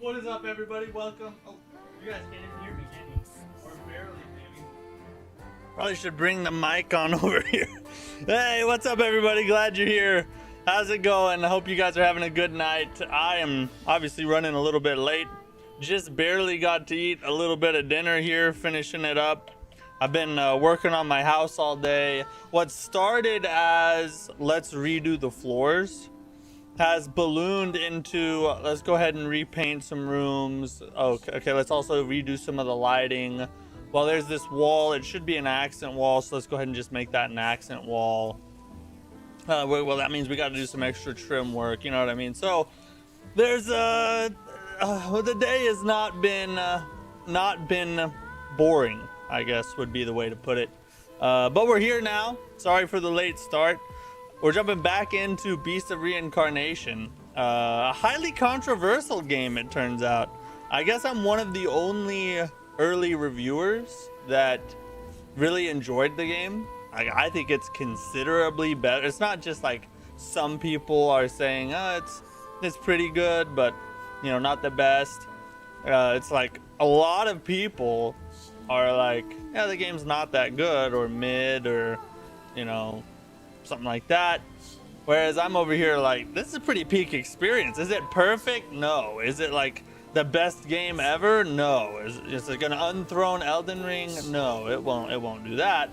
What is up, everybody? Welcome. Oh, you guys can't even hear me, can you? Or barely, maybe. Probably should bring the mic on over here. Hey, what's up, everybody? Glad you're here. How's it going? I hope you guys are having a good night. I am obviously running a little bit late. Just barely got to eat a little bit of dinner here, finishing it up. I've been working on my house all day. What started as let's redo the floors has ballooned into let's go ahead and repaint some rooms. Okay, let's also redo some of the lighting. Well, there's this wall. It should be an accent wall, so let's go ahead and just make that an accent wall. Well, that means we got to do some extra trim work, you know what I mean? So there's the day has not been boring, I guess would be the way to put it. But we're here now. Sorry for the late start. We're jumping back into Beast of Reincarnation, a highly controversial game, it turns out. I guess I'm one of the only early reviewers that really enjoyed the game. I think it's considerably better. It's not just like some people are saying, oh, it's pretty good, but you know, not the best. It's like a lot of people are like, yeah, the game's not that good, or mid, or you know, something like that. Whereas I'm over here like, this is a pretty peak experience. Is it perfect? No. Is it like the best game ever? No. Is it gonna unthrone Elden Ring? No, it won't do that.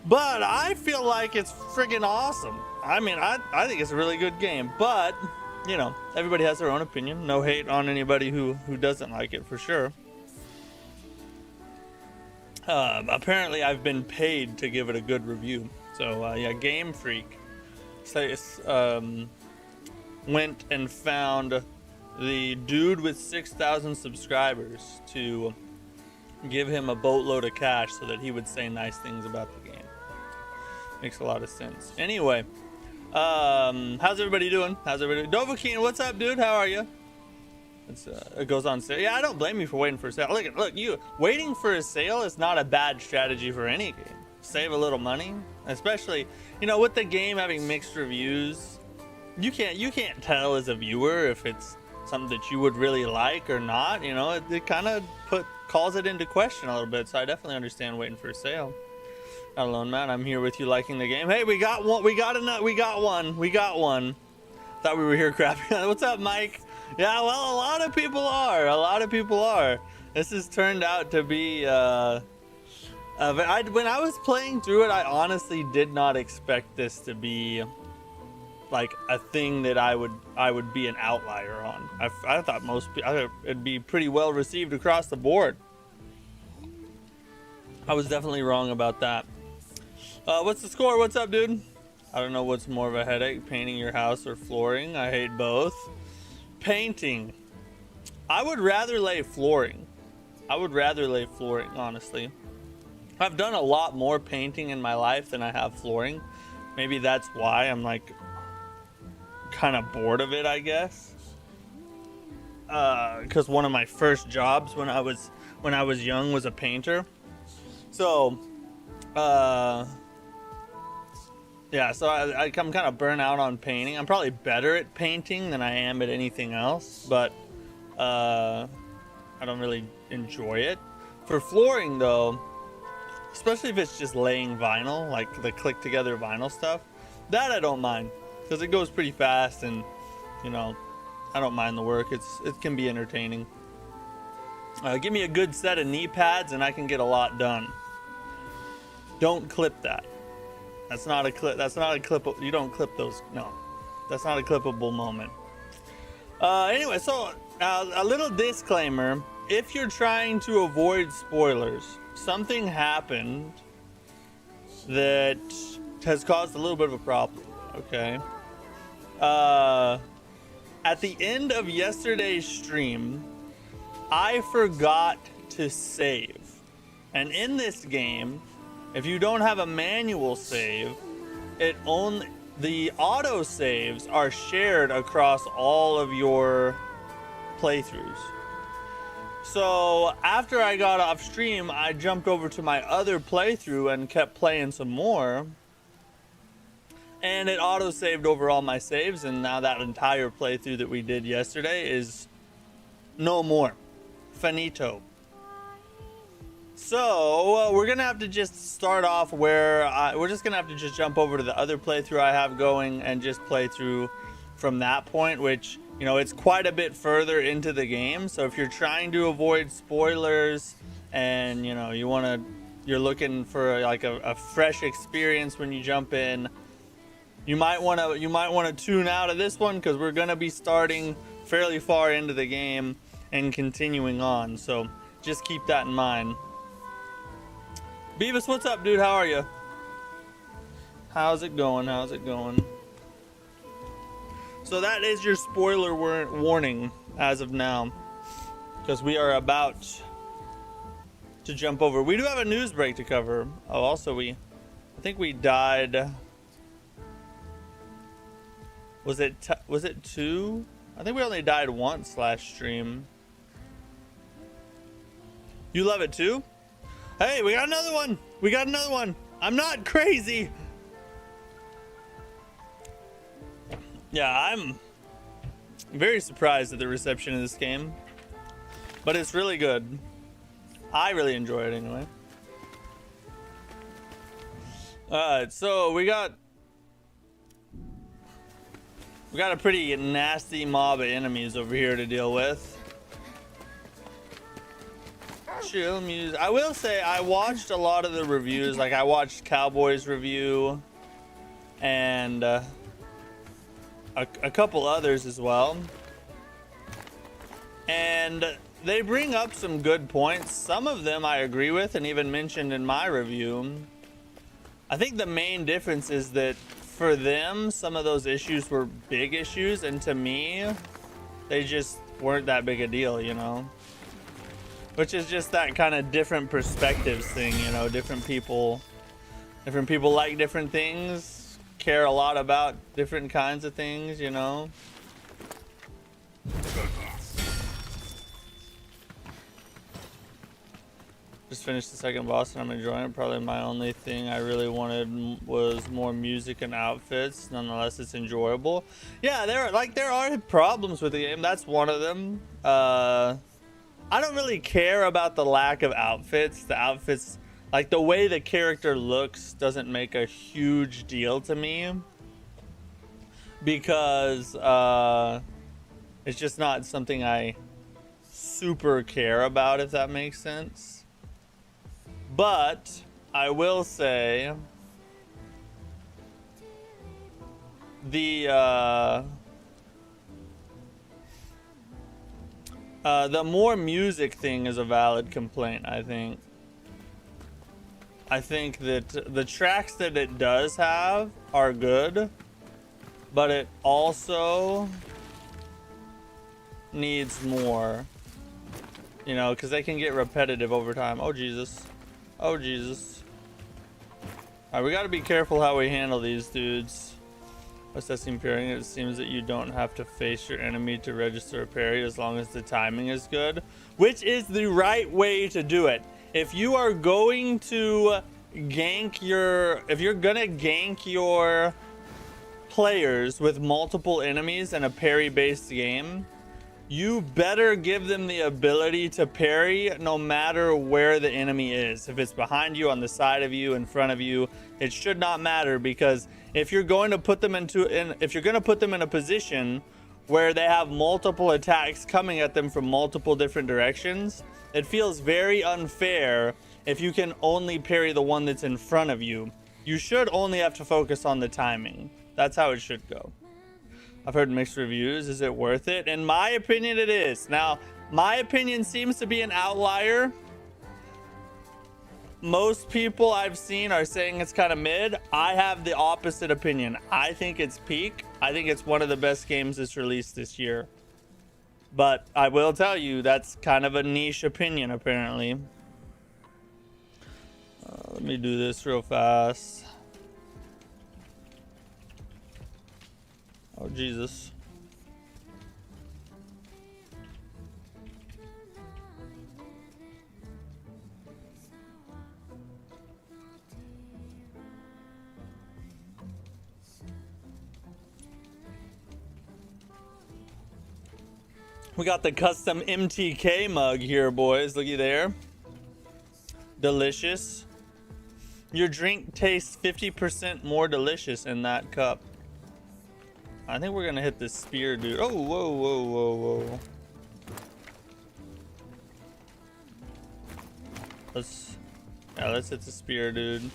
But I feel like it's friggin' awesome. I mean, I think it's a really good game, but you know, everybody has their own opinion. No hate on anybody who doesn't like it, for sure. Apparently I've been paid to give it a good review. So yeah, Game Freak went and found the dude with 6,000 subscribers to give him a boatload of cash so that he would say nice things about the game. Makes a lot of sense. Anyway, how's everybody doing? Dovahkiin, what's up, dude? How are you? It goes on sale. Yeah, I don't blame you for waiting for a sale. Look, you waiting for a sale is not a bad strategy for any game. Save a little money, especially, you know, with the game having mixed reviews. You can't tell as a viewer if it's something that you would really like or not. You know, it kind of calls it into question a little bit. So I definitely understand waiting for a sale. Not alone, man. I'm here with you, liking the game. Hey, we got one. We got one. Thought we were here crapping. What's up, Mike? Yeah, well, a lot of people are. This has turned out to be when I was playing through it, I honestly did not expect this to be like a thing that I would be an outlier on. I thought it'd be pretty well received across the board. I was definitely wrong about that. What's the score? What's up, dude? I don't know what's more of a headache, painting your house or flooring. I hate both. Painting. I would rather lay flooring. Honestly. I've done a lot more painting in my life than I have flooring. Maybe that's why I'm like kind of bored of it, I guess. Because one of my first jobs when I was young was a painter. So, yeah, so I'm kind of burnt out on painting. I'm probably better at painting than I am at anything else, but I don't really enjoy it. For flooring, though, especially if it's just laying vinyl, like the click together vinyl stuff, that I don't mind, because it goes pretty fast, and you know, I don't mind the work. It can be entertaining. Give me a good set of knee pads and I can get a lot done. Don't clip that. That's not a clip. You don't clip those. No, that's not a clippable moment. Anyway, so a little disclaimer: if you're trying to avoid spoilers, something happened that has caused a little bit of a problem. Okay. At the end of yesterday's stream, I forgot to save, and in this game, if you don't have a manual save, the auto saves are shared across all of your playthroughs. So after I got off stream, I jumped over to my other playthrough and kept playing some more, and it auto saved over all my saves, and now that entire playthrough that we did yesterday is no more. Finito. So we're gonna have to just start off where we're just gonna have to just jump over to the other playthrough I have going and just play through from that point, which, you know, it's quite a bit further into the game. So if you're trying to avoid spoilers and, you know, you're looking for like a fresh experience when you jump in, you might want to tune out of this one, because we're gonna be starting fairly far into the game and continuing on. So just keep that in mind. Beavis, what's up, dude? How are you? How's it going? How's it going? So that is your spoiler warning as of now, because we are about to jump over. We do have a news break to cover. Oh, also I think we died. Was it 2? I think we only died once last stream. You love it too? Hey, we got another one. We got another one. I'm not crazy. Yeah, I'm very surprised at the reception of this game, but it's really good. I really enjoy it anyway. Alright, so we got a pretty nasty mob of enemies over here to deal with. Chill music. I will say I watched a lot of the reviews. Like I watched Cowboy's review and a couple others as well, and they bring up some good points. Some of them I agree with and even mentioned in my review. I think the main difference is that for them, some of those issues were big issues, and to me, they just weren't that big a deal, you know? Which is just that kind of different perspectives thing, you know? Different people like different things, care a lot about different kinds of things, you know? Just finished the second boss and I'm enjoying it. Probably my only thing I really wanted was more music and outfits. Nonetheless, it's enjoyable. Yeah, there are problems with the game. That's one of them. I don't really care about the lack of outfits. The outfits, like the way the character looks, doesn't make a huge deal to me, because it's just not something I super care about, if that makes sense. But I will say the more music thing is a valid complaint. I think that the tracks that it does have are good, but it also needs more, you know, because they can get repetitive over time. Oh Jesus, oh Jesus. All right, we got to be careful how we handle these dudes. Assessing parrying, it seems that you don't have to face your enemy to register a parry as long as the timing is good, which is the right way to do it. If you are going to gank your players with multiple enemies in a parry based game, you better give them the ability to parry no matter where the enemy is. If it's behind you, on the side of you, in front of you, it should not matter, because if you're going to put them in a position where they have multiple attacks coming at them from multiple different directions, it feels very unfair if you can only parry the one that's in front of you. You should only have to focus on the timing. That's how it should go. I've heard mixed reviews. Is it worth it? In my opinion, it is. Now, my opinion seems to be an outlier. Most people I've seen are saying it's kind of mid. I have the opposite opinion. I think it's peak. I think it's one of the best games that's released this year. But I will tell you, that's kind of a niche opinion, apparently. Let me do this real fast. Oh, Jesus. We got the custom MTK mug here, boys. Looky there. Delicious. Your drink tastes 50% more delicious in that cup. I think we're gonna hit this spear, dude. Oh, whoa, whoa, whoa, whoa. Let's hit the spear, dude.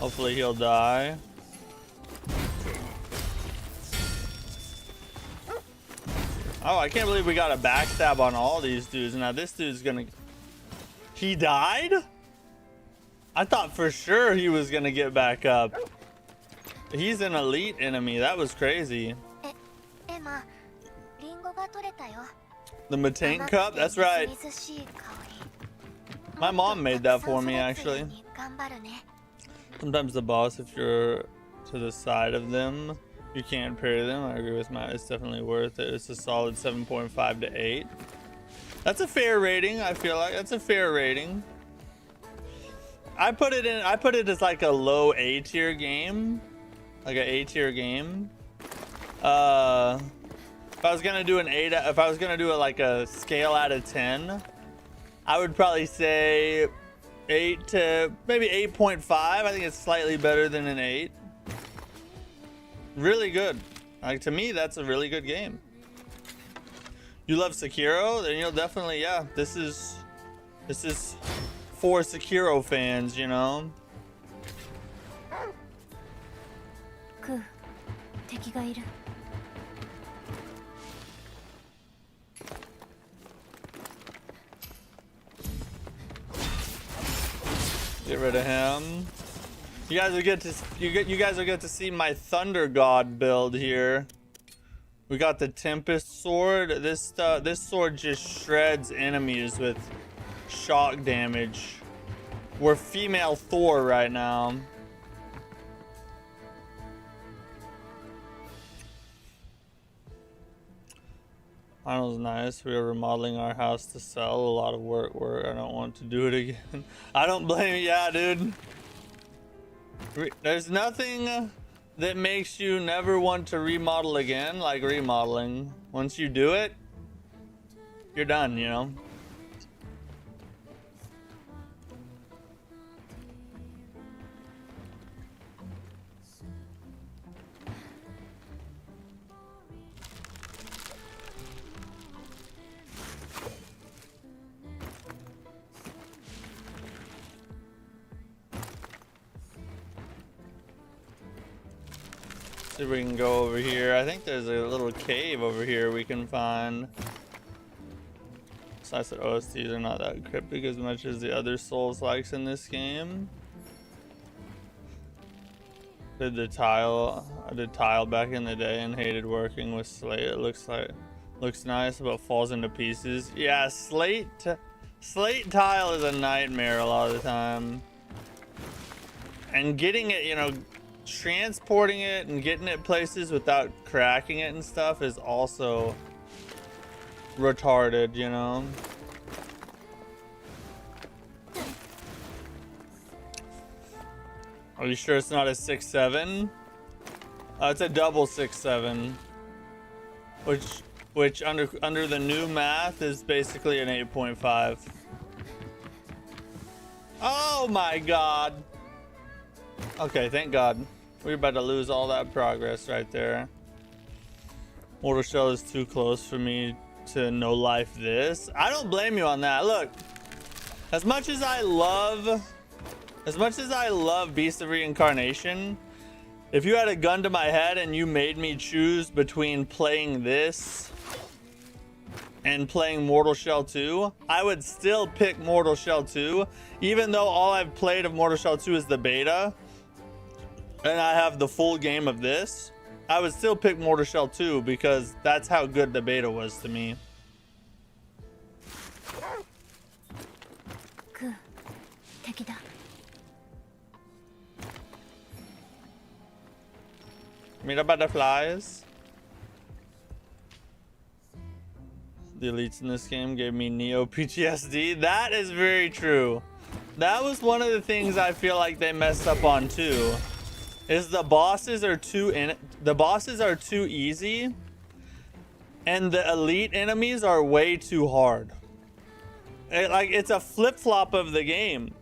Hopefully he'll die. Oh, I can't believe we got a backstab on all these dudes. Now this dude's gonna... He died? I thought for sure he was gonna get back up. He's an elite enemy. That was crazy. The Mattack cup? That's right. My mom made that for me, actually. Sometimes the boss, if you're to the side of them, you can't parry them. I agree with Matt. It's definitely worth it. It's a solid 7.5 to 8. That's a fair rating. I feel like that's a fair rating. I put it as like a low A tier game, like an A tier game. If I was gonna do if I was gonna do like a scale out of 10, I would probably say 8 to maybe 8.5. I think it's slightly better than an 8. Really good. Like, to me, that's a really good game. You love Sekiro? Then you'll definitely, yeah. This is for Sekiro fans, you know. Get rid of him. You guys will get to see my Thunder God build here. We got the Tempest sword. This sword just shreds enemies with shock damage. We're female Thor right now. Arnold's nice. We are remodeling our house to sell. A lot of work. I don't want to do it again. I don't blame you. Yeah, dude. There's nothing that makes you never want to remodel again like remodeling. Once you do it, you're done, you know. See if we can go over here. I think there's a little cave over here we can find. So I said OSTs are not that cryptic as much as the other Souls likes in this game. I did tile back in the day and hated working with slate. It looks nice but falls into pieces. Yeah, slate tile is a nightmare a lot of the time. And getting it, you know, transporting it and getting it places without cracking it and stuff is also retarded, you know. Are you sure it's not a 6.7? It's a double 6.7, which under the new math is basically an 8.5. Oh my god. Okay, thank god. We're about to lose all that progress right there. Mortal Shell is too close for me to no life this. I don't blame you on that. Look, as much as I love Beast of Reincarnation, if you had a gun to my head and you made me choose between playing this and playing Mortal Shell 2, I would still pick Mortal Shell 2, even though all I've played of Mortal Shell 2 is the beta. And I have the full game of this, I would still pick Mortal Shell 2 because that's how good the beta was to me. Mira butterflies. The elites in this game gave me Neo PTSD. That is very true. That was one of the things I feel like they messed up on too. Is the bosses are too easy, and the elite enemies are way too hard. It's a flip-flop of the game.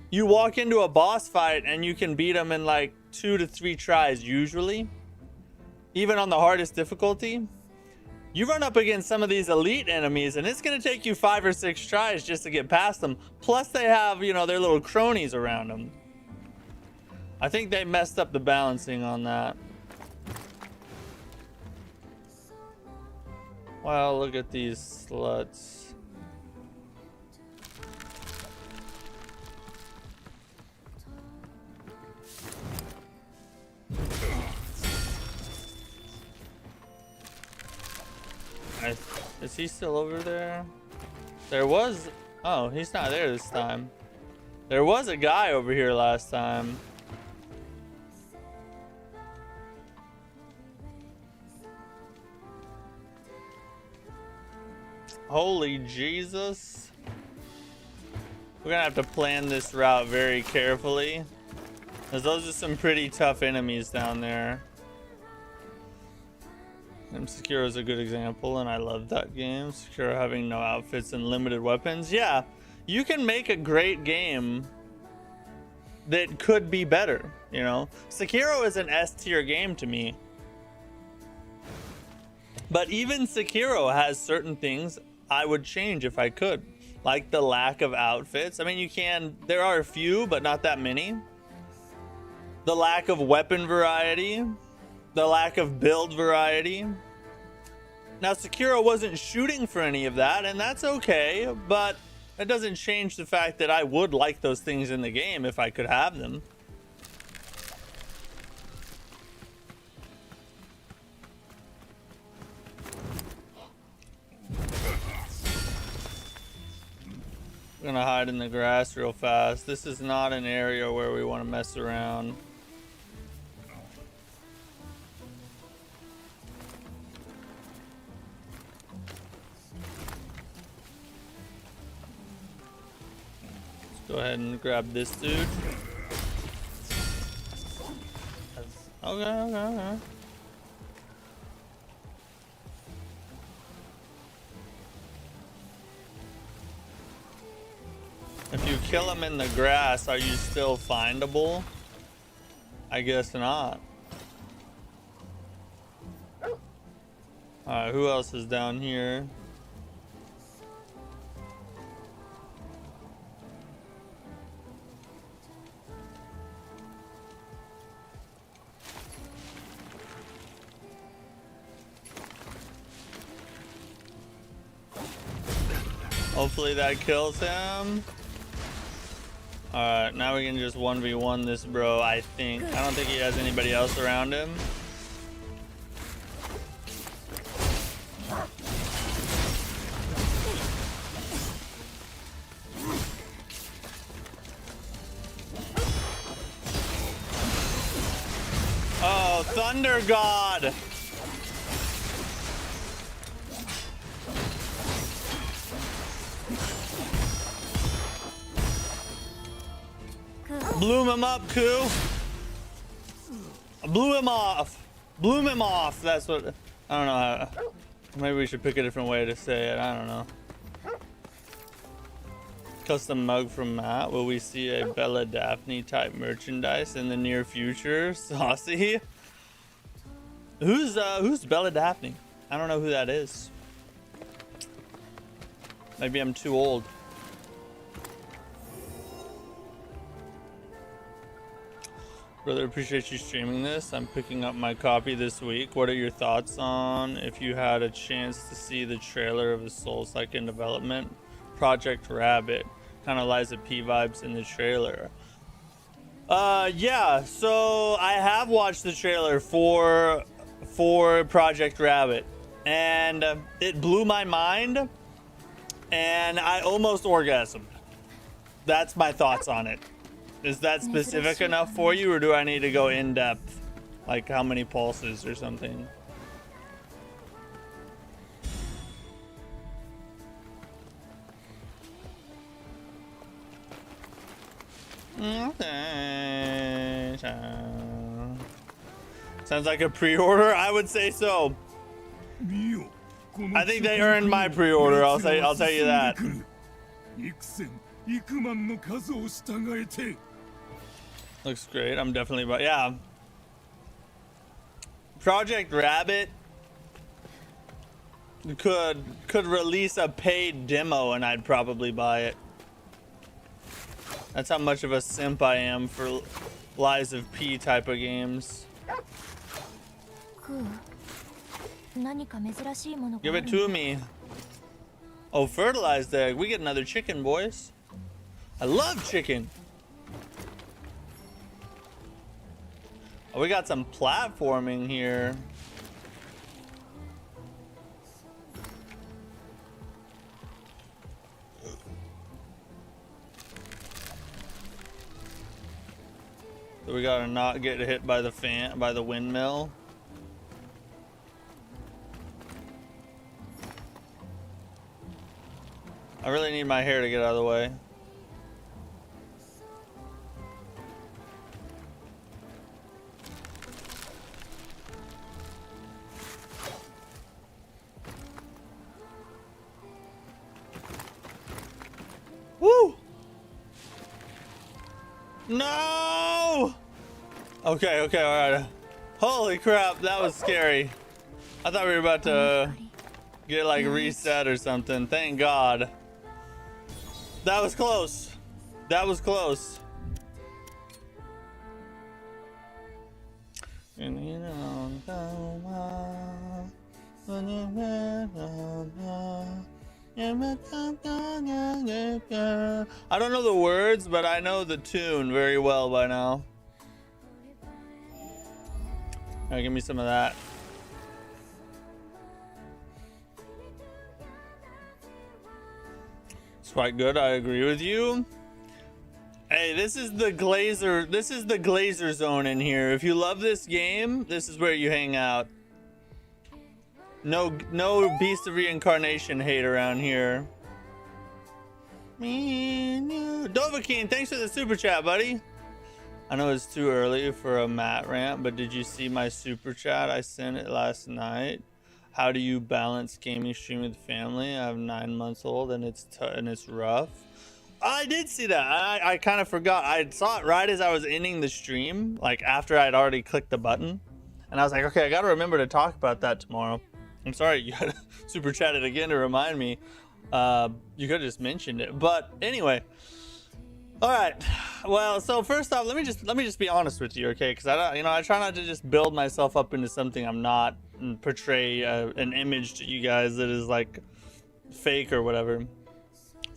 You walk into a boss fight and you can beat them in like 2 to 3 tries usually, even on the hardest difficulty. You run up against some of these elite enemies and it's going to take you 5 or 6 tries just to get past them. Plus they have, you know, their little cronies around them. I think they messed up the balancing on that. Well, look at these sluts. Is he still over there? There was... Oh, he's not there this time. There was a guy over here last time. Holy Jesus. We're gonna have to plan this route very carefully, because those are some pretty tough enemies down there. And Sekiro is a good example, and I love that game. Sekiro having no outfits and limited weapons. Yeah, you can make a great game that could be better, you know? Sekiro is an S-tier game to me. But even Sekiro has certain things I would change if I could. Like the lack of outfits. I mean, you can... There are a few, but not that many. The lack of weapon variety. The lack of build variety. Now, Sekiro wasn't shooting for any of that, and that's okay, but it doesn't change the fact that I would like those things in the game if I could have them. I'm gonna hide in the grass real fast. This is not an area where we want to mess around. Go ahead and grab this dude. Okay. If you kill him in the grass, are you still findable? I guess not. Alright, who else is down here? Hopefully that kills him. Alright, now we can just 1v1 this bro, I think. I don't think he has anybody else around him. Oh, Thunder God! Blew him up, Koo. Blew him off. Blew him off. That's what... I don't know how... Maybe we should pick a different way to say it. I don't know. Custom mug from Matt. Will we see a Bella Daphne type merchandise in the near future? Saucy. Who's Bella Daphne? I don't know who that is. Maybe I'm too old. Brother, appreciate you streaming this. I'm picking up my copy this week. What are your thoughts on if you had a chance to see the trailer of the Souls-like in development? Project Rabbit. Kind of Liza P vibes in the trailer. Yeah, so I have watched the trailer for Project Rabbit, and it blew my mind, and I almost orgasmed. That's my thoughts on it. Is that specific enough for you, or do I need to go in depth? Like how many pulses or something? Okay. Sounds like a pre-order. I would say so. I think they earned my pre-order. I'll tell you that. Looks great. I'm definitely yeah. Project Rabbit could release a paid demo and I'd probably buy it. That's how much of a simp I am for Lies of P type of games. Give it to me. Oh, fertilized egg. We get another chicken, boys. I love chicken. Oh, we got some platforming here. So we gotta not get hit by the windmill. I really need my hair to get out of the way. Woo! No! Okay, all right. Holy crap, that was scary. I thought we were about to get like reset or something. Thank God. That was close. That was close. I don't know the words, but I know the tune very well by now. All right, give me some of that. It's quite good. I agree with you. Hey, this is the Glazer zone in here. If you love this game, this is where you hang out. No Beast of Reincarnation hate around here. Dovahkiin, thanks for the super chat, buddy. I know it's too early for a Matt rant, but did you see my super chat? I sent it last night. How do you balance gaming stream with family? I have 9 months old and it's rough. I did see that. I kind of forgot. I saw it right as I was ending the stream, like after I'd already clicked the button. And I was like, okay, I got to remember to talk about that tomorrow. I'm sorry you had to super chat it again to remind me. You could have just mentioned it. But anyway. All right. Well, so first off, let me just be honest with you, okay? Because I try not to just build myself up into something I'm not and portray an image to you guys that is like fake or whatever.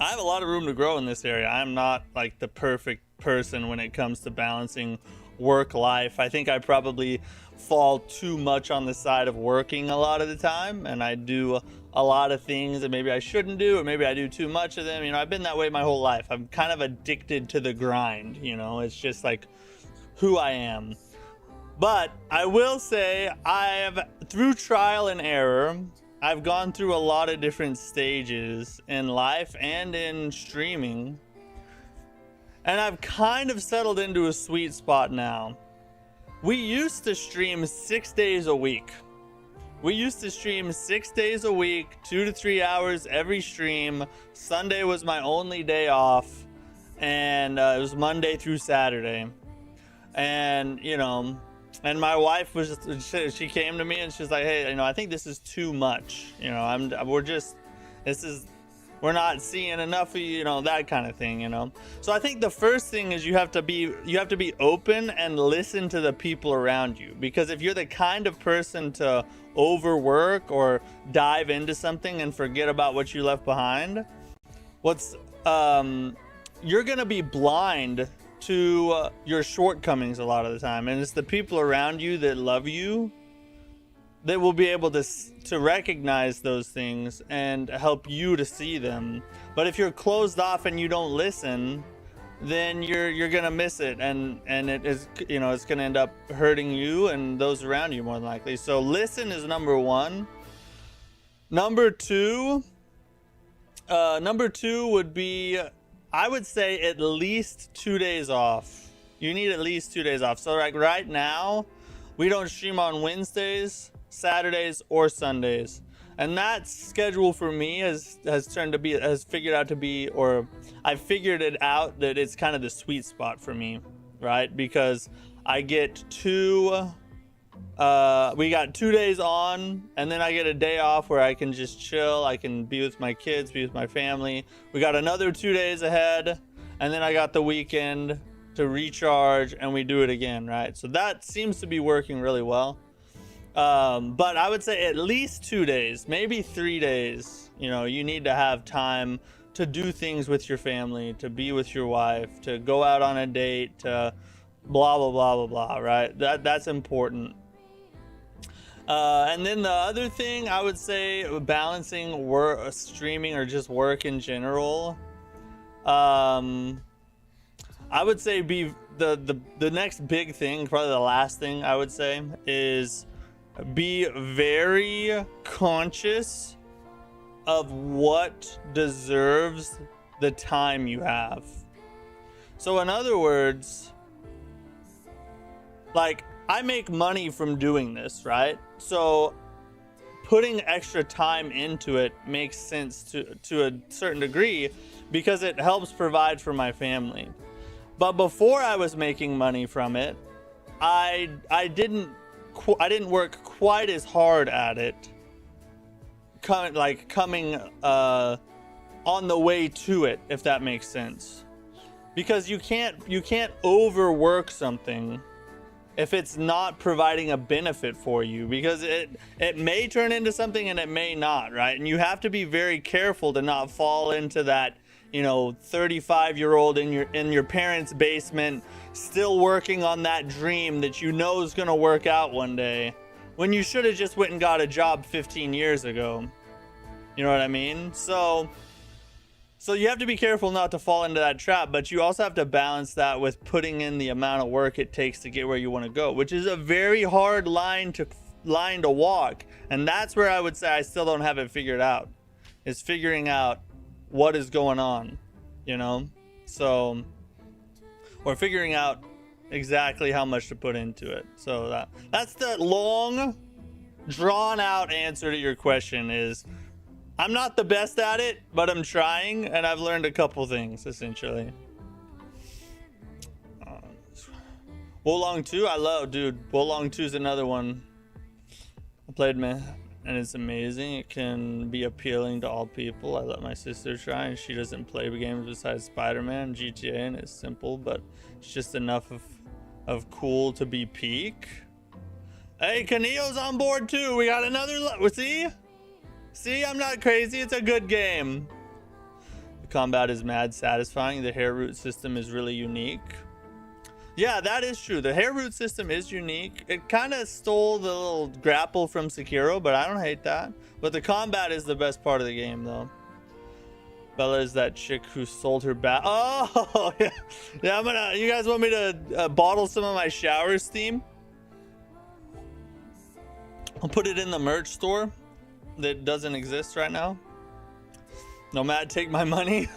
I have a lot of room to grow in this area. I'm not like the perfect person when it comes to balancing work life. I think I probably fall too much on the side of working a lot of the time, and I do a lot of things that maybe I shouldn't do, or maybe I do too much of them. I've been that way my whole life. I'm kind of addicted to the grind, it's just like who I am. But I will say through trial and error, I've gone through a lot of different stages in life and in streaming, and I've kind of settled into a sweet spot now. We used to stream 6 days a week. We used to stream 6 days a week, 2 to 3 hours every stream. Sunday was my only day off, and it was Monday through Saturday. And and my wife she came to me and she's like, hey, I think this is too much. We're not seeing enough of that kind of thing. So I think the first thing is you have to be open and listen to the people around you, because if you're the kind of person to overwork or dive into something and forget about what you left behind, you're gonna be blind to your shortcomings a lot of the time, and it's the people around you that love you that will be able to recognize those things and help you to see them. But if you're closed off and you don't listen, then you're gonna miss it, and it is it's gonna end up hurting you and those around you more than likely. So listen is number one. Number two would be, I would say, at least 2 days off. You need at least 2 days off. So like right now, we don't stream on Wednesdays, Saturdays, or Sundays. And that schedule for me has figured out to be, or I figured it out that it's kind of the sweet spot for me, right? Because I get we got 2 days on, and then I get a day off where I can just chill. I can be with my kids, be with my family. We got another 2 days ahead, and then I got the weekend to recharge, and we do it again, right? So that seems to be working really well. But I would say at least 2 days, maybe 3 days. You know, you need to have time to do things with your family, to be with your wife, to go out on a date, to blah, blah, blah, blah, blah, right? That's important. And then the other thing I would say, balancing work, streaming, or just work in general. I would say the next big thing, probably the last thing I would say, is be very conscious of what deserves the time you have. So in other words, like, I make money from doing this, right? So putting extra time into it makes sense to a certain degree, because it helps provide for my family. But before I was making money from it, I didn't work quite as hard at it, coming on the way to it, if that makes sense. Because you can't overwork something if it's not providing a benefit for you, because it may turn into something and it may not, right? And you have to be very careful to not fall into that, you know, 35-year-old in your parents' basement, still working on that dream that you know is gonna work out one day, when you should have just went and got a job 15 years ago. You know what I mean? So you have to be careful not to fall into that trap, but you also have to balance that with putting in the amount of work it takes to get where you want to go, which is a very hard line to walk. And that's where I would say I still don't have it figured out, is figuring out what is going on, you know? So, or figuring out exactly how much to put into it. So that's the long, drawn out answer to your question. Is I'm not the best at it, but I'm trying, and I've learned a couple things, essentially. Wolong 2, I love, dude. Wolong 2 is another one. I played, man, and it's amazing. It can be appealing to all people. I let my sister try, and she doesn't play games besides Spider-Man, GTA, and it's simple, but it's just enough of cool to be peak. Hey, Kaneo's on board too. We got another, See, I'm not crazy. It's a good game. The combat is mad satisfying. The hair root system is really unique. Yeah, that is true. The hair root system is unique. It kind of stole the little grapple from Sekiro, but I don't hate that. But the combat is the best part of the game, though. Bella is that chick who sold her bat. Oh, yeah. Yeah, you guys want me to bottle some of my shower steam? I'll put it in the merch store that doesn't exist right now. Nomad, take my money.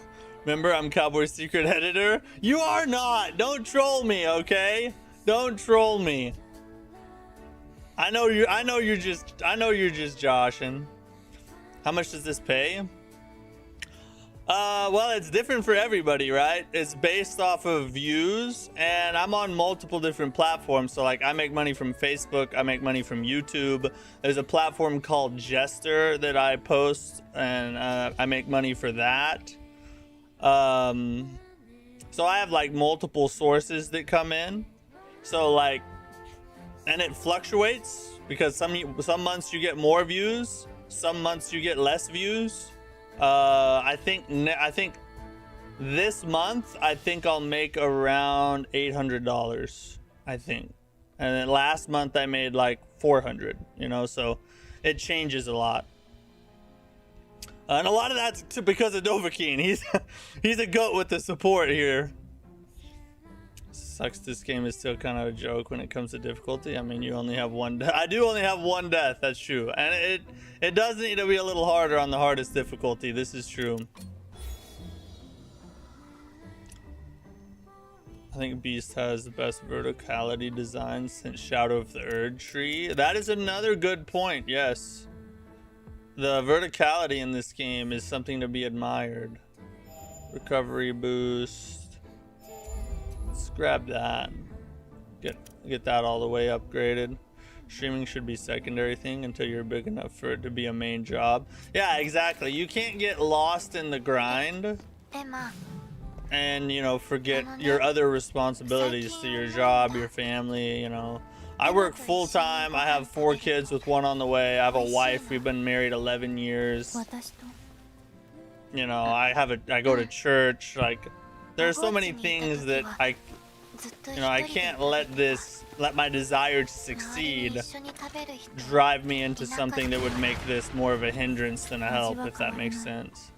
Remember, I'm Cowboy's secret editor. You are not. Don't troll me, okay? Don't troll me. I know you're just joshing. How much does this pay? Well, it's different for everybody, right? It's based off of views, and I'm on multiple different platforms. So like, I make money from Facebook, I make money from YouTube. There's a platform called Jester that I post, and I make money for that. So I have like multiple sources that come in. So like, and it fluctuates because some months you get more views, some months you get less views. I think this month, I'll make around $800, I think. And then last month I made like 400, you know, so it changes a lot. And a lot of that's because of Dovahkiin. He's a goat with the support here. Sucks this game is still kind of a joke when it comes to difficulty. I mean, you only have one death. I do only have one death, that's true. And it does need to be a little harder on the hardest difficulty. This is true. I think Beast has the best verticality design since Shadow of the Erd Tree. That is another good point, yes. The verticality in this game is something to be admired. Recovery boost. Let's grab that. Get that all the way upgraded. Streaming should be secondary thing until you're big enough for it to be a main job. Yeah, exactly. You can't get lost in the grind and, you know, forget your other responsibilities to your job, your family, you know. I work full time. I have 4 kids with 1 on the way. I have a wife. We've been married 11 years. You know, I go to church. Like, there are so many things that I can't let my desire to succeed drive me into something that would make this more of a hindrance than a help, if that makes sense.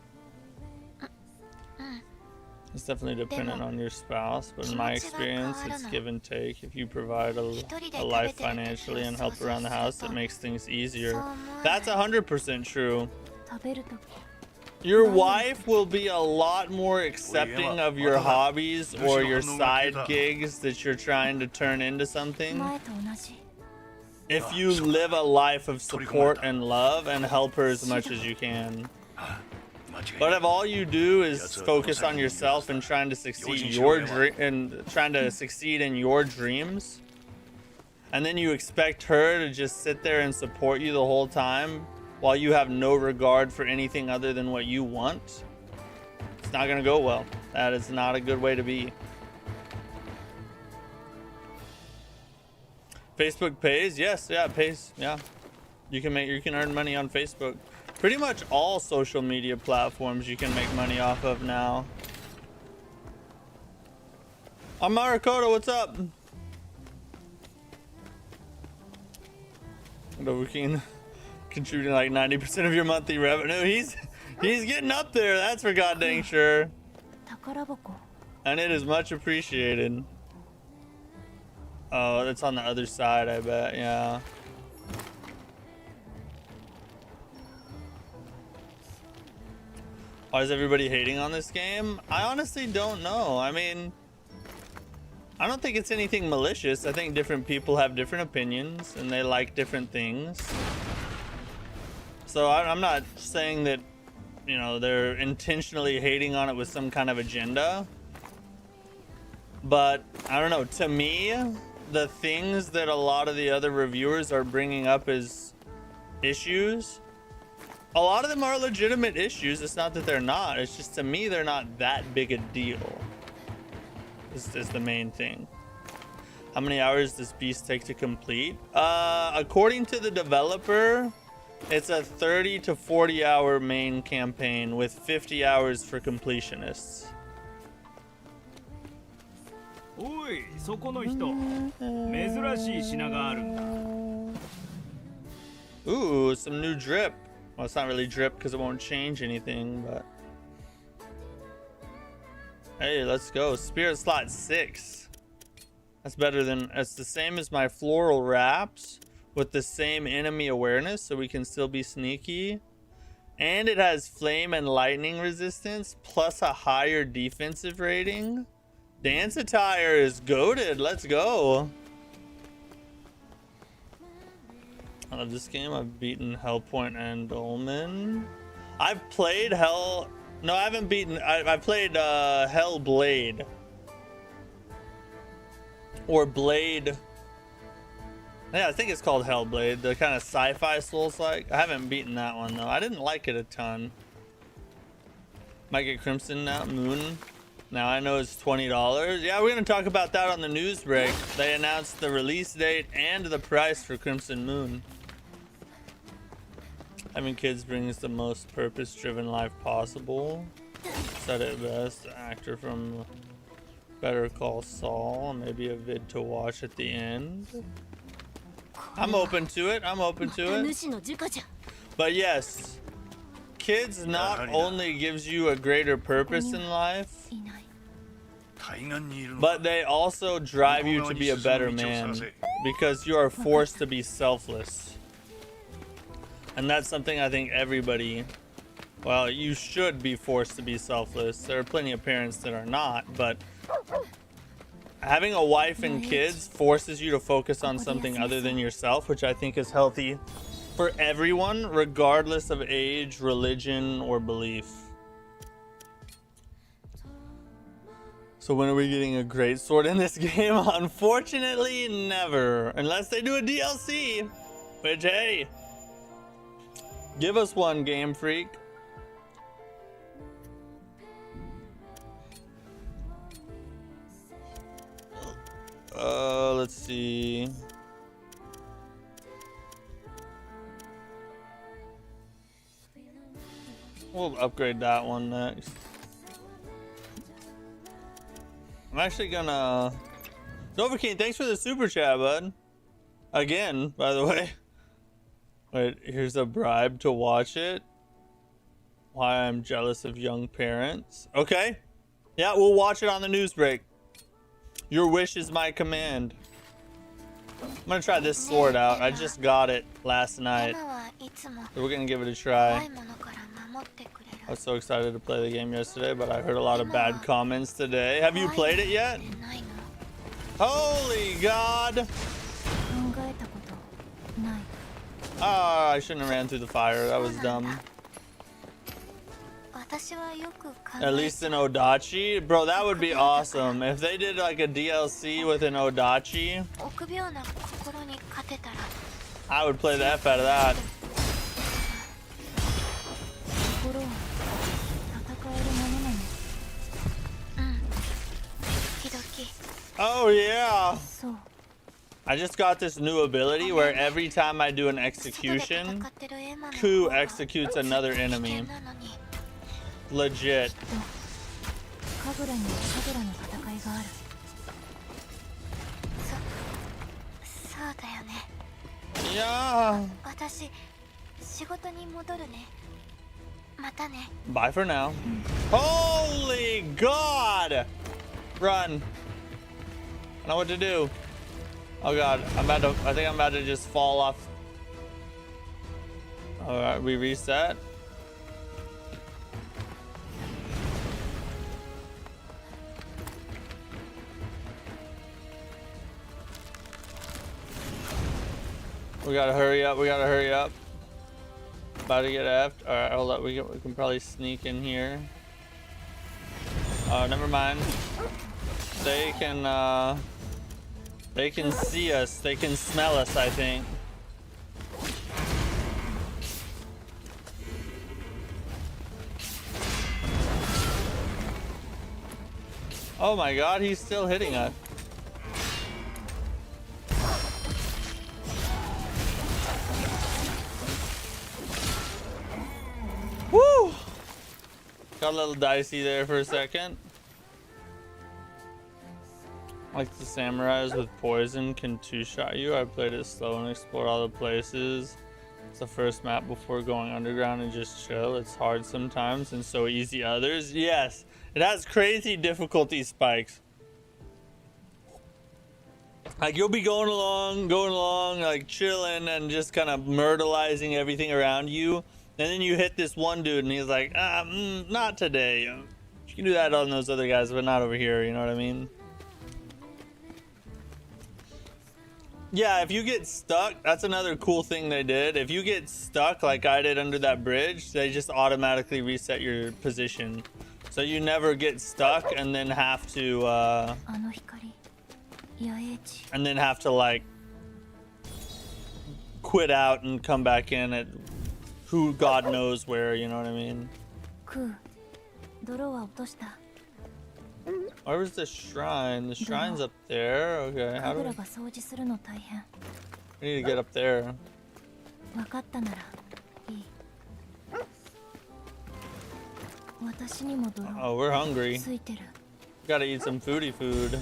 It's definitely dependent on your spouse, but in my experience, it's give and take. If you provide a life financially and help around the house, it makes things easier. That's 100% true. Your wife will be a lot more accepting of your hobbies or your side gigs that you're trying to turn into something if you live a life of support and love and help her as much as you can. But if all you do is focus on yourself and trying to succeed in your dreams, and then you expect her to just sit there and support you the whole time while you have no regard for anything other than what you want, it's not gonna go well. That is not a good way to be. Facebook pays? Yes, yeah, it pays. Yeah. You can earn money on Facebook. Pretty much all social media platforms you can make money off of now. I'm Marakota, what's up? Novocaine contributing like 90% of your monthly revenue. He's getting up there, that's for god dang sure. And it is much appreciated. Oh, it's on the other side, I bet, yeah. Why is everybody hating on this game? I honestly don't know. I mean, I don't think it's anything malicious. I think different people have different opinions and they like different things. So I'm not saying that, you know, they're intentionally hating on it with some kind of agenda. But I don't know, to me, the things that a lot of the other reviewers are bringing up as issues, a lot of them are legitimate issues. It's not that they're not. It's just, to me, they're not that big a deal. This is the main thing. How many hours does Beast take to complete? According to the developer, it's a 30 to 40 hour main campaign with 50 hours for completionists. Ooh, some new drip. Well, it's not really drip because it won't change anything, but hey, let's go. Spirit slot 6. That's better than, it's the same as my floral wraps with the same enemy awareness, so we can still be sneaky. And it has flame and lightning resistance plus a higher defensive rating. Dance attire is goated. Let's go. I love this game. I've beaten Hellpoint and Dolmen. I've played Hell... No, I haven't beaten... I played Hellblade. Or Blade... Yeah, I think it's called Hellblade. The kind of sci-fi Souls-like. I haven't beaten that one, though. I didn't like it a ton. Might get Crimson now. Moon. Now I know it's $20. Yeah, we're going to talk about that on the news break. They announced the release date and the price for Crimson Moon. Having kids brings the most purpose-driven life possible. Said it best. Actor from Better Call Saul. Maybe a vid to watch at the end. I'm open to it. I'm open to it. But yes, kids not only gives you a greater purpose in life, but they also drive you to be a better man because you are forced to be selfless. And that's something I think everybody, well, you should be forced to be selfless. There are plenty of parents that are not, but having a wife and kids forces you to focus on something other than yourself, which I think is healthy for everyone, regardless of age, religion, or belief. So when are we getting a great sword in this game? Unfortunately, never. Unless they do a DLC. Which, hey, give us one, Game Freak. Let's see. We'll upgrade that one next. I'm actually gonna... Novocaine, thanks for the super chat, bud. Again, by the way. Wait, here's a bribe to watch it. Why I'm jealous of young parents. Okay. Yeah, we'll watch it on the news break. Your wish is my command. I'm gonna try this sword out. I just got it last night. So we're gonna give it a try. I was so excited to play the game yesterday, but I heard a lot of bad comments today. Have you played it yet? Holy God! Ah, I shouldn't have ran through the fire. That was dumb. At least an Odachi? Bro, that would be awesome. If they did like a DLC with an Odachi, I would play the F out of that. Oh yeah! I just got this new ability where every time I do an execution, Ku executes another enemy. Legit. Yeah. Bye for now. Holy God! Run. I know what to do. Oh God, I think I'm about to just fall off. All right, we reset. We gotta hurry up. We gotta hurry up. About to get effed. All right, hold up. We can probably sneak in here. Oh, never mind. They can see us. They can smell us, I think. Oh my God, he's still hitting us. Woo! Got a little dicey there for a second. Like the samurais with poison can two-shot you. I played it slow and explored all the places. It's the first map before going underground and just chill. It's hard sometimes and so easy others. Yes, it has crazy difficulty spikes. Like you'll be going along, like chilling and just kind of myrtleizing everything around you. And then you hit this one dude and he's like, not today. You can do that on those other guys, but not over here, you know what I mean? Yeah, if you get stuck, that's another cool thing they did. If you get stuck like I did under that bridge, they just automatically reset your position. So you never get stuck and then have to like quit out and come back in at who God knows where, you know what I mean? Where's the shrine? The shrine's up there. Okay, how do we need to get up there? Oh, we're hungry. Gotta eat some foodie food.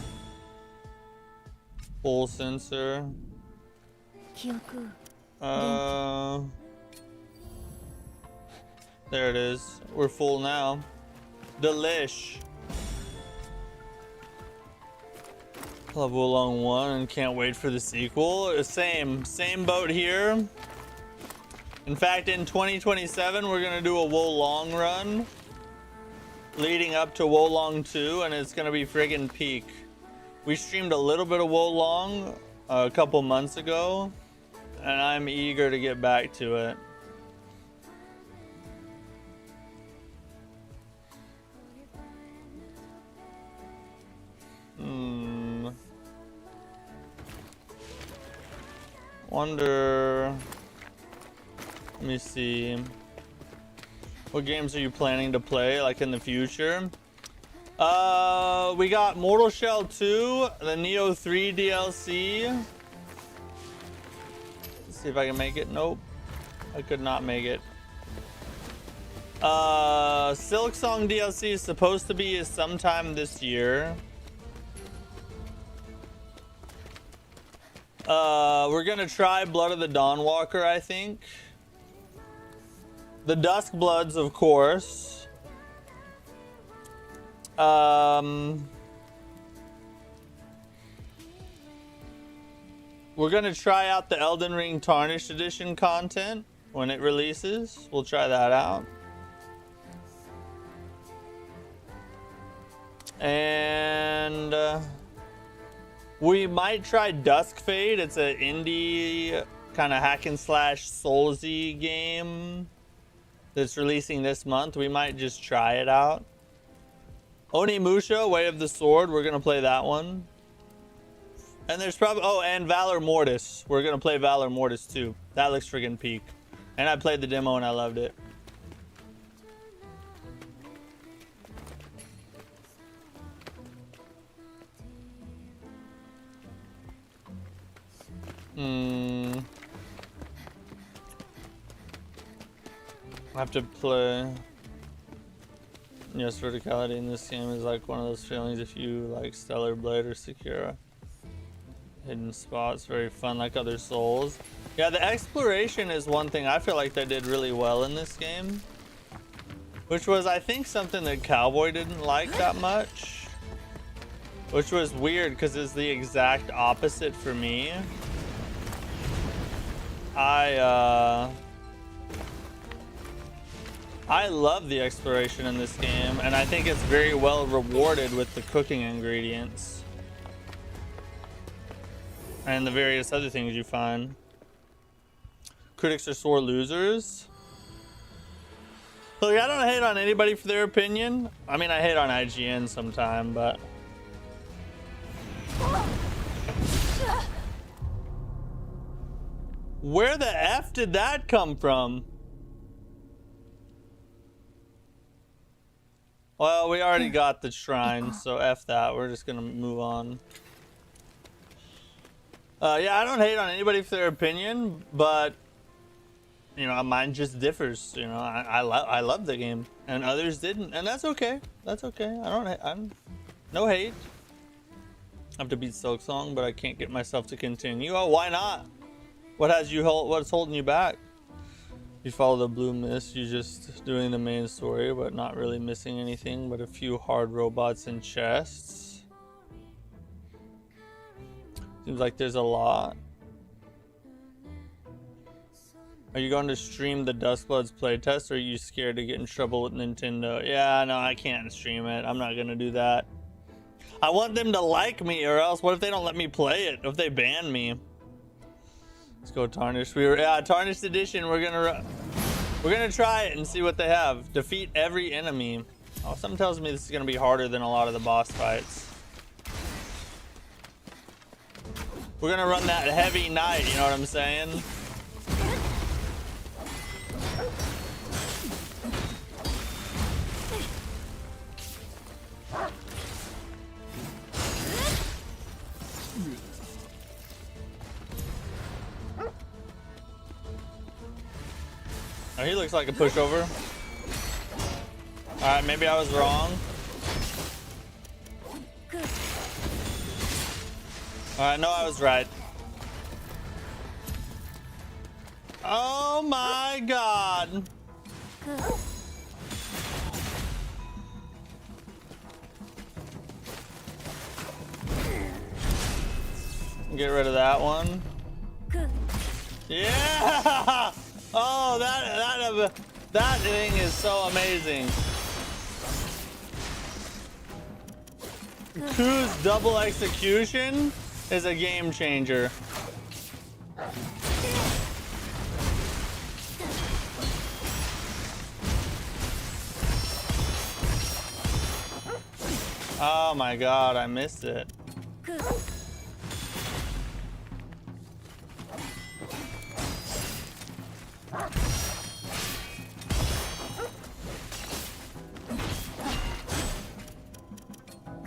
Full sensor. There it is. We're full now. Delish. Love Wulong 1 and can't wait for the sequel. Same boat here. In fact, in 2027, we're gonna do a Wulong run leading up to Wulong 2, and it's gonna be friggin' peak. We streamed a little bit of Wulong a couple months ago, and I'm eager to get back to it. Wonder. Let me see. What games are you planning to play, like in the future? We got Mortal Shell 2, the Neo 3 DLC. Let's see if I can make it. Nope. I could not make it. Silk Song DLC is supposed to be sometime this year. We're gonna try Blood of the Dawnwalker, I think. The Dusk Bloods, of course. We're gonna try out the Elden Ring Tarnished Edition content when it releases. We'll try that out. And we might try Dusk Fade. It's an indie kind of hack and slash Soulsy game that's releasing this month. We might just try it out. Onimusha, Way of the Sword. We're gonna play that one. And there's probably and Valor Mortis. We're gonna play Valor Mortis too. That looks friggin' peak. And I played the demo and I loved it. I have to play. Yes, verticality in this game is like one of those feelings if you like Stellar Blade or Sekiro. Hidden spots, very fun like other Souls. Yeah, the exploration is one thing I feel like they did really well in this game. Which was, I think, something that Cowboy didn't like that much. Which was weird because it's the exact opposite for me. I love the exploration in this game, and I think it's very well rewarded with the cooking ingredients and the various other things you find. Critics are sore losers. Look, I don't hate on anybody for their opinion. I mean, I hate on IGN sometime, but where the F did that come from? Well, we already got the shrine, so F that. We're just gonna move on. Yeah, I don't hate on anybody for their opinion, but you know, mine just differs. You know, I love the game, and others didn't, and that's okay. That's okay. I'm no hate. I have to beat Silk Song, but I can't get myself to continue. Oh, why not? What's holding you back? You follow the blue mist, you're just doing the main story, but not really missing anything but a few hard robots and chests. Seems like there's a lot. Are you going to stream the Duskbloods playtest, or are you scared to get in trouble with Nintendo? Yeah, no, I can't stream it. I'm not gonna do that. I want them to like me, or else what if they don't let me play it? If they ban me? Let's go Tarnished. Tarnished Edition. We're gonna try it and see what they have. Defeat every enemy. Oh, something tells me this is gonna be harder than a lot of the boss fights. We're gonna run that heavy knight. You know what I'm saying? Oh, he looks like a pushover. Alright, maybe I was wrong. Alright, no, I was right. Oh my god. Get rid of that one. Yeah! Oh, that thing is so amazing. Q's double execution is a game changer. Oh my god, I missed it.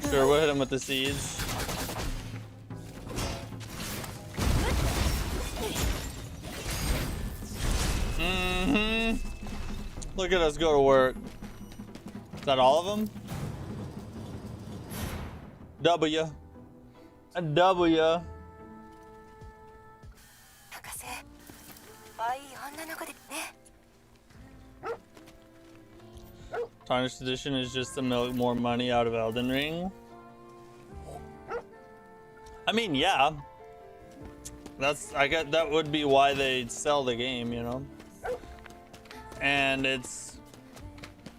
Sure, we'll hit him with the seeds. Look at us go to work. Is that all of them? W. A W. Tarnished Edition is just to milk more money out of Elden Ring. I mean, yeah. I get that would be why they sell the game, you know. And it's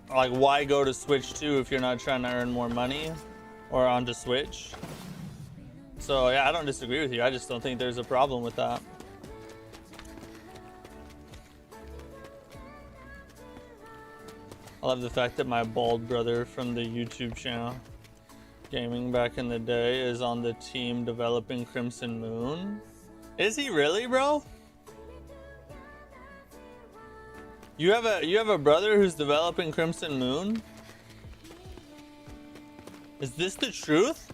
like, why go to Switch 2 if you're not trying to earn more money or onto Switch? So yeah, I don't disagree with you. I just don't think there's a problem with that. I love the fact that my bald brother from the YouTube channel Gaming back in the day is on the team developing Crimson Moon. Is he really, bro? You have a brother who's developing Crimson Moon? Is this the truth?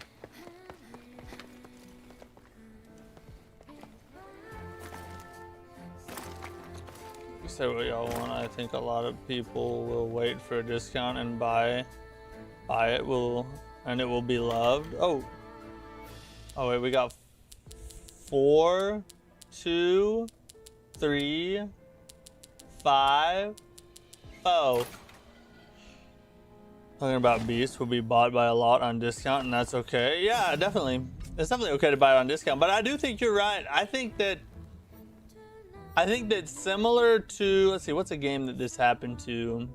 You say what y'all want. I think a lot of people will wait for a discount and buy it, and it will be loved. Oh wait, we got 4, 2, 3, 5. Oh, talking about Beast will be bought by a lot on discount, and that's okay. Yeah, definitely. It's definitely okay to buy it on discount, but I do think you're right. I think that similar to, let's see, what's a game that this happened to?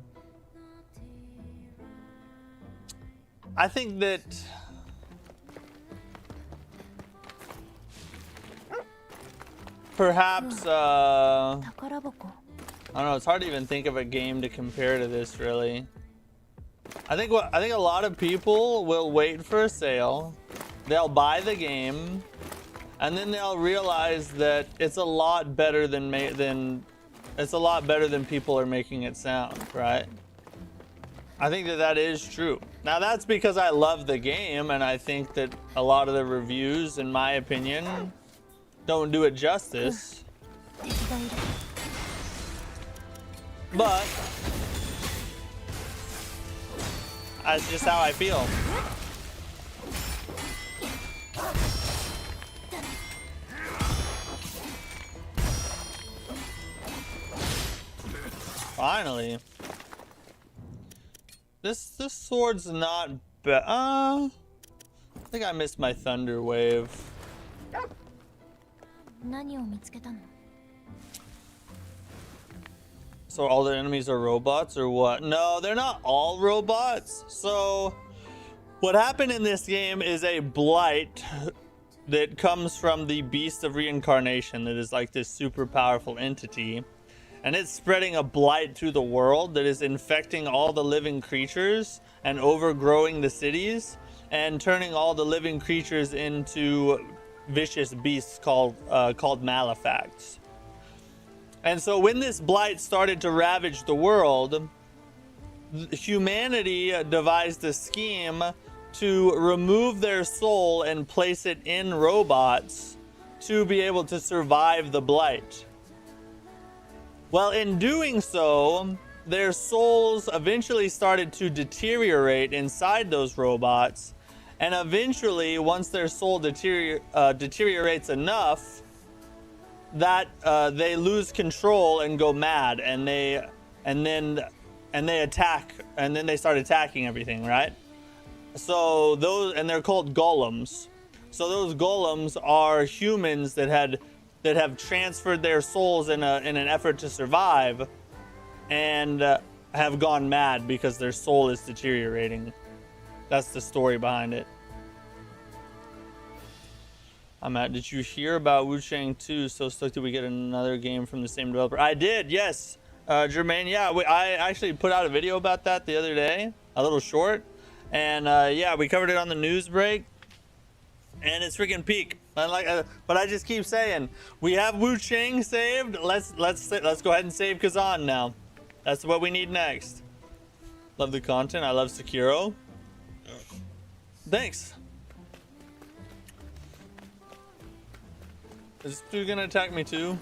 I think that perhaps I don't know, it's hard to even think of a game to compare to this, really. I think a lot of people will wait for a sale, they'll buy the game, and then they'll realize that it's a lot better than people are making it sound, right? I think that is true. Now that's because I love the game, and I think that a lot of the reviews, in my opinion, don't do it justice. But that's just how I feel. Finally. This sword's not bad. I think I missed my thunder wave. So all the enemies are robots or what? No, they're not all robots. So what happened in this game is a blight that comes from the Beast of Reincarnation that is like this super powerful entity. And it's spreading a blight through the world that is infecting all the living creatures and overgrowing the cities and turning all the living creatures into vicious beasts called malefacts. And so when this blight started to ravage the world, humanity devised a scheme to remove their soul and place it in robots to be able to survive the blight. Well, in doing so, their souls eventually started to deteriorate inside those robots, and eventually, once their soul deteriorates enough, that they lose control and go mad, and they attack, and then they start attacking everything, right? So they're called golems. So those golems are humans that have transferred their souls in an effort to survive, and have gone mad because their soul is deteriorating. That's the story behind it. Did you hear about Wu Chang 2? So stoked that we get another game from the same developer. I did, yes, Jermaine. Yeah, I actually put out a video about that the other day, a little short, And yeah, we covered it on the news break, and it's freaking peak. But I just keep saying, we have Wu Chang saved. Let's go ahead and save Kazan now. That's what we need next. Love the content. I love Sekiro. Thanks. Is this dude gonna attack me too?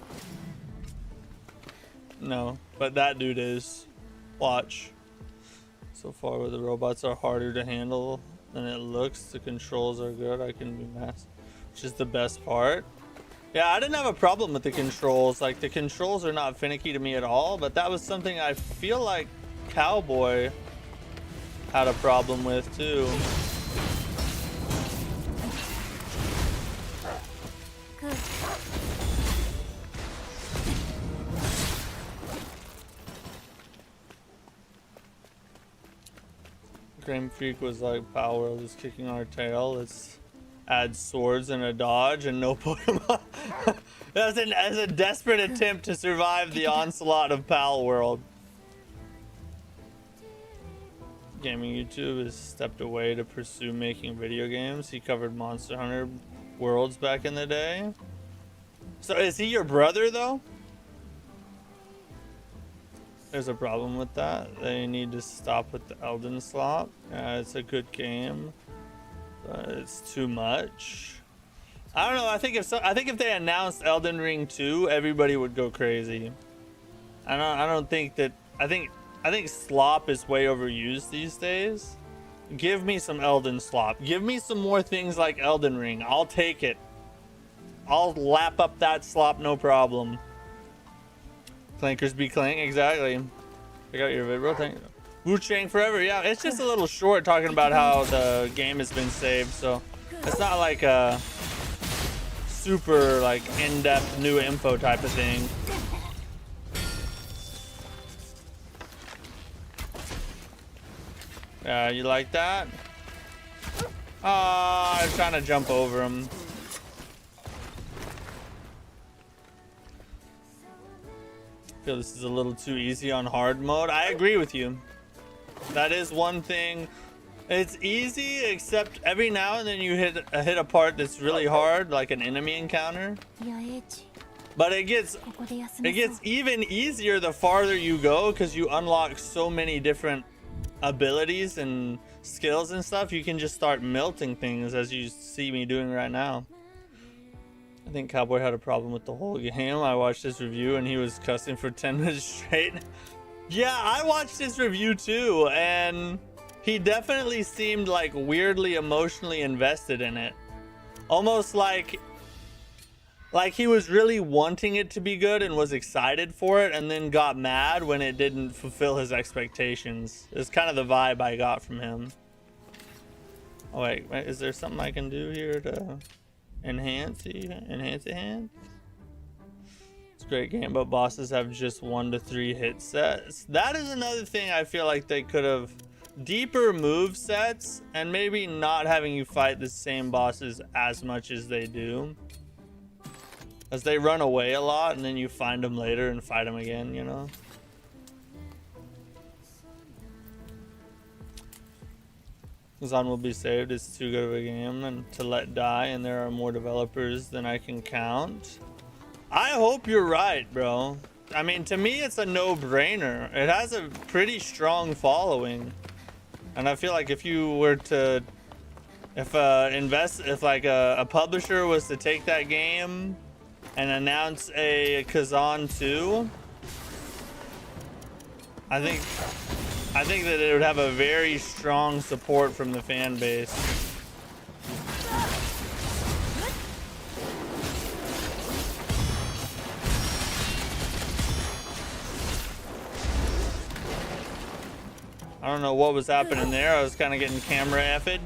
No, but that dude is. Watch. So far, where the robots are harder to handle than it looks, the controls are good. I can be masked, which is the best part. Yeah, I didn't have a problem with the controls. Like, the controls are not finicky to me at all, but that was something I feel like Cowboy had a problem with too. Game Freak was like, Power World is kicking our tail. Let's add swords and a dodge and no Pokemon. That's as a desperate attempt to survive the onslaught of Pal World. Gaming YouTube has stepped away to pursue making video games. He covered Monster Hunter Worlds back in the day. So is he your brother though? There's a problem with that. They need to stop with the Elden slop. It's a good game, but it's too much. I don't know. I think if they announced Elden Ring 2, everybody would go crazy. I don't think that. I think slop is way overused these days. Give me some Elden slop. Give me some more things like Elden Ring. I'll take it. I'll lap up that slop, no problem. Clankers be clank, exactly. Check out your vid, thank you. Wu Chang forever, yeah. It's just a little short talking about how the game has been saved, so it's not like a super like in-depth new info type of thing. Yeah, you like that? Ah, I'm trying to jump over him. I feel this is a little too easy on hard mode. I agree with you. That is one thing. It's easy, except every now and then you hit a part that's really hard, like an enemy encounter. But it gets even easier the farther you go, because you unlock so many different abilities and skills and stuff. You can just start melting things, as you see me doing right now. I think Cowboy had a problem with the whole game. I watched his review and he was cussing for 10 minutes straight. Yeah, I watched his review too, and he definitely seemed like weirdly emotionally invested in it. Almost like he was really wanting it to be good and was excited for it, and then got mad when it didn't fulfill his expectations. It's kind of the vibe I got from him. Oh wait, is there something I can do here to enhance the hand? It's a great game, but bosses have just 1 to 3 hit sets. That is another thing I feel like they could have. Deeper move sets, and maybe not having you fight the same bosses as much as they do, as they run away a lot and then you find them later and fight them again, you know. Kazan will be saved. It's too good of a game and to let die, and there are more developers than I can count. I hope you're right, bro. I mean, to me, it's a no-brainer. It has a pretty strong following, and I feel like if you were to, if a publisher was to take that game and announce a Kazan 2, I think that it would have a very strong support from the fan base. I don't know what was happening there. I was kind of getting camera effed.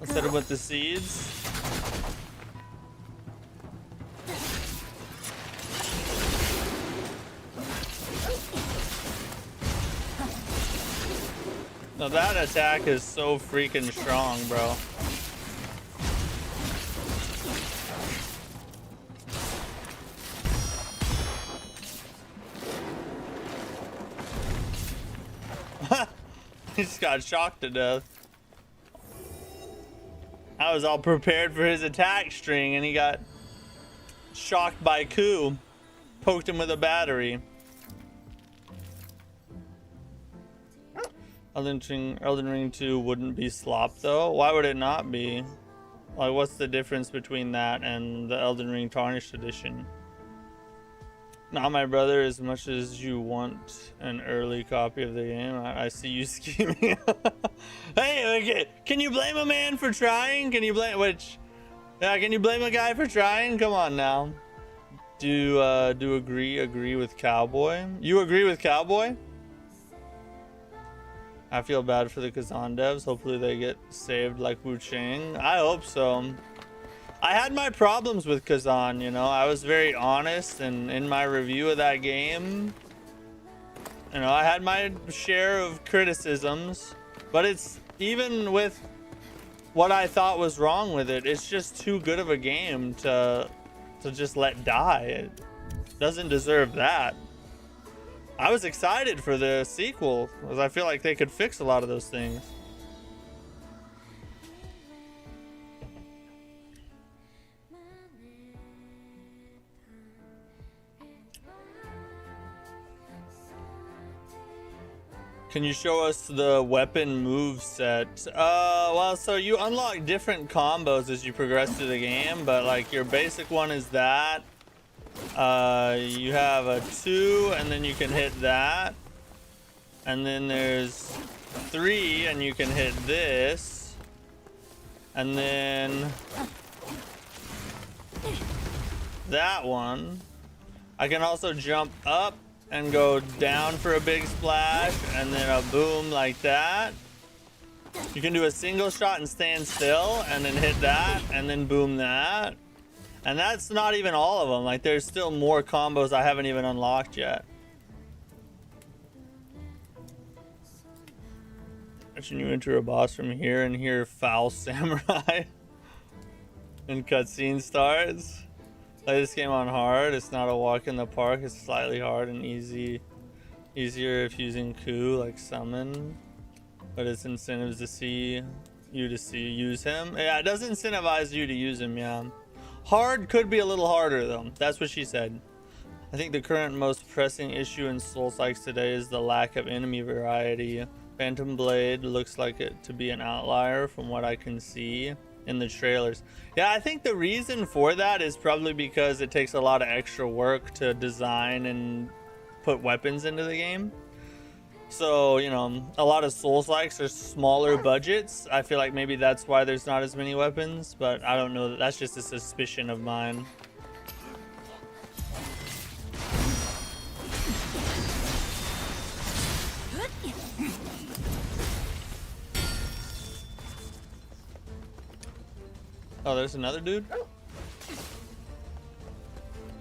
Let's hit him with the seeds. Now that attack is so freaking strong, bro. He just got shocked to death. I was all prepared for his attack string and he got shocked by Ku. Poked him with a battery. Elden Ring 2 wouldn't be slop though. Why would it not be? Like, what's the difference between that and the Elden Ring Tarnished Edition? Not my brother, as much as you want an early copy of the game. I see you scheming. Hey, okay. Can you blame a man for trying? Can you blame can you blame a guy for trying? Come on now. Do agree with Cowboy? You agree with Cowboy? I feel bad for the Kazan devs. Hopefully they get saved like Wu Chang. I hope so. I had my problems with Kazan, you know. I was very honest, and in my review of that game, you know, I had my share of criticisms, but it's even with what I thought was wrong with it, it's just too good of a game to just let die. It doesn't deserve that. I was excited for the sequel because I feel like they could fix a lot of those things. Can you show us the weapon move set? Well, so you unlock different combos as you progress through the game, but like your basic one is that. You have a 2 and then you can hit that. And then there's 3 and you can hit this. And then that one. I can also jump up and go down for a big splash and then a boom like that. You can do a single shot and stand still and then hit that and then boom that. And that's not even all of them. Like, there's still more combos I haven't even unlocked yet. Imagine you enter a boss from here and hear Foul Samurai and cutscene starts. Play this game on hard. It's not a walk in the park. It's slightly hard and easier if using Ku like summon. But it's incentives to see you use him. Yeah, it does incentivize you to use him, yeah. Hard could be a little harder though. That's what she said. I think the current most pressing issue in Souls-likes today is the lack of enemy variety. Phantom Blade looks like it to be an outlier from what I can see in the trailers. Yeah, I think the reason for that is probably because it takes a lot of extra work to design and put weapons into the game. So, you know, a lot of Souls-likes are smaller budgets. I feel like maybe that's why there's not as many weapons, but I don't know. That's just a suspicion of mine. Oh, there's another dude?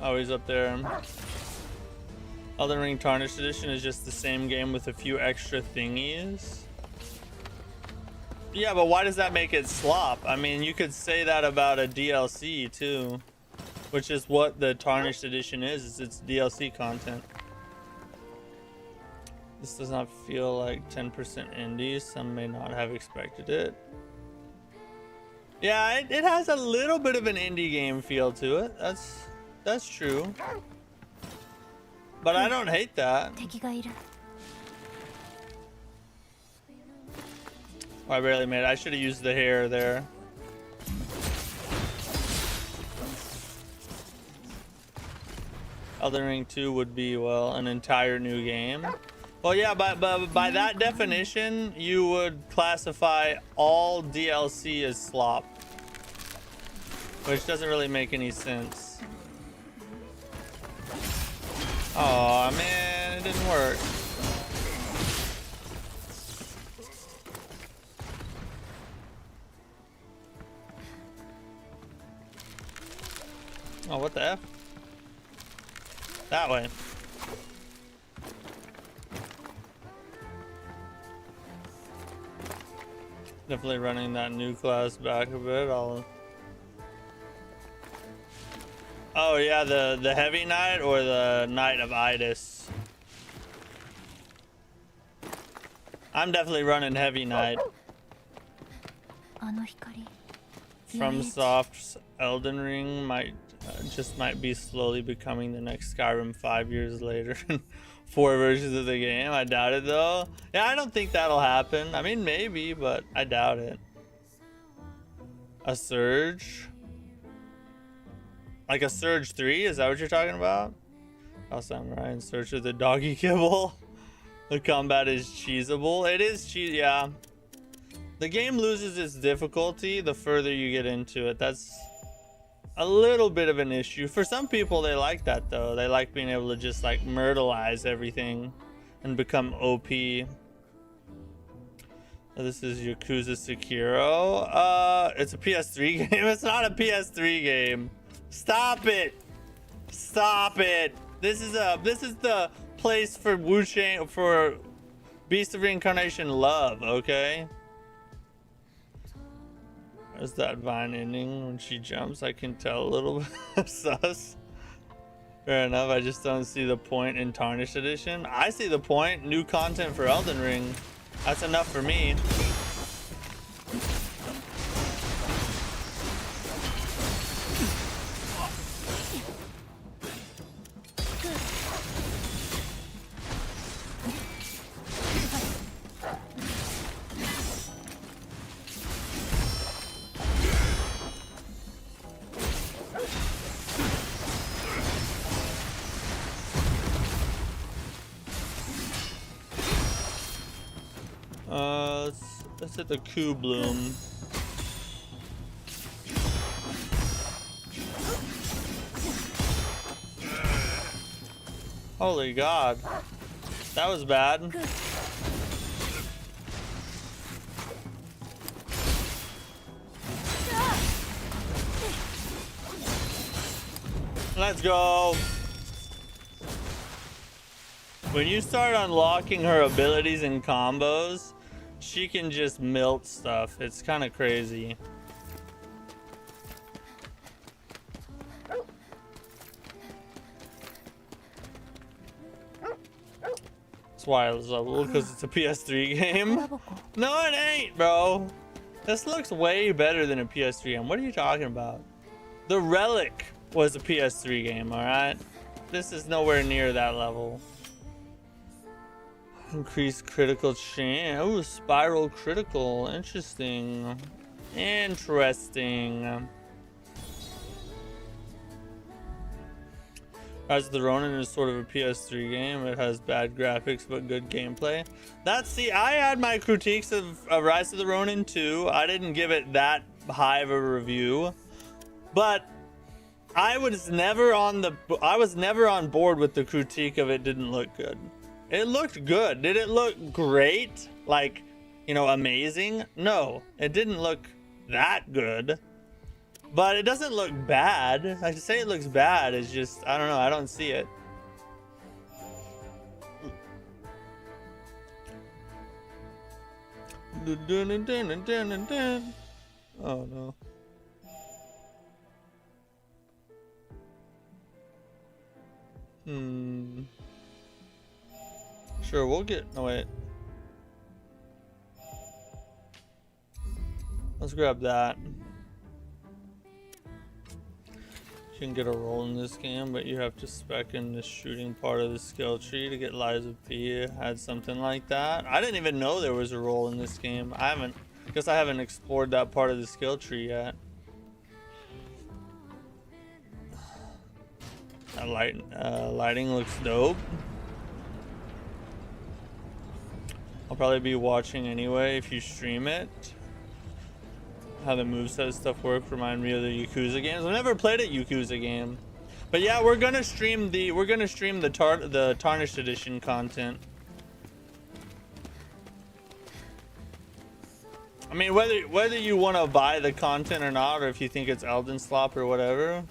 Oh, he's up there. Elden Ring Tarnished Edition is just the same game with a few extra thingies. Yeah, but why does that make it slop? I mean, you could say that about a DLC too, which is what the Tarnished Edition is it's DLC content. This does not feel like 10% indie. Some may not have expected it. Yeah, it has a little bit of an indie game feel to it. That's true. But I don't hate that. Oh, I barely made it. I should have used the hair there. Elden Ring 2 would be, well, an entire new game. Well, yeah, but by that definition, you would classify all DLC as slop. Which doesn't really make any sense. Oh man, it didn't work. Oh, what the F? That way. Definitely running that new class back a bit. Oh yeah, the Heavy Knight or the Knight of Idis. I'm definitely running Heavy Knight. From Soft's Elden Ring might be slowly becoming the next Skyrim 5 years later. 4 versions of the game. I doubt it though. Yeah, I don't think that'll happen. I mean, maybe, but I doubt it. A Surge? Like a Surge 3? Is that what you're talking about? I'll sound right. In search of the doggy kibble. The combat is cheesable. It is cheese, yeah. The game loses its difficulty the further you get into it. That's a little bit of an issue. For some people, they like that though. They like being able to just like myrtleize everything and become OP. This is Yakuza Sekiro. It's a PS3 game. It's not a PS3 game. Stop it. Stop it. This is the place for for Beast of Reincarnation love, okay? There's that Vine ending when she jumps. I can tell a little bit. Sus. Fair enough. I just don't see the point in Tarnished Edition. I see the point. New content for Elden Ring. That's enough for me. Let's hit the Coup Bloom. Holy God. That was bad. Let's go. When you start unlocking her abilities and combos, she can just melt stuff. It's kind of crazy. That's why I was level, because it's a PS3 game. No, it ain't, bro. This looks way better than a PS3 game. What are you talking about? The Relic was a PS3 game, alright? This is nowhere near that level. Increased critical chance. Oh, spiral critical. Interesting. Interesting. Rise of the Ronin is sort of a PS3 game. It has bad graphics but good gameplay. See, I had my critiques of Rise of the Ronin too. I didn't give it that high of a review, but I was never on board with the critique of it didn't look good. It looked good. Did it look great? Like, you know, amazing? No, it didn't look that good. But it doesn't look bad. I say it looks bad. It's just, I don't know. I don't see it. Oh no. Sure, we'll get. No, wait. Let's grab that. You can get a roll in this game, but you have to spec in the shooting part of the skill tree to get Lies of P. Had something like that. I didn't even know there was a roll in this game. I guess I haven't explored that part of the skill tree yet. That lighting looks dope. I'll probably be watching anyway if you stream it. How the moveset stuff work remind me of the Yakuza games. I've never played a Yakuza game, but yeah, we're gonna stream the Tarnished Edition content. I mean, whether you want to buy the content or not, or if you think it's Elden slop or whatever,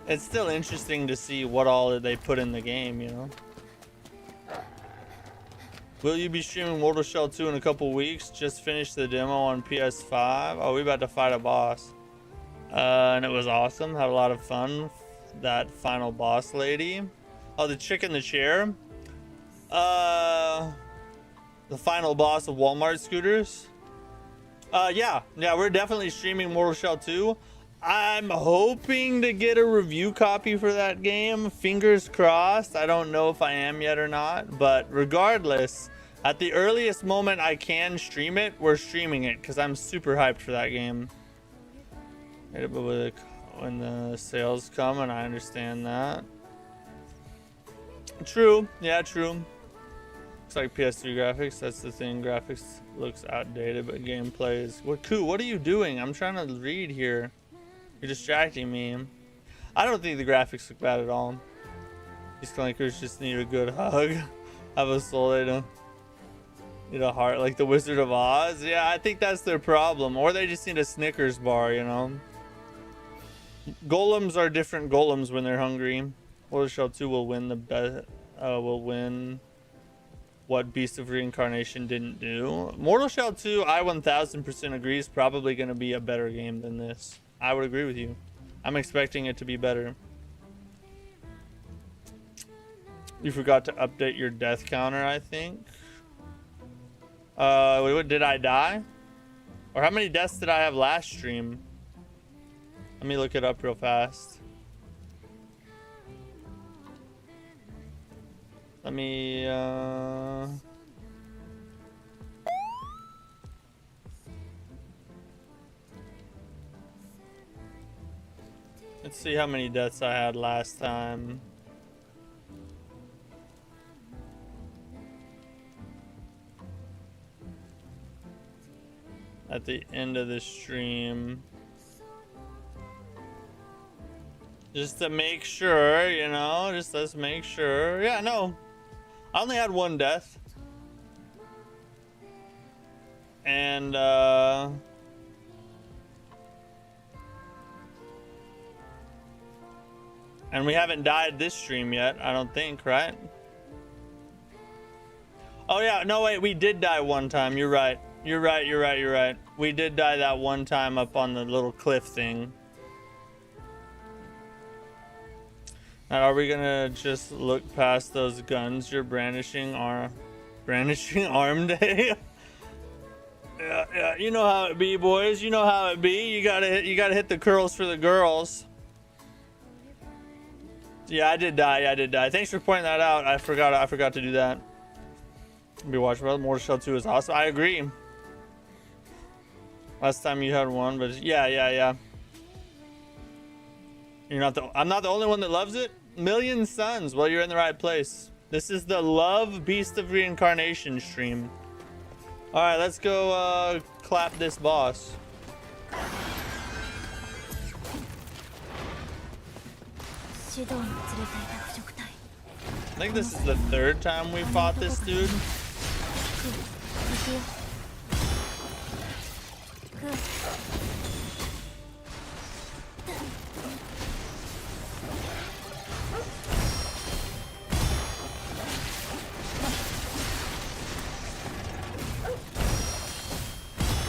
it's still interesting to see what all they put in the game, you know. Will you be streaming Mortal Shell 2 in a couple weeks? Just finished the demo on PS5. Oh, we about to fight a boss. And it was awesome. Had a lot of fun. That final boss lady. Oh, the chick in the chair. The final boss of Walmart scooters. Yeah, we're definitely streaming Mortal Shell 2. I'm hoping to get a review copy for that game. Fingers crossed. I don't know if I am yet or not, but regardless, at the earliest moment I can stream it, we're streaming it because I'm super hyped for that game. When the sales come, and I understand that. True. Yeah, true. Looks like PS3 graphics. That's the thing. Graphics looks outdated, but gameplay is... What are you doing? I'm trying to read here. You're distracting me. I don't think the graphics look bad at all. These clankers just need a good hug. Have a soul. They don't need a heart like the Wizard of Oz. Yeah, I think that's their problem. Or they just need a Snickers bar, you know. Golems are different golems when they're hungry. Mortal Shell 2 will win the best. Will win what Beast of Reincarnation didn't do. Mortal Shell 2, I 1000% agree, is probably going to be a better game than this. I would agree with you. I'm expecting it to be better. You forgot to update your death counter, I think. Did I die? Or how many deaths did I have last stream? Let me look it up real fast. Let me, let's see how many deaths I had last time. At the end of the stream. Just to make sure, you know, just let's make sure. Yeah, no. I only had one death. And, and we haven't died this stream yet, I don't think, right? Oh yeah, no wait, we did die one time. You're right. You're right. We did die that one time up on the little cliff thing. Now, are we gonna just look past those guns you're brandishing? Brandishing arm day? Yeah, you know how it be, boys. You know how it be. You gotta hit the curls for the girls. Yeah, I did die. Thanks for pointing that out. I forgot to do that. Be watching about Mortal Shell 2 is awesome. I agree. Last time you had one, but yeah. I'm not the only one that loves it. Million suns. Well, you're in the right place. This is the Love Beast of Reincarnation stream. All right, let's go clap this boss. I think this is the third time we fought this dude.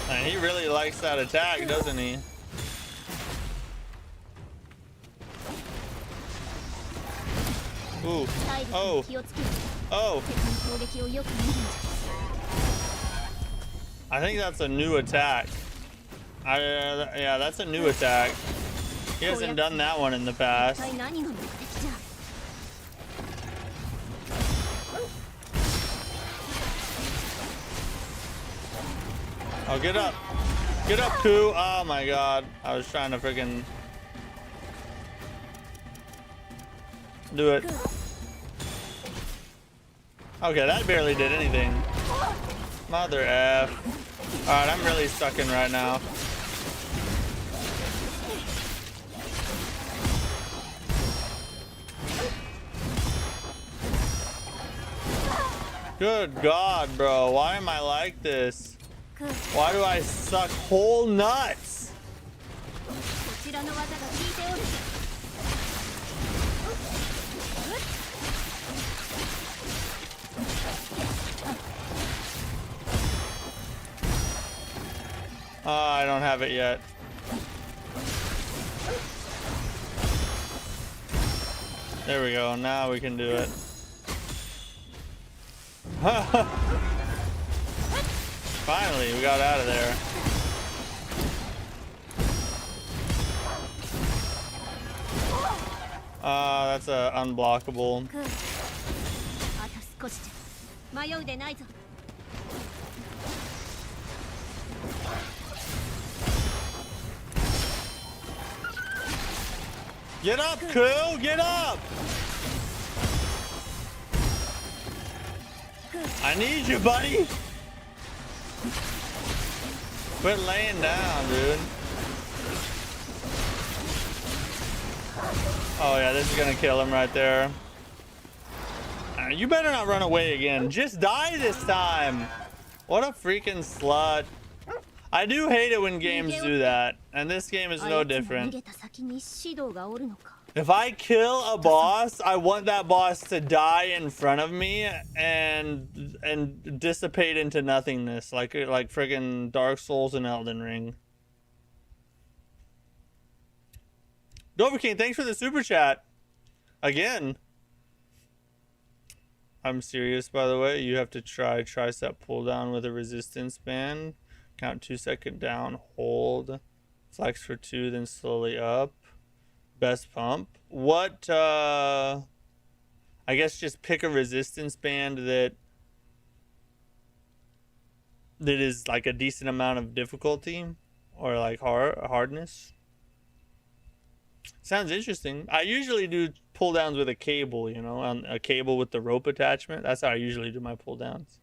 Man, he really likes that attack, doesn't he? Ooh. Oh. I think that's a new attack. Yeah, that's a new attack. He hasn't done that one in the past. Oh, get up. Get up, Ku. Oh my god. I was trying to freaking do it. Okay, that barely did anything. Mother F. Alright, I'm really sucking right now. Good God, bro. Why am I like this? Why do I suck whole nuts? I don't have it yet. There we go. Now we can do it. Finally, we got out of there. That's a unblockable. Get up, crew! Get up! I need you, buddy! Quit laying down, dude. Oh yeah, this is gonna kill him right there. You better not run away again. Just die this time. What a freaking slut. I do hate it when games do that, and this game is no different. If I kill a boss, I want that boss to die in front of me and dissipate into nothingness, like friggin' Dark Souls and Elden Ring. Dover King, thanks for the super chat. Again. I'm serious, by the way. You have to try tricep pull down with a resistance band. Count 2 seconds down, hold, flex for 2, then slowly up. Best pump. What, I guess just pick a resistance band that is like a decent amount of difficulty or like hardness. Sounds interesting. I usually do pull downs with a cable, you know, on a cable with the rope attachment. That's how I usually do my pull downs.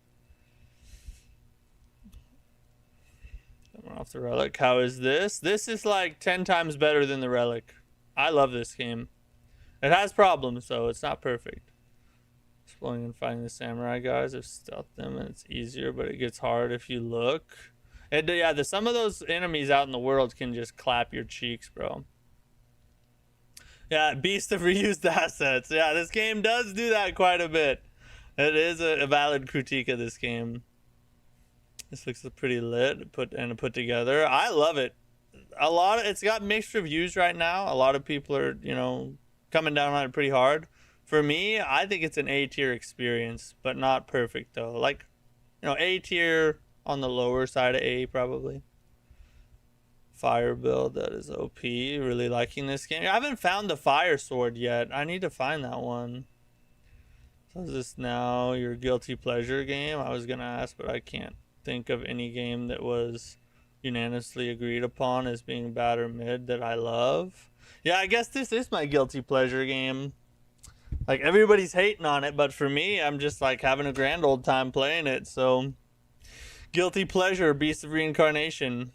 Off the relic. How is this? This is like 10 times better than the relic. I love this game. It has problems, so it's not perfect. Exploring and finding the samurai guys. I've stealthed them and it's easier, but it gets hard if you look. And yeah, some of those enemies out in the world can just clap your cheeks, bro. Yeah, Beast of reused assets. Yeah, this game does do that quite a bit. It is a valid critique of this game. This looks pretty lit, put together. I love it. It's got mixed reviews right now. A lot of people are, you know, coming down on it pretty hard. For me, I think it's an A tier experience, but not perfect though. Like, you know, A tier on the lower side of A probably. Fire build, that is OP. Really liking this game. I haven't found the fire sword yet. I need to find that one. So is this now your guilty pleasure game? I was gonna ask, but I can't think of any game that was unanimously agreed upon as being bad or mid that I love. Yeah, I guess this is my guilty pleasure game. Like, everybody's hating on it, but for me, I'm just like having a grand old time playing it. So, guilty pleasure, Beast of Reincarnation.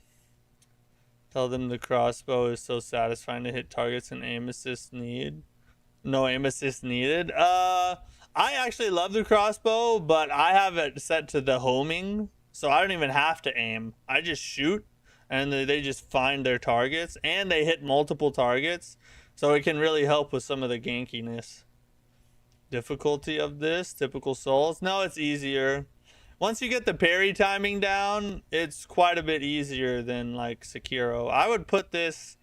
Tell them the crossbow is so satisfying to hit targets and aim assist need. No aim assist needed. I actually love the crossbow, but I have it set to the homing. So I don't even have to aim. I just shoot and they just find their targets and they hit multiple targets. So it can really help with some of the gankiness. Difficulty of this, typical Souls. No, it's easier. Once you get the parry timing down, it's quite a bit easier than like Sekiro. I would put this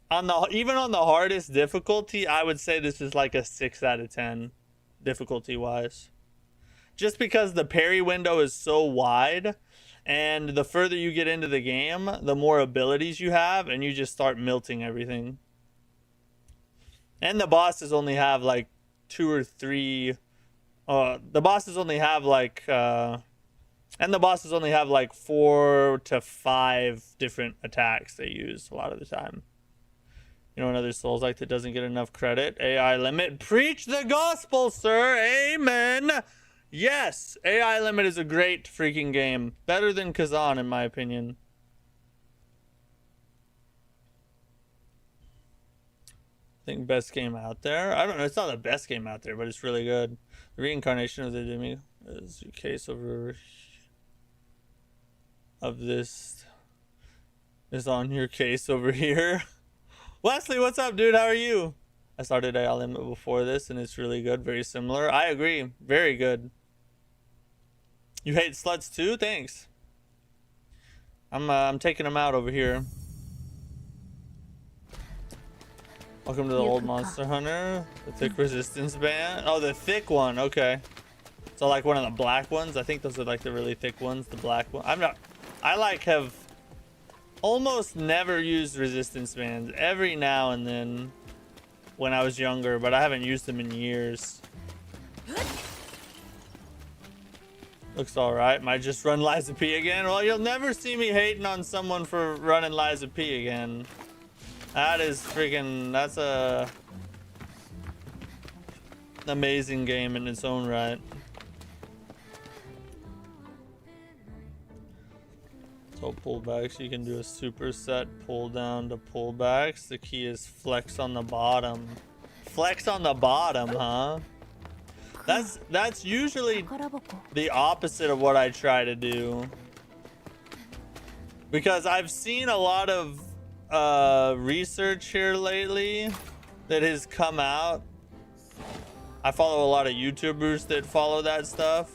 on even on the hardest difficulty, I would say this is like a 6 out of 10 difficulty wise. Just because the parry window is so wide, and the further you get into the game, the more abilities you have, and you just start melting everything. And the bosses only have like 2 or 3. The bosses only have like, and the bosses only have like 4 to 5 different attacks they use a lot of the time. You know, another Souls like that doesn't get enough credit. AI Limit. Preach the gospel, sir. Amen. Yes, AI Limit is a great freaking game. Better than Kazan, in my opinion. I think best game out there. I don't know. It's not the best game out there, but it's really good. The Reincarnation of the Demi is your case over of this is on your case over here. Wesley, what's up, dude? How are you? I started AI Limit before this, and it's really good. Very similar. I agree. Very good. You hate sluts too? Thanks. I'm taking them out over here. Welcome to the old Monster Hunter. The thick resistance band. Oh, the thick one. Okay. So like one of the black ones. I think those are like the really thick ones. The black one. I like have almost never used resistance bands. Every now and then when I was younger, but I haven't used them in years. Looks alright. Might just run Liza P again. Well, you'll never see me hating on someone for running Liza P again. That is freaking... That's a... amazing game in its own right. So pullbacks, you can do a superset pull down to pullbacks. The key is flex on the bottom. Flex on the bottom, huh? That's usually the opposite of what I try to do. Because I've seen a lot of research here lately that has come out. I follow a lot of YouTubers that follow that stuff.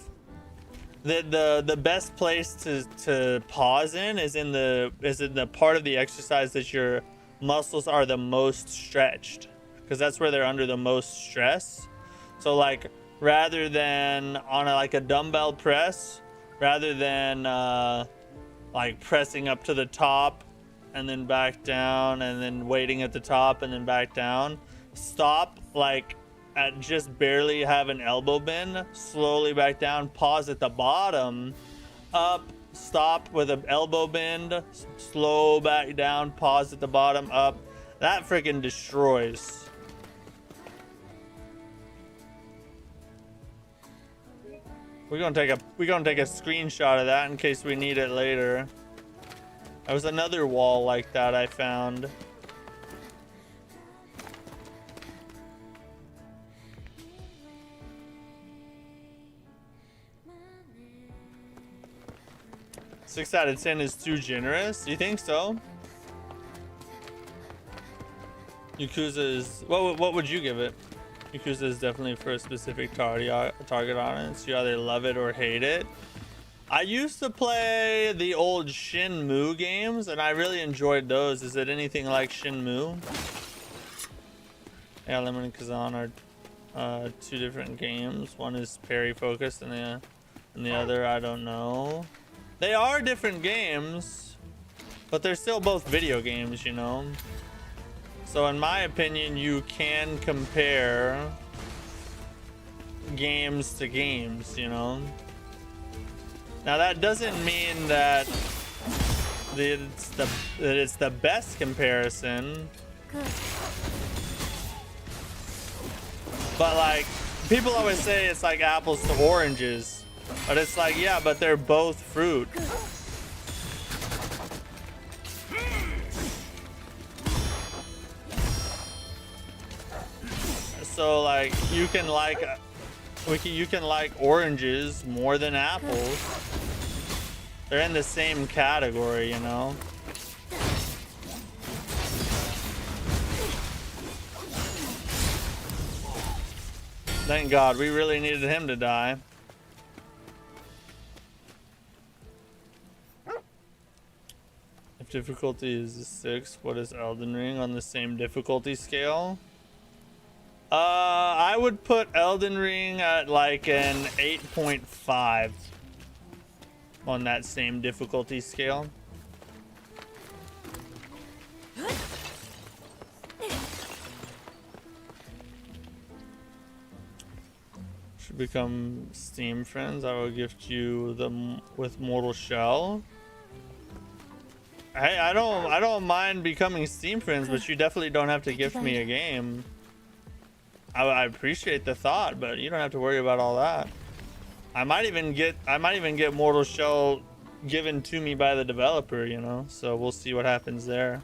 The best place to pause in is in the part of the exercise that your muscles are the most stretched, because that's where they're under the most stress. So like rather than on like a dumbbell press, rather than like pressing up to the top and then back down and then waiting at the top and then back down, stop like at just barely have an elbow bend, slowly back down, pause at the bottom, up, stop with an elbow bend, slow back down, pause at the bottom, up. That freaking destroys. We're gonna take a screenshot of that in case we need it later. There was another wall like that I found. Six out of 10 is too generous. You think so? Yakuza is... What would you give it? Yakuza is definitely for a specific target audience. You either love it or hate it. I used to play the old Shenmue games, and I really enjoyed those. Is it anything like Shenmue? Yeah, Lemon and Kazan are two different games. One is parry focused, and the other I don't know. They are different games, but they're still both video games, you know. So in my opinion, you can compare games to games, you know. Now that doesn't mean that it's the best comparison. But like, people always say it's like apples to oranges. But it's like, yeah, but they're both fruit. So like, you can like oranges more than apples. They're in the same category, you know. Thank God, we really needed him to die. If difficulty is 6, what is Elden Ring on the same difficulty scale? I would put Elden Ring at like an 8.5 on that same difficulty scale. Should become Steam friends. I will gift you them with Mortal Shell. Hey, I don't mind becoming Steam friends, but you definitely don't have to gift me a game. I appreciate the thought, but you don't have to worry about all that. I might even get Mortal Shell given to me by the developer, you know. So we'll see what happens there.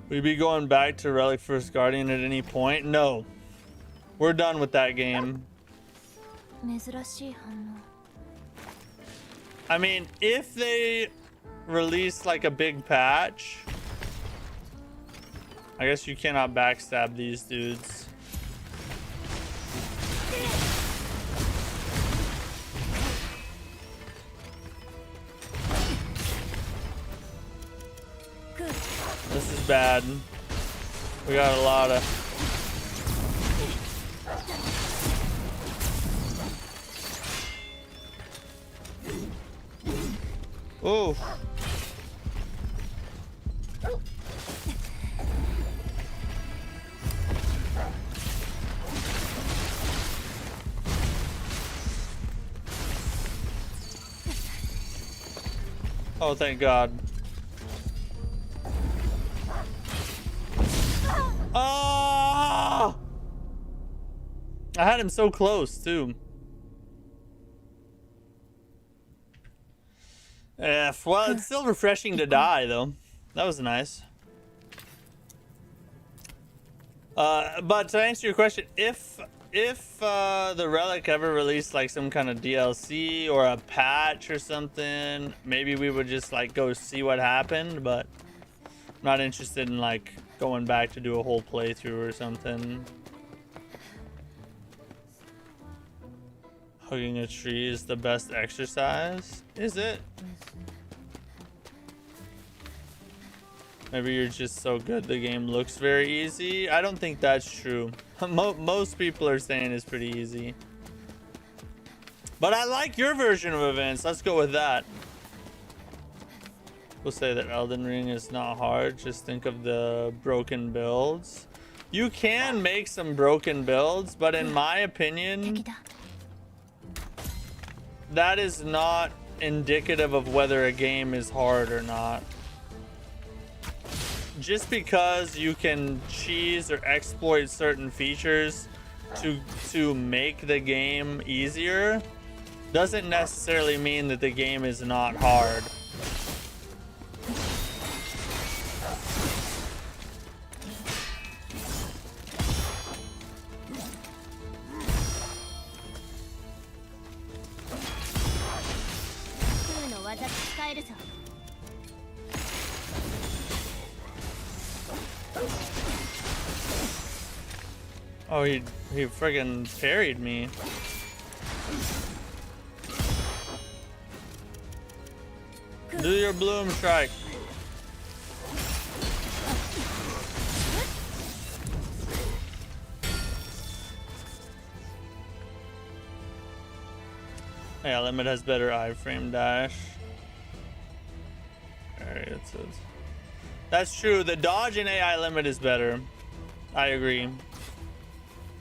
We'd be going back to Relic First Guardian at any point? No, we're done with that game. I mean, if they release like a big patch, I guess you cannot backstab these dudes. This is bad. We got a lot of... Oh. Oh, thank God. Oh! I had him so close, too. Well, it's still refreshing to die, though. That was nice. But to answer your question, if the Relic ever released like some kind of DLC or a patch or something, maybe we would just like go see what happened, but I'm not interested in like going back to do a whole playthrough or something. Hugging a tree is the best exercise? Is it? Maybe you're just so good the game looks very easy. I don't think that's true. Most people are saying it's pretty easy. But I like your version of events. Let's go with that. We'll say that Elden Ring is not hard. Just think of the broken builds. You can make some broken builds, but in my opinion, that is not indicative of whether a game is hard or not. Just because you can cheese or exploit certain features to make the game easier doesn't necessarily mean that the game is not hard. Oh, he friggin' parried me. Do your bloom strike. Yeah, Limit has better iframe dash. There it is. That's true. The dodge in AI Limit is better. I agree.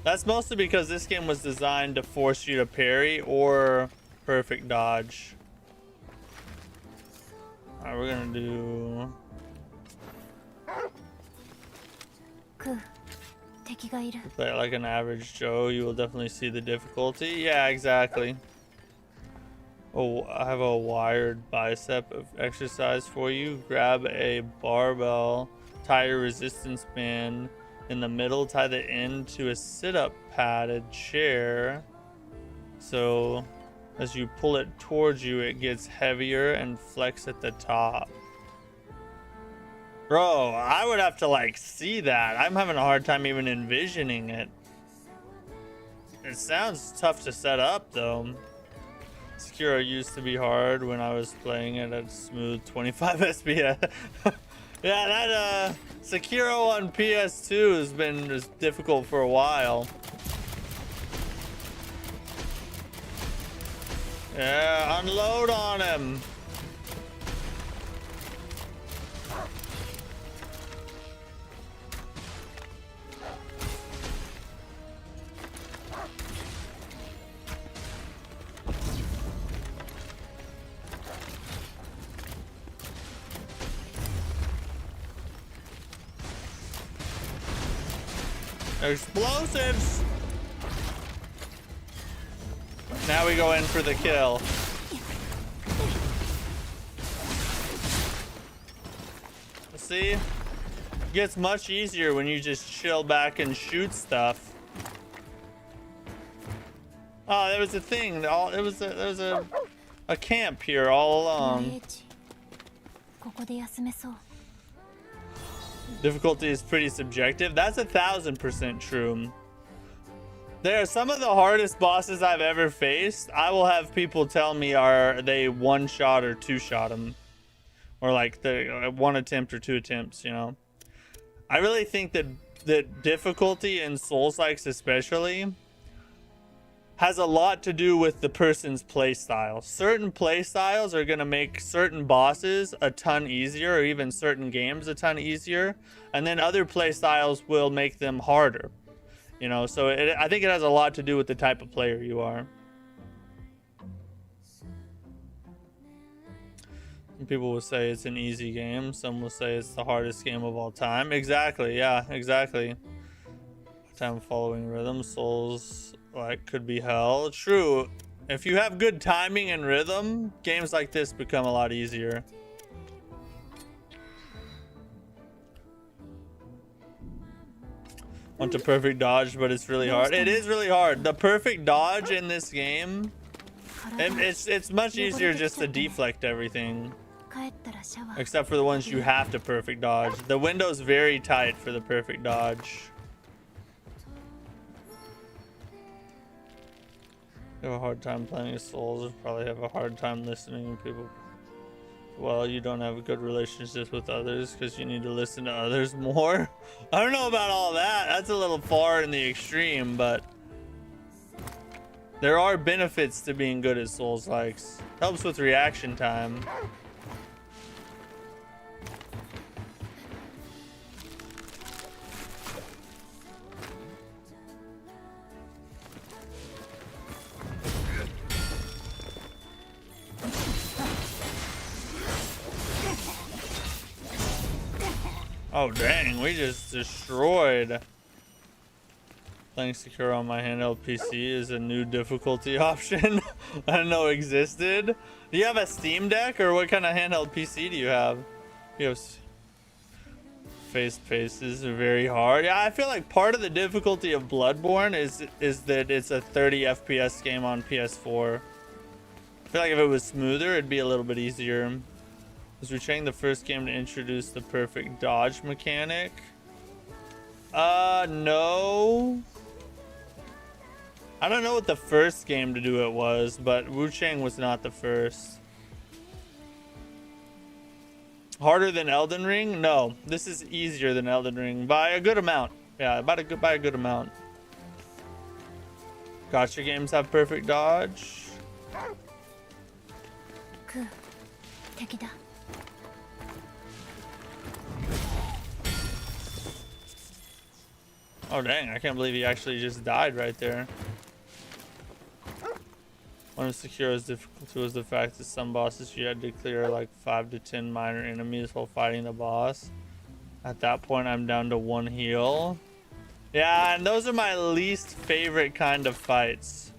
That's mostly because this game was designed to force you to parry or perfect dodge. Alright, we're gonna do... Play it like an average Joe, you will definitely see the difficulty. Yeah, exactly. Oh, I have a wired bicep of exercise for you. Grab a barbell, tie your resistance band in the middle, tie the end to a sit-up padded chair. So as you pull it towards you, it gets heavier and flex at the top. Bro, I would have to like see that. I'm having a hard time even envisioning it. It sounds tough to set up though. Sekiro used to be hard when I was playing it at smooth 25 FPS. Yeah, that Sekiro on PS2 has been just difficult for a while. Yeah, unload on him. Explosives! Now we go in for the kill. See? It gets much easier when you just chill back and shoot stuff. Oh, there was a thing. There was a camp here all along. Difficulty is pretty subjective. That's 1000% true. There are some of the hardest bosses I've ever faced. I will have people tell me are they one shot or two shot them, or like the one attempt or two attempts. You know, I really think that difficulty in Souls-likes especially has a lot to do with the person's play style. Certain play styles are going to make certain bosses a ton easier, or even certain games a ton easier, and then other play styles will make them harder. You know, so I think it has a lot to do with the type of player you are. Some people will say it's an easy game. Some will say it's the hardest game of all time. Exactly. Yeah, exactly. Time following rhythm. Souls like could be hell. True. If you have good timing and rhythm, games like this become a lot easier. Want a perfect dodge, but it's really hard. It is really hard. The perfect dodge in this game, it's much easier just to deflect everything. Except for the ones you have to perfect dodge. The window's very tight for the perfect dodge. You have a hard time playing as Souls. Probably have a hard time listening to people. Well, you don't have a good relationship with others because you need to listen to others more. I don't know about all that. That's a little far in the extreme, but there are benefits to being good at Souls-likes. Helps with reaction time. Oh dang, we just destroyed. Playing secure on my handheld PC is a new difficulty option I didn't know existed. Do you have a Steam Deck, or what kind of handheld PC do you have? You have faces are very hard. Yeah, I feel like part of the difficulty of Bloodborne is that it's a 30 FPS game on PS4. I feel like if it was smoother, it'd be a little bit easier. Was Wuchang the first game to introduce the perfect dodge mechanic? No. I don't know what the first game to do it was, but Wuchang was not the first. Harder than Elden Ring? No, this is easier than Elden Ring by a good amount. Yeah, by a good amount. Gacha games have perfect dodge. Oh dang, I can't believe he actually just died right there. One of Sekiro's difficulty was the fact that some bosses you had to clear like 5 to 10 minor enemies while fighting the boss. At that point I'm down to 1 heal. Yeah, and those are my least favorite kind of fights.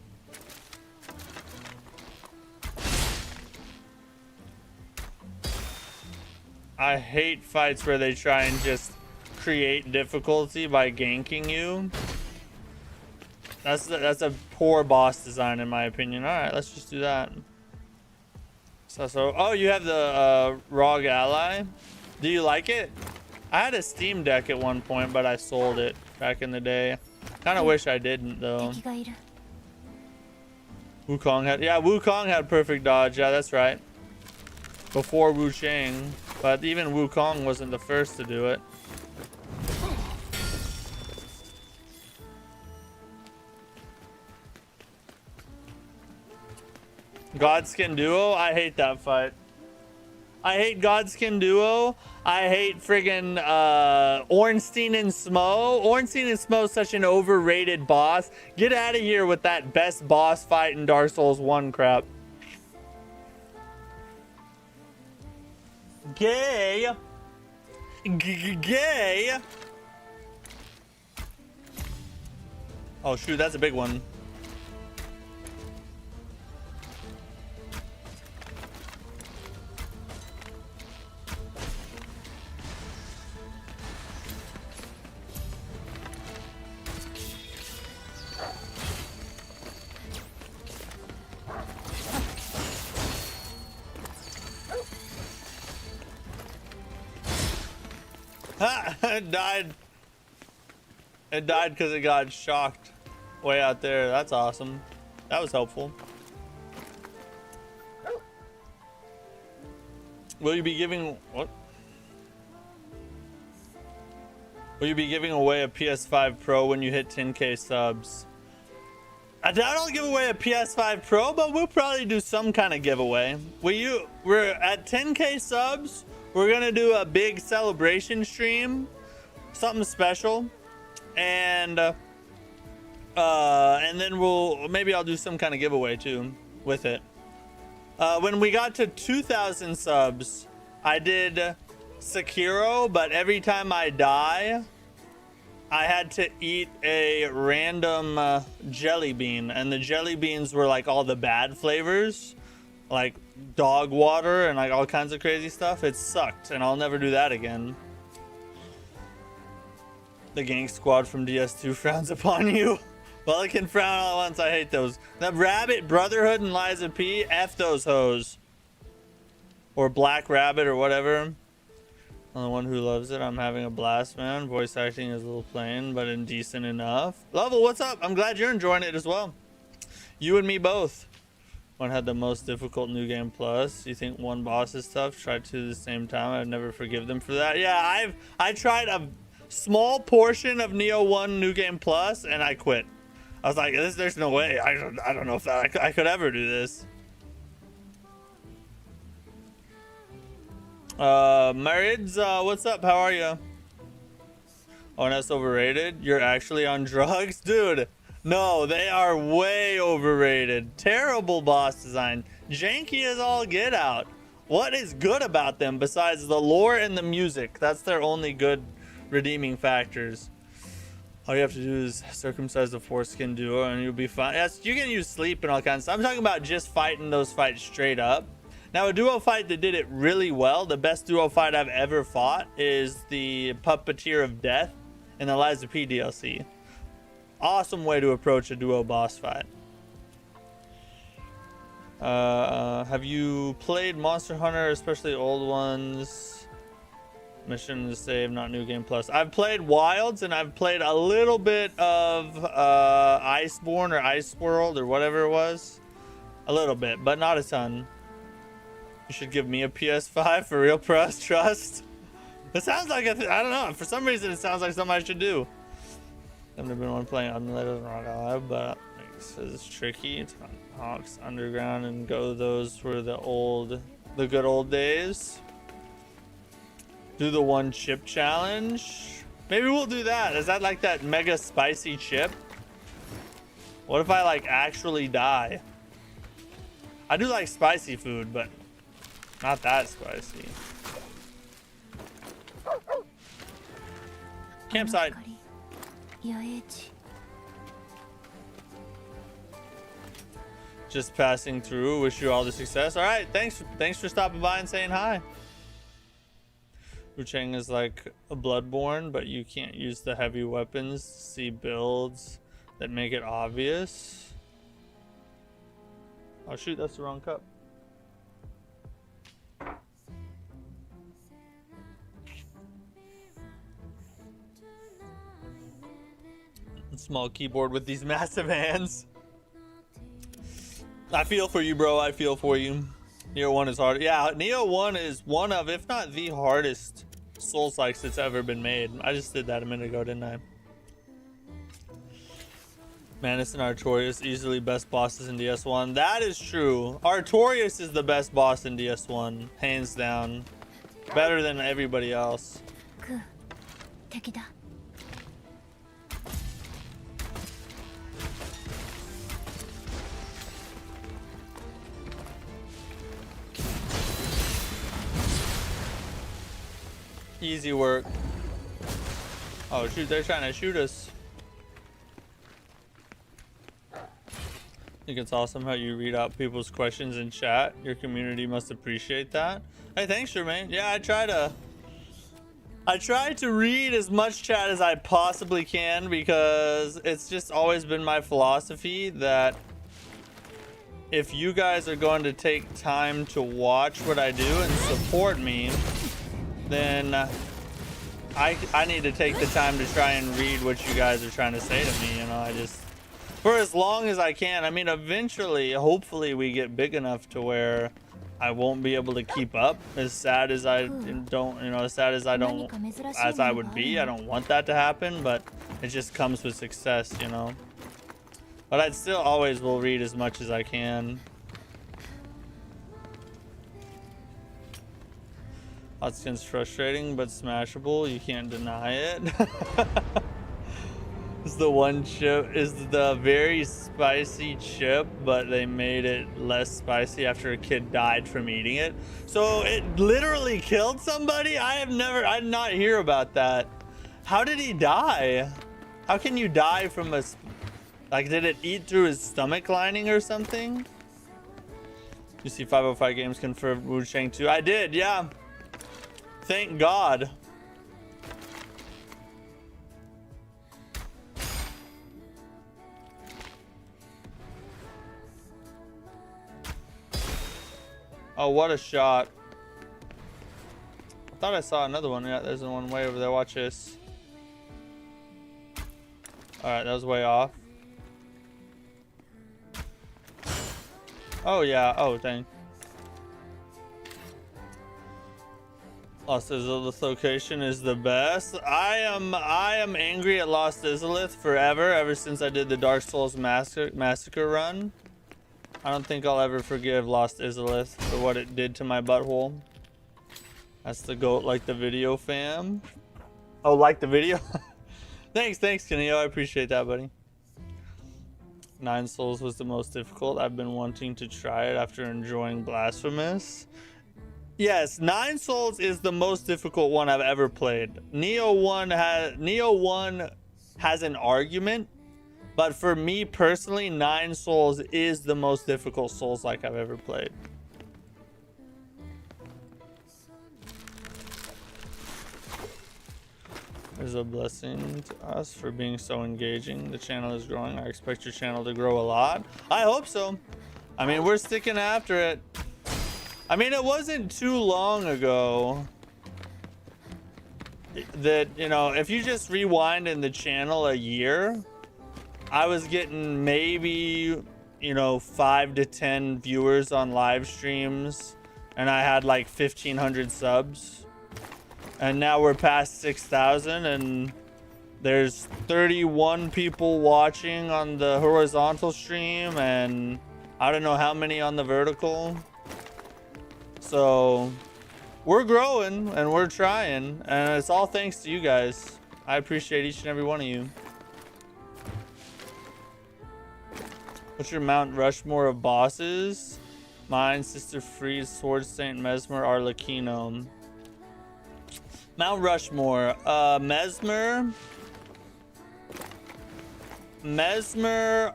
I hate fights where they try and just create difficulty by ganking you. That's a poor boss design in my opinion. All right, let's just do that. So oh, you have the ROG Ally. Do you like it? I had a Steam Deck at one point, but I sold it back in the day. Kind of wish I didn't though. Wukong had perfect dodge. Yeah, that's right. Before Wuchang, but even Wukong wasn't the first to do it. Godskin Duo? I hate that fight. I hate Godskin Duo. I hate friggin' Ornstein and Smo. Ornstein and Smo is such an overrated boss. Get out of here with that best boss fight in Dark Souls 1 crap. Gay. Gay. Oh shoot, that's a big one. It died. It died because it got shocked way out there. That's awesome. That was helpful. Will you be giving what? Will you be giving away a PS5 Pro when you hit 10k subs? I doubt I'll give away a PS5 Pro, but we'll probably do some kind of giveaway. We're at 10K subs. We're gonna do a big celebration stream, something special, and then maybe I'll do some kind of giveaway too with it. When we got to 2,000 subs, I did Sekiro, but every time I die, I had to eat a random jelly bean, and the jelly beans were like all the bad flavors, like dog water and like all kinds of crazy stuff. It sucked, and I'll never do that again. The gang squad from DS2 frowns upon you. Well, it can frown all at once. I hate those. The Rabbit Brotherhood and Liza P. F those hoes. Or Black Rabbit or whatever. I'm the one who loves it. I'm having a blast, man. Voice acting is a little plain, but indecent enough. Lovell, what's up? I'm glad you're enjoying it as well. You and me both. One had the most difficult New Game Plus. You think one boss is tough? Try two at the same time. I'd never forgive them for that. Yeah, I tried a small portion of Neo 1 New Game Plus, and I quit. I was like, there's no way. I don't know if I could ever do this. Marids, what's up? How are you? Oh, and that's overrated? You're actually on drugs? Dude, no, they are way overrated. Terrible boss design. Janky as all get out. What is good about them besides the lore and the music? That's their only good redeeming factors. All you have to do is circumcise the foreskin duo and you'll be fine. Yes, you can use sleep and all kinds of stuff. I'm talking about just fighting those fights straight up. Now, a duo fight that did it really well, the best duo fight I've ever fought, is the Puppeteer of Death in the Liza P DLC. Awesome way to approach a duo boss fight. Have you played Monster Hunter, especially old ones? Mission to save, not New Game Plus. I've played Wilds, and I've played a little bit of Iceborne or Ice World or whatever it was. A little bit, but not a ton. You should give me a PS5 for real trust. It sounds like I don't know. For some reason, it sounds like something I should do. I've never been one playing Unlimited Rock Alive, but it's tricky to Hawks Underground and go. Those were the good old days. Do the one chip challenge. Maybe we'll do that. Is that like that mega spicy chip? What if I like actually die? I do like spicy food, but not that spicy. Campsite. Just passing through. Wish you all the success. All right, thanks for stopping by and saying hi. Wuchang is like a Bloodborne, but you can't use the heavy weapons. See builds that make it obvious. Oh shoot, that's the wrong cup. Small keyboard with these massive hands. I feel for you, bro. I feel for you. Neo 1 is hard. Yeah, Neo 1 is one of, if not the hardest Souls-likes that's ever been made. I just did that a minute ago, didn't I? Manus and Artorias, easily best bosses in DS1. That is true. Artorias is the best boss in DS1, hands down. Better than everybody else. Easy work. Oh shoot, they're trying to shoot us. I think it's awesome how you read out people's questions in chat. Your community must appreciate that. Hey, thanks, Jermaine. Yeah, I try to read as much chat as I possibly can, because it's just always been my philosophy that if you guys are going to take time to watch what I do and support me, then I need to take the time to try and read what you guys are trying to say to me. You know, I just, for as long as I can. I mean, eventually, hopefully we get big enough to where I won't be able to keep up. As sad as I don't, you know, as sad as I don't, as I would be, I don't want that to happen, but it just comes with success, you know. But I still always will read as much as I can. Hot skin's frustrating, but smashable. You can't deny it. It's the one chip is the very spicy chip, but they made it less spicy after a kid died from eating it. So it literally killed somebody? I did not hear about that. How did he die? How can you die from a, like, did it eat through his stomach lining or something? You see 505 Games confirmed Wu Shang 2. I did, yeah. Thank God. Oh, what a shot. I thought I saw another one. Yeah, there's one way over there. Watch this. Alright, that was way off. Oh, yeah. Oh, dang. Lost Izalith location is the best. I am angry at Lost Izalith forever, ever since I did the Dark Souls Massacre run. I don't think I'll ever forgive Lost Izalith for what it did to my butthole. That's the goat, like the video, fam. Oh, like the video? Thanks, Kaneo. I appreciate that, buddy. 9 Souls was the most difficult. I've been wanting to try it after enjoying Blasphemous. Yes, 9 Souls is the most difficult one I've ever played. Neo 1 has an argument. But for me personally, 9 Souls is the most difficult Souls-like I've ever played. There's a blessing to us for being so engaging. The channel is growing. I expect your channel to grow a lot. I hope so. I mean, we're sticking after it. I mean, it wasn't too long ago that, you know, if you just rewind in the channel a year, I was getting maybe, you know, 5 to 10 viewers on live streams, and I had like 1,500 subs. And now we're past 6,000, and there's 31 people watching on the horizontal stream, and I don't know how many on the vertical. So we're growing and we're trying, and it's all thanks to you guys. I appreciate each and every one of you. What's your Mount Rushmore of bosses? Mine, Sister Freeze, Sword Saint, Mesmer, Arlecchino. Mount Rushmore. Mesmer,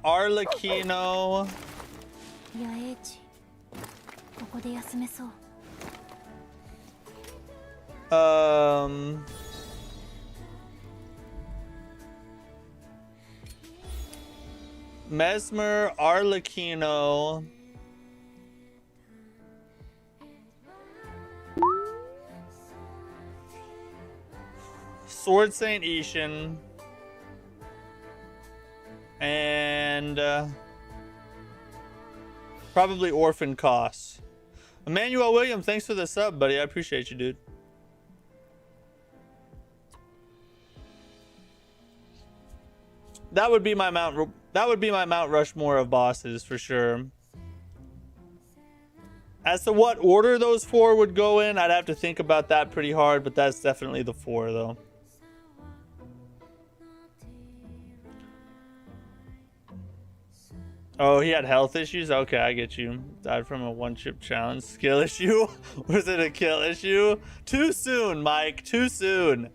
Arlecchino. Mesmer, Arlecchino. Sword Saint Ishin. And probably Orphan Koss. Emmanuel William, thanks for the sub, buddy. I appreciate you, dude. That would be my Mount Rushmore of bosses for sure. As to what order those 4 would go in, I'd have to think about that pretty hard, but that's definitely the 4 though. Oh, he had health issues? Okay, I get you. Died from a 1-chip challenge. Skill issue? Was it a kill issue? Too soon, Mike. Too soon.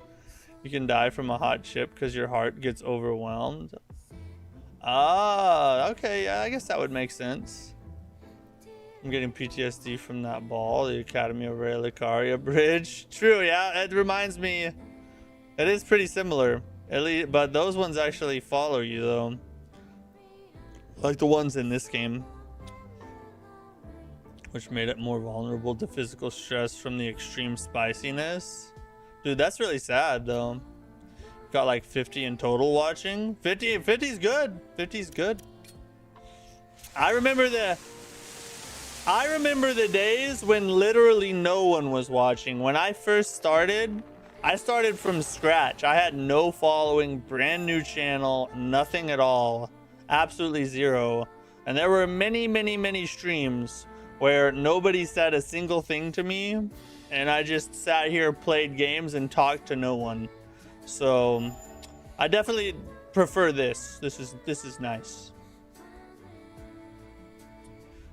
You can die from a hot chip because your heart gets overwhelmed. Ah, okay. Yeah, I guess that would make sense. I'm getting PTSD from that ball. The Academy of Relicaria Bridge. True, yeah. It reminds me. It is pretty similar. At least, but those ones actually follow you, though. Like the ones in this game, which made it more vulnerable to physical stress from the extreme spiciness. Dude, that's really sad though. Got like 50 in total watching. 50's good. 50's good. I remember the days when literally no one was watching. When I first started, I started from scratch. I had no following, brand new channel, nothing at all. Absolutely zero. And there were many streams where nobody said a single thing to me, and I just sat here, played games, and talked to no one. So I definitely prefer this. This is nice.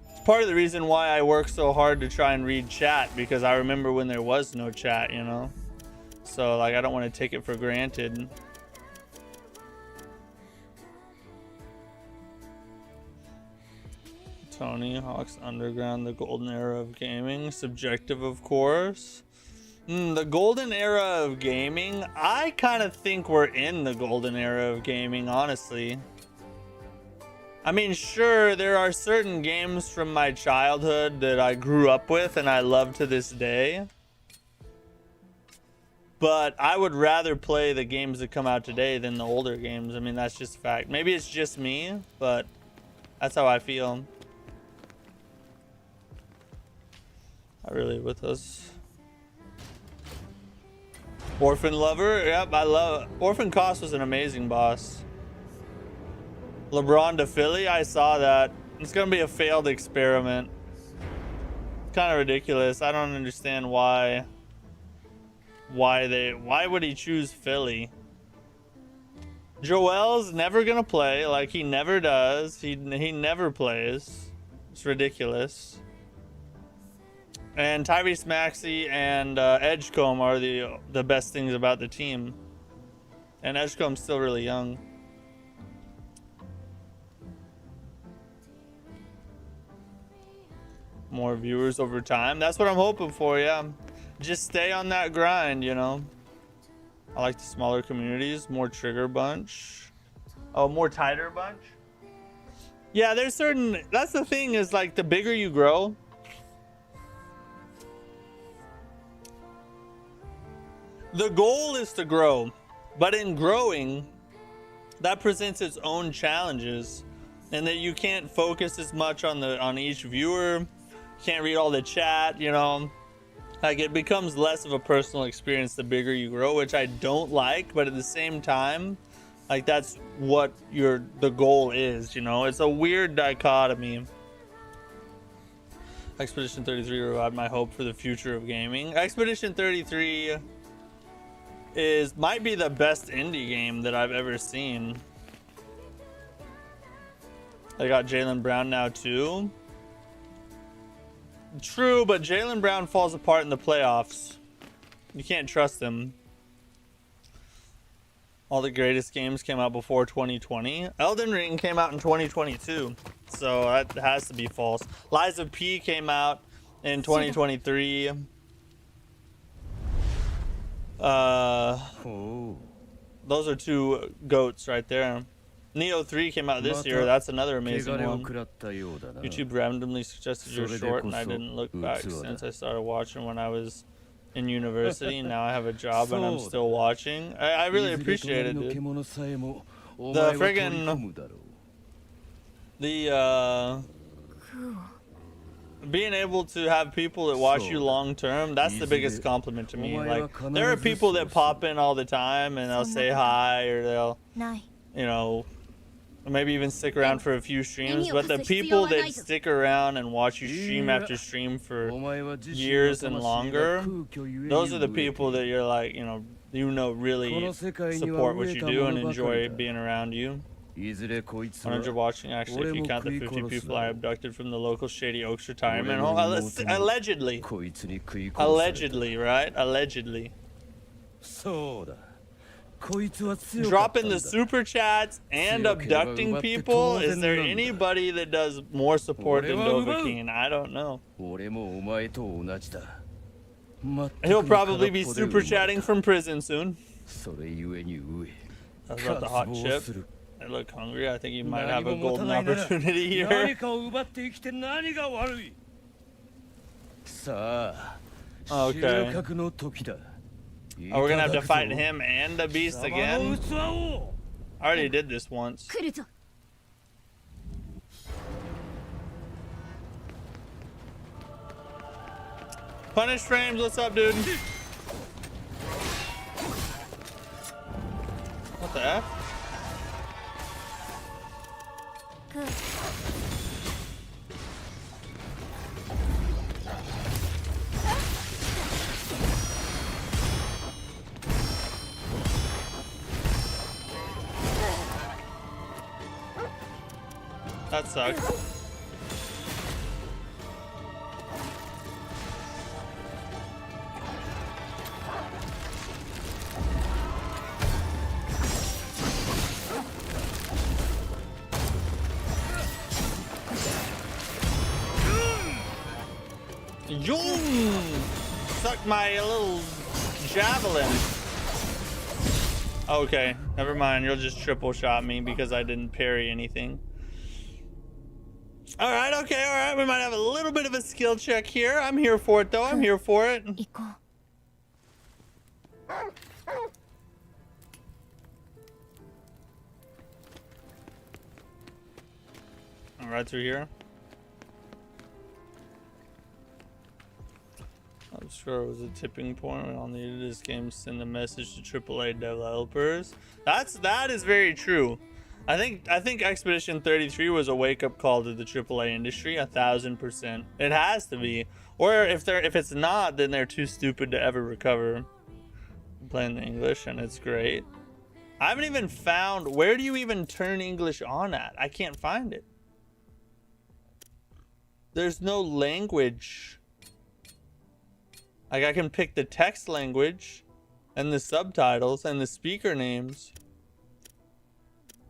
It's part of the reason why I work so hard to try and read chat, because I remember when there was no chat, you know? So like, I don't want to take it for granted. Tony Hawk's Underground, the golden era of gaming. Subjective, of course. The golden era of gaming. I kind of think we're in the golden era of gaming, honestly. I mean, sure, there are certain games from my childhood that I grew up with and I love to this day. But I would rather play the games that come out today than the older games. I mean, that's just a fact. Maybe it's just me, but that's how I feel. Not really with us. Orphan Lover, yep, I love Orphan Cost was an amazing boss. LeBron to Philly, I saw that. It's gonna be a failed experiment. It's kind of ridiculous. I don't understand why would he choose Philly? Joel's never gonna play, like he never does. He never plays. It's ridiculous. And Tyrese Maxey and Edgecombe are the best things about the team. And Edgecombe's still really young. More viewers over time. That's what I'm hoping for, yeah. Just stay on that grind, you know. I like the smaller communities. More trigger bunch. Oh, more tighter bunch? Yeah, there's certain... That's the thing, is like the bigger you grow... The goal is to grow, but in growing, that presents its own challenges, and that you can't focus as much on each viewer, can't read all the chat, you know, like it becomes less of a personal experience the bigger you grow, which I don't like, but at the same time, like that's what the goal is, you know. It's a weird dichotomy. Expedition 33 revived my hope for the future of gaming. Expedition 33 might be the best indie game that I've ever seen. They got Jaylen Brown now too. True, but Jaylen Brown falls apart in the playoffs. You can't trust him. All the greatest games came out before 2020. Elden Ring came out in 2022, so that has to be false. Lies of P came out in 2023. Those are two goats right there. Neo 3 came out this year. That's another amazing one. YouTube randomly suggested your short, and I didn't look back since I started watching when I was in university. Now I have a job and I'm still watching. I really appreciate it, dude. The friggin' being able to have people that watch you long term, that's the biggest compliment to me. Like, there are people that pop in all the time and they'll say hi, or they'll, you know, maybe even stick around for a few streams, but the people that stick around and watch you stream after stream for years and longer, those are the people that you're like, you know, really support what you do and enjoy being around you. 100 watching, actually, if you count the 50 people I abducted from the local Shady Oaks retirement home. Allegedly. Allegedly, right? Allegedly. Dropping the super chats and abducting people? Is there anybody that does more support than Dovahkiin? I don't know. He'll probably be super chatting from prison soon. That's about the hot chip. I look hungry. I think you might have a golden opportunity here. Okay. Oh, we're gonna have to fight him and the beast again? I already did this once. Punish Frames, what's up, dude? What the F? That sucks. Yoom! Suck my little javelin. Okay, never mind. You'll just triple shot me because I didn't parry anything. All right, okay, all right. We might have a little bit of a skill check here. I'm here for it, though. I'm here for it. All right, through here. I'm sure it was a tipping point when on the end of this game send a message to AAA developers. That is very true. I think Expedition 33 was a wake-up call to the AAA industry, 1000%. It has to be. Or if it's not, then they're too stupid to ever recover. I'm playing the English and it's great. I haven't even found, where do you even turn English on at? I can't find it. There's no language. Like, I can pick the text language and the subtitles and the speaker names.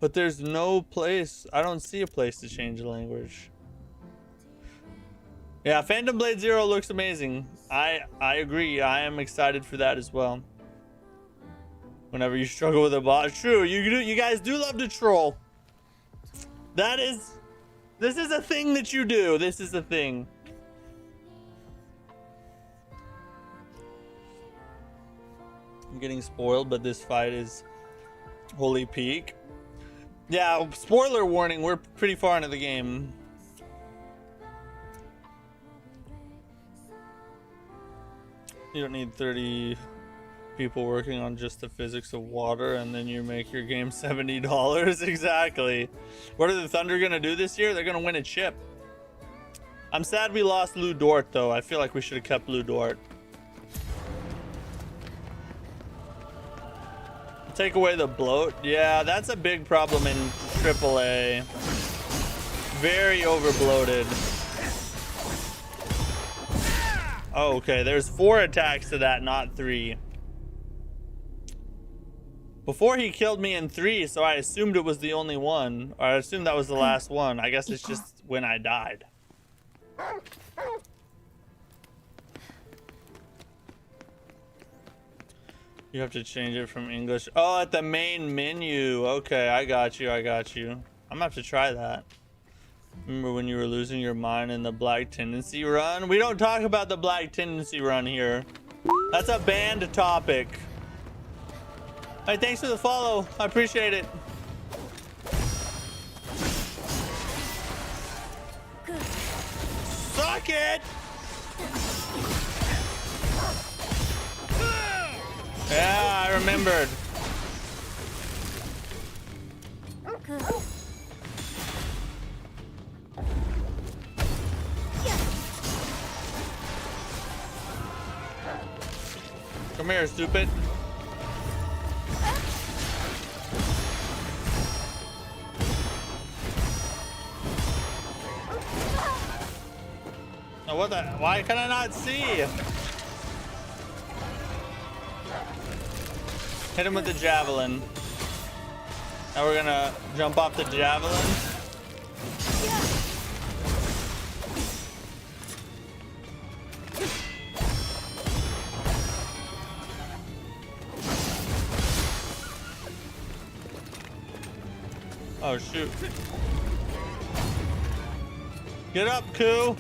But there's no place. I don't see a place to change the language. Yeah, Phantom Blade Zero looks amazing. I agree. I am excited for that as well. Whenever you struggle with a boss. True, you guys do love to troll. This is a thing that you do. This is a thing. I'm getting spoiled, but this fight is holy peak. Yeah, spoiler warning, we're pretty far into the game. You don't need 30 people working on just the physics of water and then you make your game $70. Exactly. What are the Thunder gonna do this year? They're gonna win a chip. I'm sad we lost Lou Dort though. I feel like we should have kept Lou Dort. Take away the bloat. Yeah, that's a big problem in AAA. Very over bloated. Oh, okay, there's 4 attacks to that, not 3. Before he killed me in 3, so I assumed it was the only one. Or I assumed that was the last one. I guess it's just when I died. You have to change it from English. Oh, at the main menu. Okay, I got you. I'm gonna have to try that. Remember when you were losing your mind in the Black Tendency run? We don't talk about the Black Tendency run here. That's a banned topic. Hey, thanks for the follow. I appreciate it. Suck it! Yeah, I remembered. Come here, stupid. Oh, what the? Why can I not see? Hit him with the javelin. Now we're gonna jump off the javelin. Oh shoot. Get up, Koo.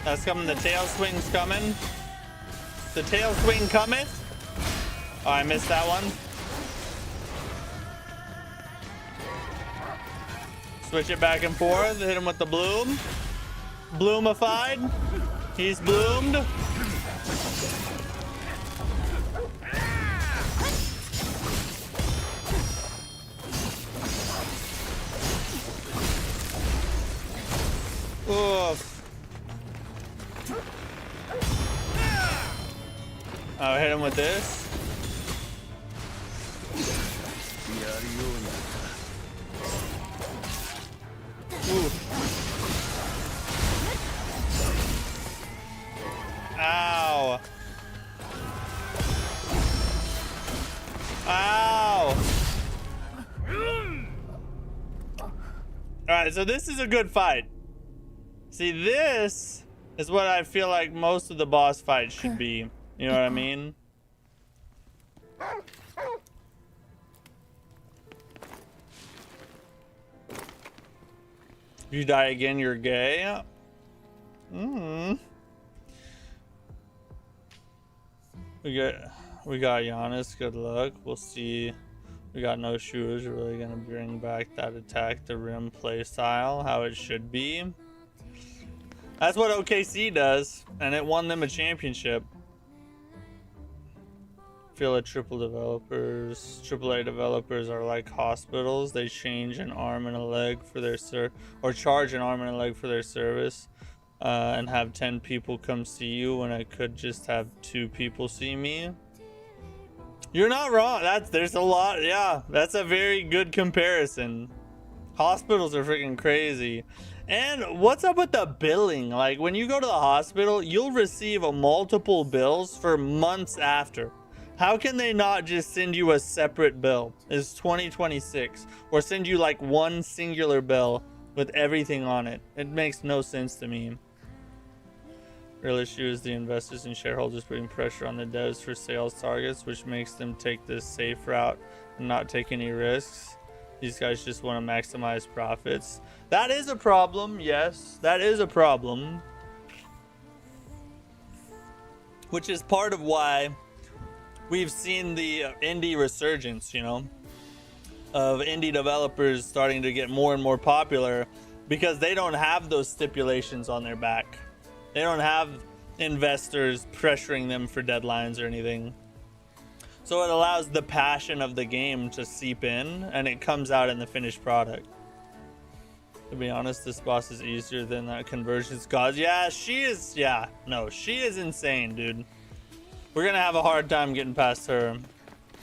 That's coming. The tail swing's coming. The tail swing cometh. Oh, I missed that one. Switch it back and forth. Hit him with the bloom. Bloomified. He's bloomed. Oof. I'll hit him with this. Ooh. Ow. Ow. Alright, so this is a good fight. See, this is what I feel like most of the boss fights should be. You know what I mean? If you die again, you're gay. We got Giannis. Good luck. We'll see. We got no shooters. We're really gonna bring back that attack the rim play style, how it should be. That's what OKC does, and it won them a championship. I feel like AAA developers are like hospitals. They change an arm and a leg for their charge an arm and a leg for their service, and have 10 people come see you when I could just have 2 people see me. You're not wrong. There's a lot. Yeah, that's a very good comparison. Hospitals are freaking crazy. And what's up with the billing? Like, when you go to the hospital, you'll receive multiple bills for months after. How can they not just send you a separate bill? It's 2026. Or send you like one singular bill with everything on it. It makes no sense to me. Real issue is the investors and shareholders putting pressure on the devs for sales targets, which makes them take this safe route and not take any risks. These guys just want to maximize profits. That is a problem, yes. That is a problem. Which is part of why we've seen the indie resurgence, you know, of indie developers starting to get more and more popular, because they don't have those stipulations on their back. They don't have investors pressuring them for deadlines or anything. So it allows the passion of the game to seep in, and it comes out in the finished product. To be honest, this boss is easier than that conversions god. Yeah, she is. Yeah, no, she is insane, dude. We're gonna have a hard time getting past her.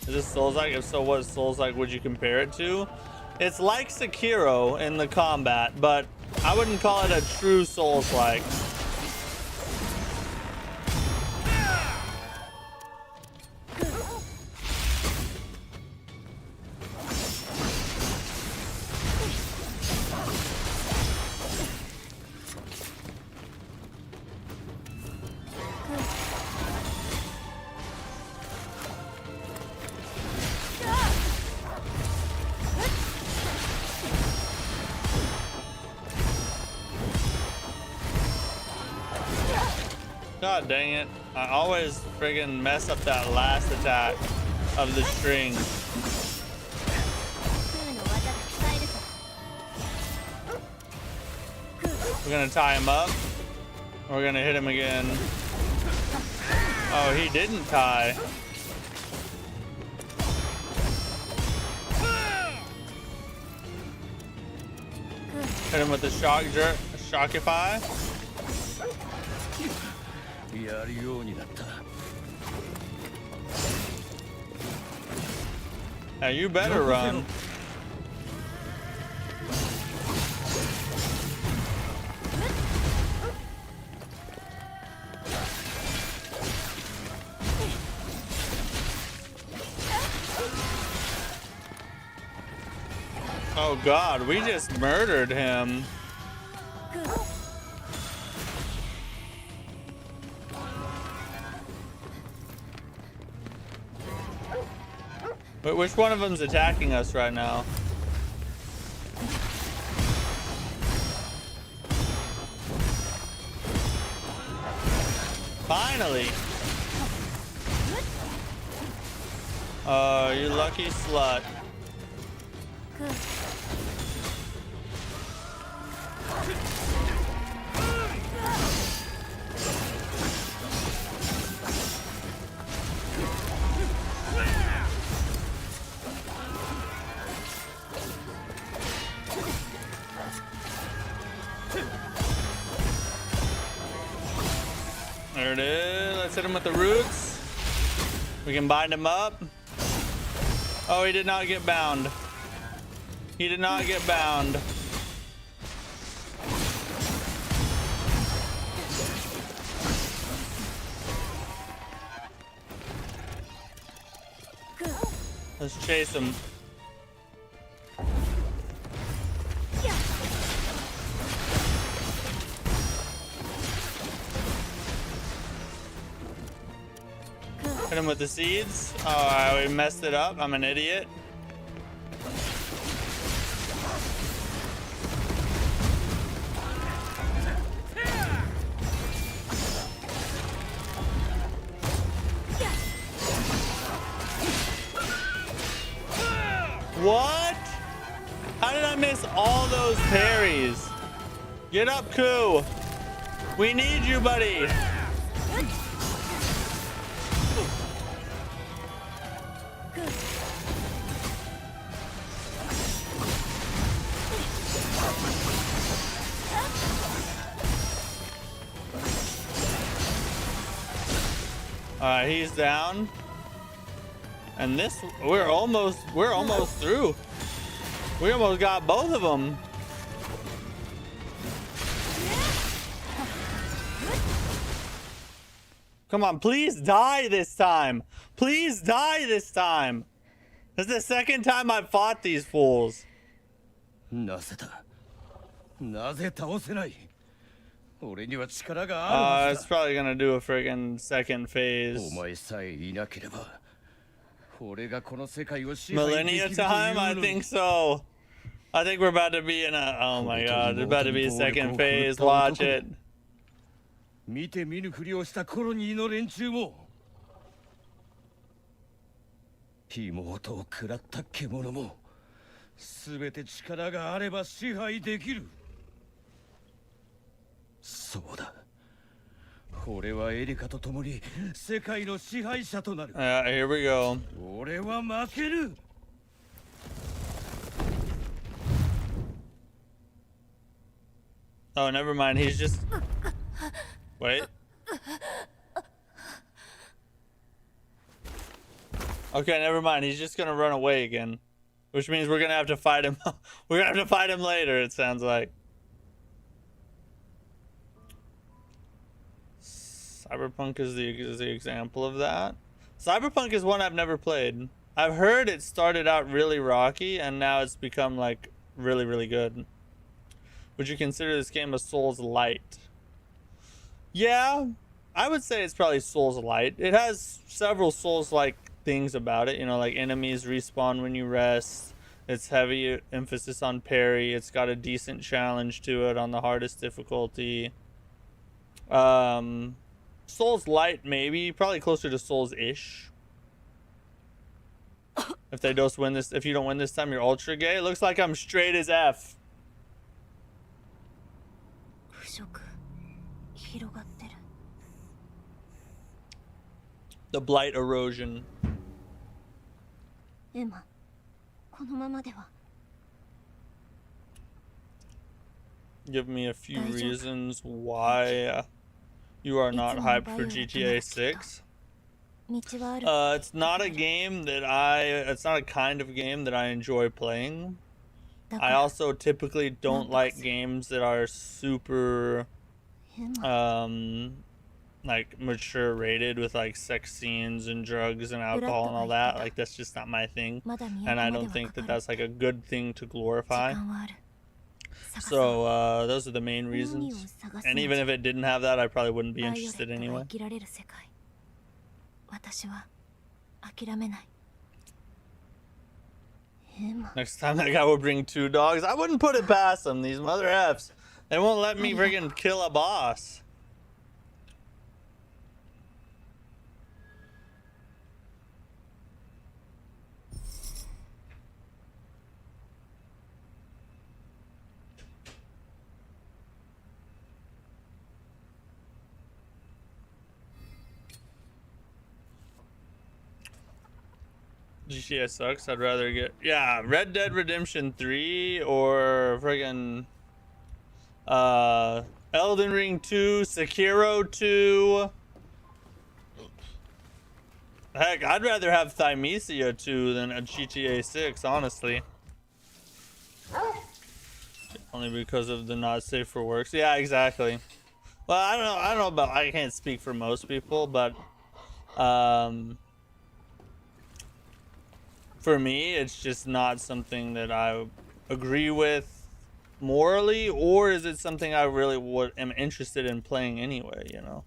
Is this Souls-like? If so, what Souls-like would you compare it to? It's like Sekiro in the combat, but I wouldn't call it a true Souls-like. God dang it. I always friggin' mess up that last attack of the string. We're gonna tie him up. We're gonna hit him again. Oh, he didn't tie. Hit him with the Shockify. Now you better run. Oh God, we just murdered him. Wait, which one of them's attacking us right now? Finally! You lucky slut. There it is. Let's hit him with the roots. We can bind him up. Oh, he did not get bound. He did not get bound. Let's chase him. Hit him with the seeds. Oh, we messed it up. I'm an idiot. What? How did I miss all those parries? Get up, Ku. We need you, buddy. Alright, he's down. And this, we're almost through. We almost got both of them. Come on, please die this time. Please die this time. This is the second time I've fought these fools. It's probably gonna do a friggin' second phase. Millennia time? I think so. I think we're about to be in a... Oh my god, there's about to be a second phase. Watch it. Here we go. Oh, never mind. He's just... Wait. Okay, never mind. He's just gonna run away again. Which means we're gonna have to fight him. We're gonna have to fight him later, it sounds like. Cyberpunk is the example of that. Cyberpunk is one I've never played. I've heard it started out really rocky and now it's become like really, really good. Would you consider this game a Souls-light? Yeah, I would say it's probably Souls-light. It has several Souls-like things about it. You know, like enemies respawn when you rest. It's heavy emphasis on parry. It's got a decent challenge to it on the hardest difficulty. Souls-light, maybe. Probably closer to Souls-ish. If they don't win this, if you don't win this time, you're ultra gay. It looks like I'm straight as F. The blight erosion. Give me a few reasons why you are not hyped for GTA 6. It's not a game that it's not a kind of game that I enjoy playing. I also typically don't like games that are super like mature rated with like sex scenes and drugs and alcohol and all that. Like that's just not my thing, and I don't think that that's like a good thing to glorify. So those are the main reasons, and even if it didn't have that, I probably wouldn't be interested anyway. Next time that guy will bring 2 dogs, I wouldn't put it past them. These mother F's, they won't let me friggin' kill a boss. GTA sucks. I'd rather get Red Dead Redemption 3 or friggin' Elden Ring 2, Sekiro 2. Heck, I'd rather have Thymesia 2 than a GTA 6, honestly. Only because of the not safe for works. Yeah, exactly. Well, I don't know about, I can't speak for most people, but for me, it's just not something that I agree with morally, or is it something I really am interested in playing anyway, you know?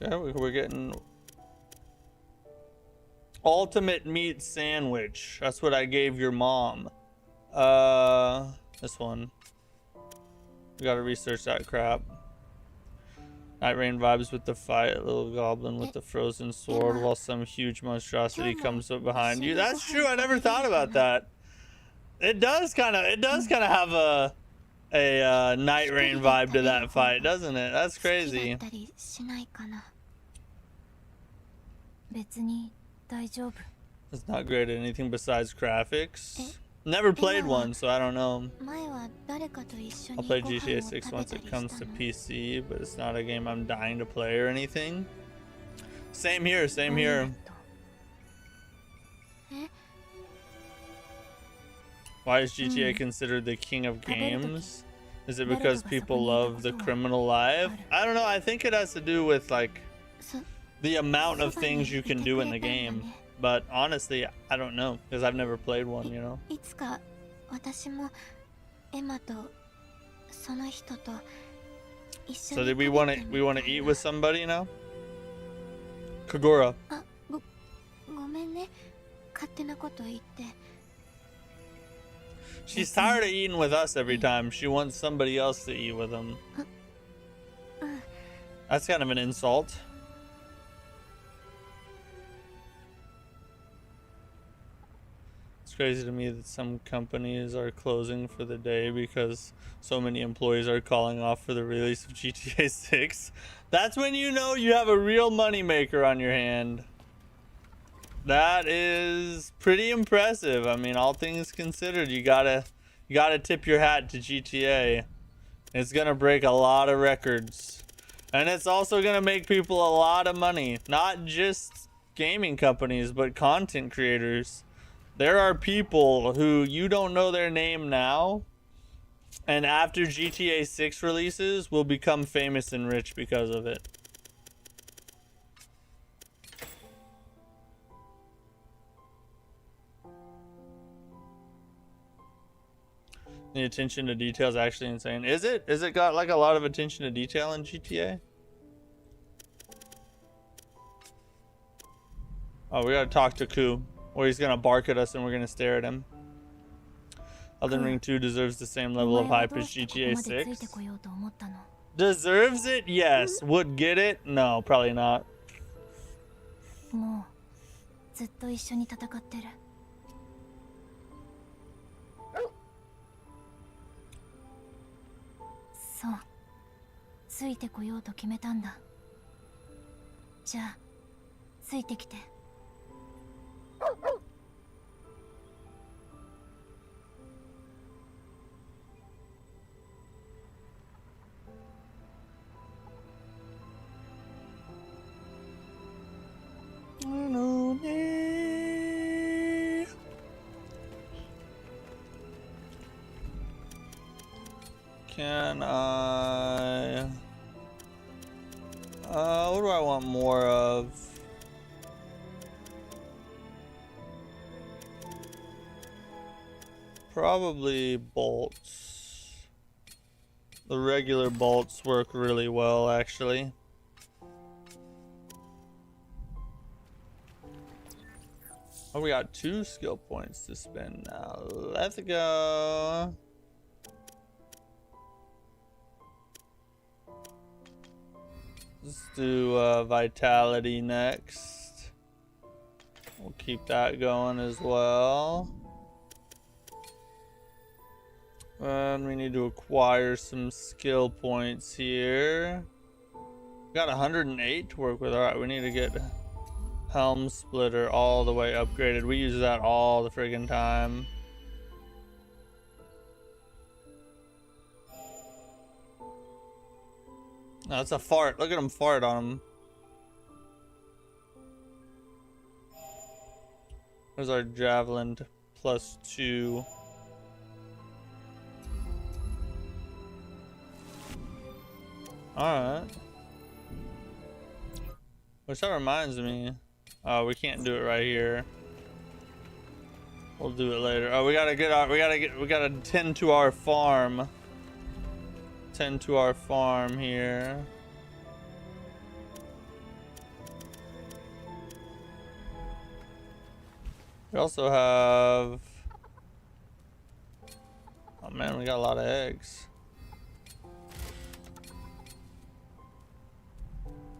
Okay, we're getting ultimate meat sandwich. That's what I gave your mom. This one. We gotta research that crap. Night Rain vibes with the fight, a little goblin with the frozen sword, while some huge monstrosity comes up behind you. That's true. I never thought about that. It does kind of have a Night Rain vibe to that fight, doesn't it? That's crazy. It's not great at anything besides graphics. Never played one, so I don't know. I'll play GTA 6 once it comes to PC, but it's not a game I'm dying to play or anything. Same here, same here. Why is GTA considered the king of games? Is it because people love the criminal life? I don't know, I think it has to do with like the amount of things you can do in the game. But honestly, I don't know, because I've never played one, you know? So did we want to eat with somebody now? Kagura. She's tired of eating with us every time. She wants somebody else to eat with them. That's kind of an insult. It's crazy to me that some companies are closing for the day because so many employees are calling off for the release of GTA 6. That's when you know you have a real moneymaker on your hand. That is pretty impressive. I mean, all things considered, you gotta tip your hat to GTA. It's gonna break a lot of records, and it's also gonna make people a lot of money. Not just gaming companies, but content creators. There are people who you don't know their name now, and after GTA 6 releases will become famous and rich because of it. The attention to detail is actually insane. Is it? Is it got like a lot of attention to detail in GTA? Oh, we gotta talk to Ku, or he's gonna bark at us and we're gonna stare at him. Elden Ring 2 deserves the same level of hype as GTA 6. Deserves it? Yes. Would get it? No, probably not. Can I... what do I want more of? Probably bolts. The regular bolts work really well, actually. Oh, we got 2 skill points to spend now. Let's go. Let's do vitality next. We'll keep that going as well. And we need to acquire some skill points here. We got 108 to work with. All right, we need to get Helm Splitter all the way upgraded. We use that all the friggin' time. No, it's a fart. Look at him fart on him. There's our javelin +2. Alright. Which that reminds me. Oh, we can't do it right here. We'll do it later. Oh, we gotta tend to our farm. Tend to our farm here. We also have... Oh man, we got a lot of eggs.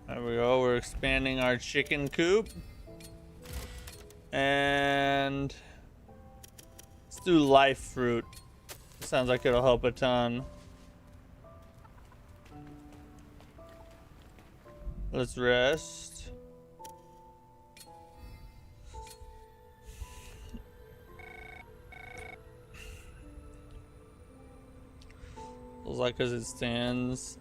There we go, we're expanding our chicken coop. And let's do life fruit. Sounds like it'll help a ton. Let's rest. Feels like because it stands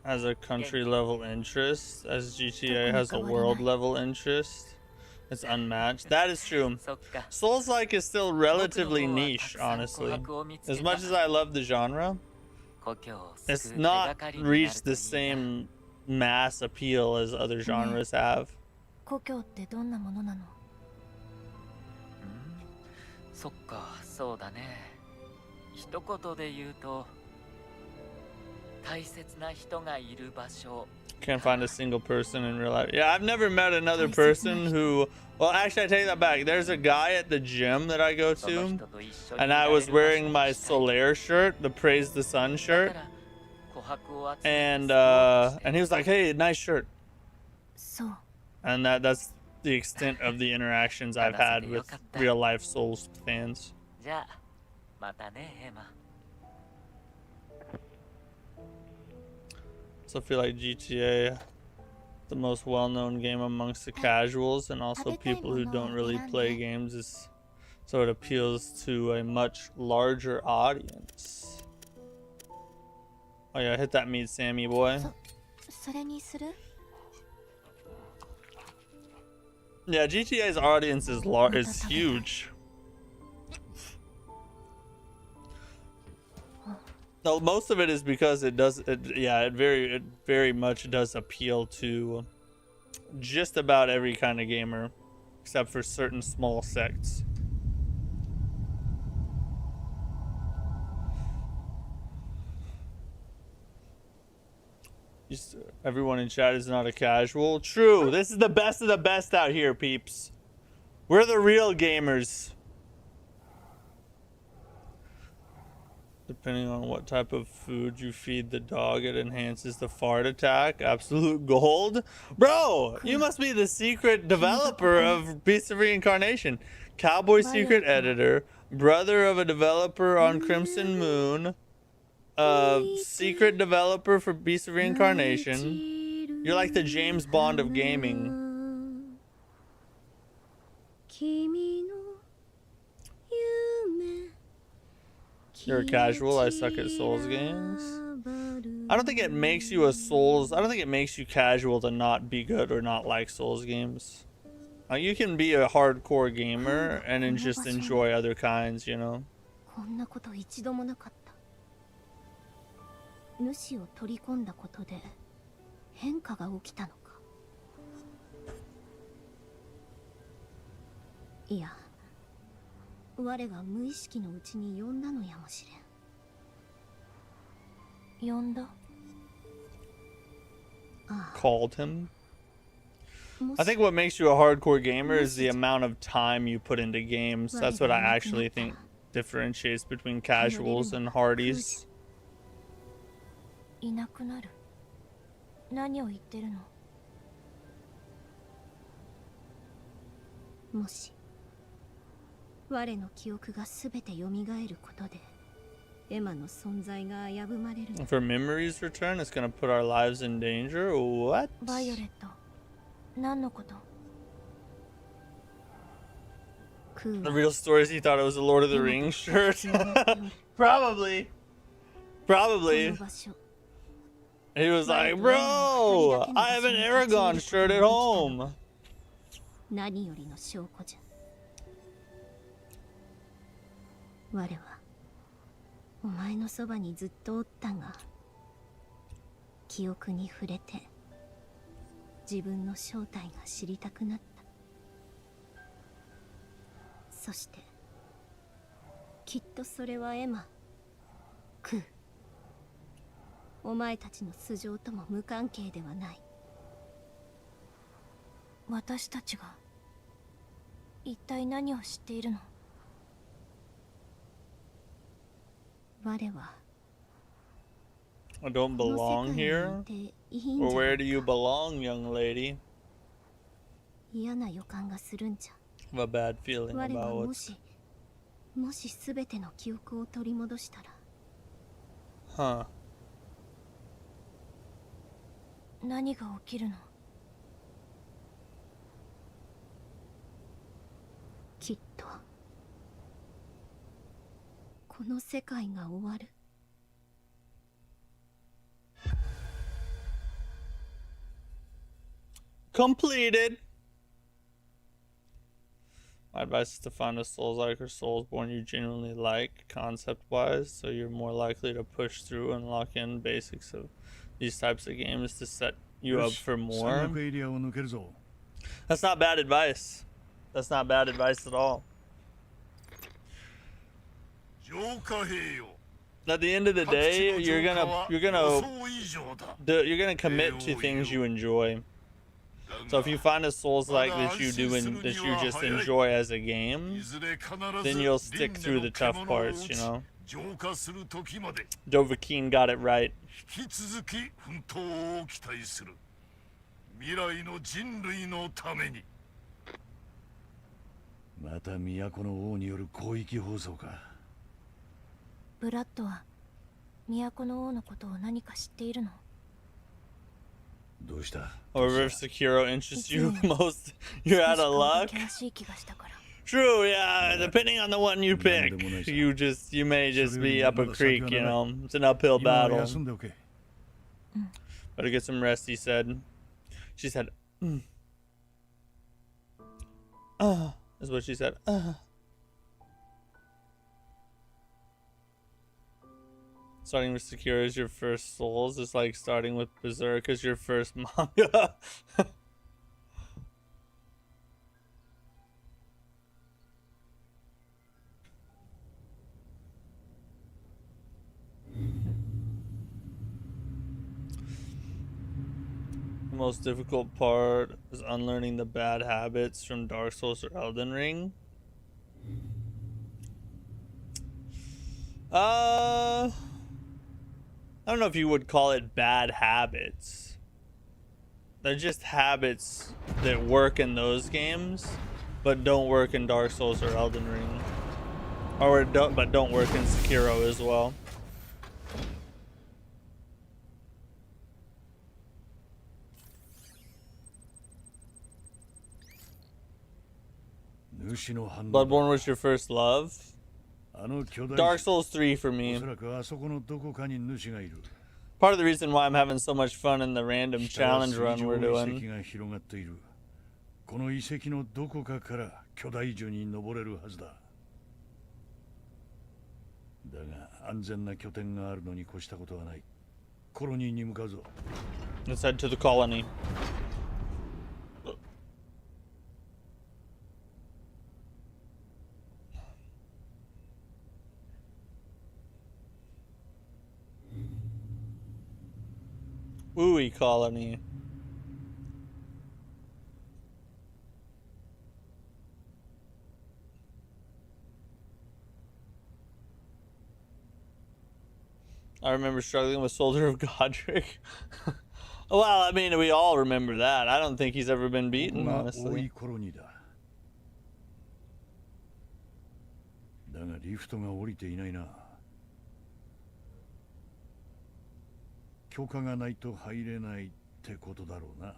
as a country level interest, as GTA has a world level interest. It's unmatched. That is true. Souls-like is still relatively niche, honestly. As much as I love the genre, it's not reached the same mass appeal as other genres have. そっか、そうだね。一言で言うと、大切な人がいる場所。 Can't find a single person in real life. Yeah, I've never met another person who... Well, actually, I take that back. There's a guy at the gym that I go to, and I was wearing my Solaire shirt, the Praise the Sun shirt, and he was like, "Hey, nice shirt." And that's the extent of the interactions I've had with real life Souls fans. So I feel like GTA, the most well-known game amongst the casuals and also people who don't really play games, is so it appeals to a much larger audience. Oh yeah, hit that meat, Sammy boy. Yeah, GTA's audience is huge. No, most of it is because it very much does appeal to just about every kind of gamer, except for certain small sects. Everyone in chat is not a casual. True, this is the best of the best out here, peeps. We're the real gamers. Depending on what type of food you feed the dog, it enhances the fart attack. Absolute gold. Bro, you must be the secret developer of Beast of Reincarnation. Cowboy secret editor, brother of a developer on Crimson Moon, secret developer for Beast of Reincarnation. You're like the James Bond of gaming. You're a casual. I suck at Souls games. I don't think it makes you a Souls. I don't think it makes you casual to not be good or not like Souls games. You can be a hardcore gamer and then just enjoy other kinds, you know. Called him. I think what makes you a hardcore gamer is the amount of time you put into games. That's what I actually think differentiates between casuals and hardies. For memories return, it's gonna put our lives in danger. What? The real story is he thought it was a Lord of the Rings shirt. Probably. He was like, bro, I have an Aragon shirt at home. 何よりの証拠じゃ。我はお前のそばにずっとおったが、記憶に触れて自分の正体が知りたくなった。そしてきっとそれはエマ、クー、お前たちの素性とも無関係ではない。私たちが一体何を知っているの？我は I don't belong here? Or where do you belong, young lady? 嫌な予感がするんじゃ。 I have a bad feeling 我は about もし全ての記憶を取り戻したら。 Huh. 何が起きるの？きっとこの世界が終わる。 Completed. My advice is to find a Souls-like or Soulsborne you genuinely like, concept-wise, so you're more likely to push through and lock in basics of these types of games to set you up for more. That's not bad advice. That's not bad advice at all. At the end of the day, you're gonna commit to things you enjoy. So if you find a Souls-like that you just enjoy as a game, then you'll stick through the tough parts, you know. Dovahkiin got it right. また都の王による広域放送か。ブラッドは都の王のことを何か知っているの？ どうした？ However, if Sekiro interests you most, you're out of luck. True, yeah. Depending on the one you pick, you may just be up a creek, you know. It's an uphill battle. Better get some rest, he said. She said, is what she said. Starting with Sekiro as your first Souls is like starting with Berserk as your first manga. The most difficult part is unlearning the bad habits from Dark Souls or Elden Ring. I don't know if you would call it bad habits. They're just habits that work in those games, but don't work in Dark Souls or Elden Ring. But don't work in Sekiro as well. Bloodborne was your first love? Dark Souls 3 for me. Part of the reason why I'm having so much fun in the random challenge run we're doing. Let's head to the colony. Ooey colony. I remember struggling with Soldier of Godric. Well, I mean, we all remember that. I don't think he's ever been beaten, honestly. だがリフトが降りていないな。許可がないと入れないってことだろうな。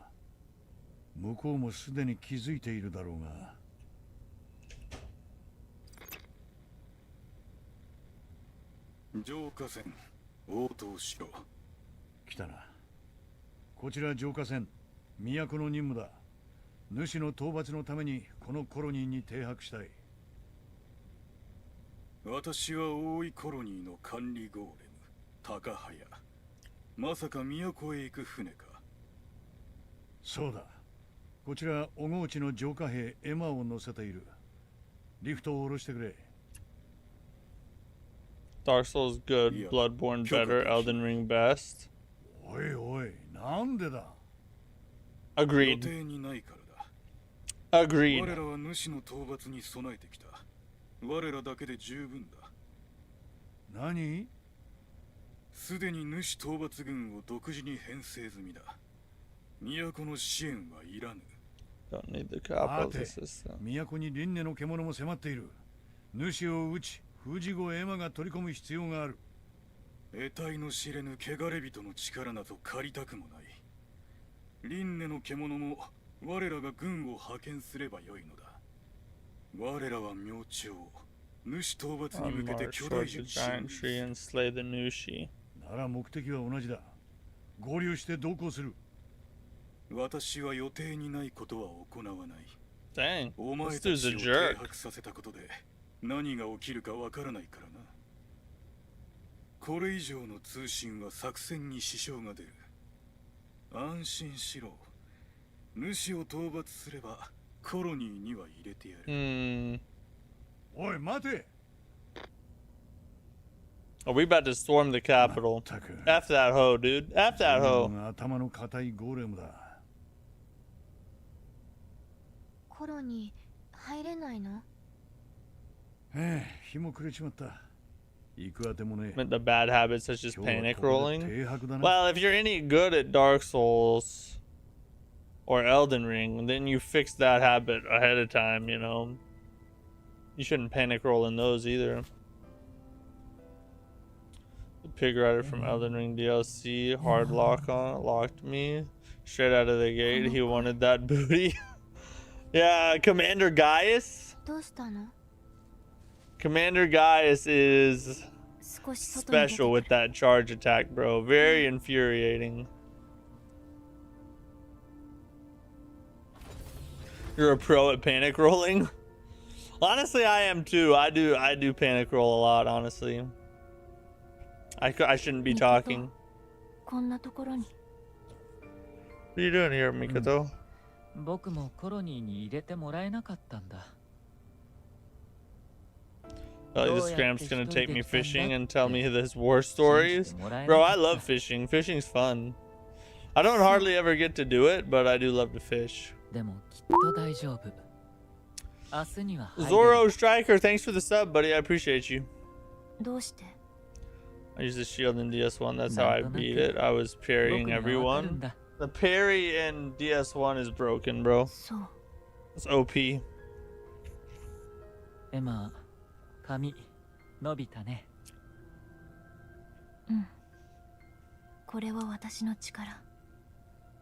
向こうもすでに気づいているだろうが。浄化船応答しろ。来たな。こちら浄化船、都の任務だ。主の討伐のためにこのコロニーに停泊したい。私は大井コロニーの管理ゴーレム、高早。まさか都へ行く船か。そうだ。こちら小河内の浄化兵エマを乗せている。リフトを下ろしてくれ。Dark Souls good, Yeah. Bloodborne better, Elden Ring best. おいおい、なんでだ。予 Agreed. 定にないからだ。 Agreed. 我らは主の討伐に備えてきた。我らだけで十分だ。何？すでに主討伐軍を独自に編成済みだ。都の支援はいらぬ。 Don't need the capital 待て、 system. 都に輪廻の獣も迫っている。主を討ち、封じ後エマが取り込む必要がある。得体の知れぬ汚れ人の力など借りたくもない。輪廻の獣も我らが軍を派遣すればよいのだ。我らは明朝、主討伐に On 向けて march 巨大 towards the 地震 giant tree and slay the Nushi. なら目的は同じだ。合流して同行する。私は予定にないことは行わない。 Dang, お前 this た dude's ち a を停 jerk. 泊させたことで何が起きるかわからないからな。これ以上の通信は作戦に支障が出る。安心しろ。主を討伐すればコロニーには入れてやる。Hmm. おい、待て。 Are we about to storm the capital? たく。 F that hoe, dude. F that hoe. 頭の固いゴーレムだ。コロニー入れないの？日も暮れちまった。行くあてもねえ。 The bad habits such as 今日は panic ここで rolling. 停泊だな。 Well, if you're any good at Dark Souls or Elden Ring, then you fix that habit ahead of time, you know. You shouldn't panic roll in those either. The Pig Rider from Elden Ring DLC, hard lock on, locked me. Straight out of the gate, he wanted that booty. Yeah, Commander Gaius? どうしたの？ Commander Gaius is 少し外に出て special with that charge attack, bro. Very infuriating. You're a pro at panic rolling? Honestly, I am too. I do panic roll a lot, honestly. I shouldn't be talking. こんなところに。 What are you doing here, Mikoto? 僕もコロニーに入れてもらえなかったんだ。 Oh, this Scramp's gonna take me fishing and tell me his war stories? Bro, I love fishing. Fishing's fun. I don't hardly ever get to do it, but I do love to fish. でもきっと大丈夫。明日には入れる。 Zoro Striker, thanks for the sub, buddy. I appreciate you. どうして？ I use the shield in DS1. That's how I beat it. I was 僕 parrying にはわかる everyone. んだ。 The parry in DS1 is broken, bro. そう。 It's OP. エマ、髪伸びたね。うん。これは私の力。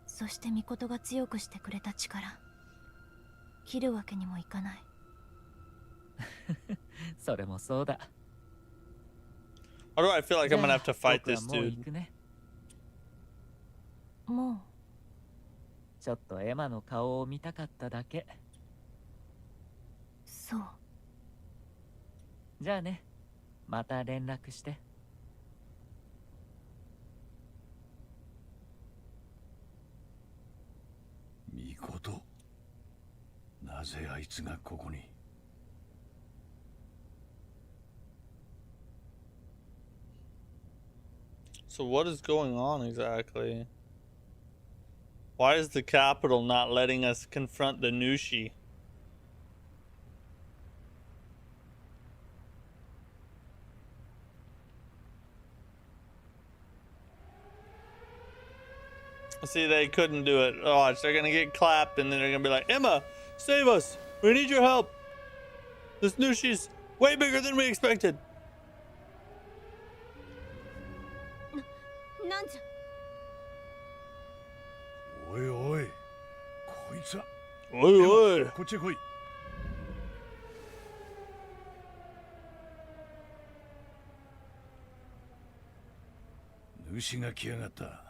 そして御事が強くしてくれた力。切るわけにもいかない。それもそうだ。 Why do I feel like I'm gonna have to fight 僕は this もう dude? 行くね。もう。ちょっとエマの顔を見たかっただけ。そう。じゃあね、また連絡して。みこと。なぜあいつがここに。 So what is going on exactly? Why is the capital not letting us confront the Nushi? See, they couldn't do it. Oh, they're gonna get clapped and then they're gonna be like, Emma, save us! We need your help! This Nushi's way bigger than we expected! なんじゃ。おいおい。こいつは。 Oi, oi! こっちへ来い。主が来やがった。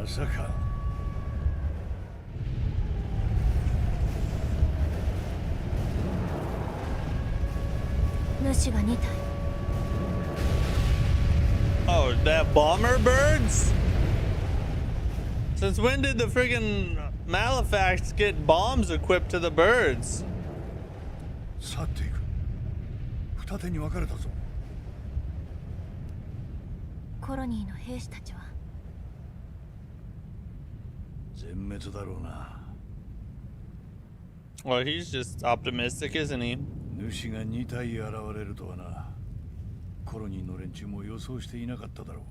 まさか。主が2体。 Oh, that bomber birds? Since when did the friggin' Malefacts get bombs equipped to the birds? 去っていく。二手に分かれたぞ。コロニーの兵士たちは全滅だろうな。 Well, he's just optimistic, isn't he? 主が2体現れるとはな。コロニーの連中も予想していなかっただろ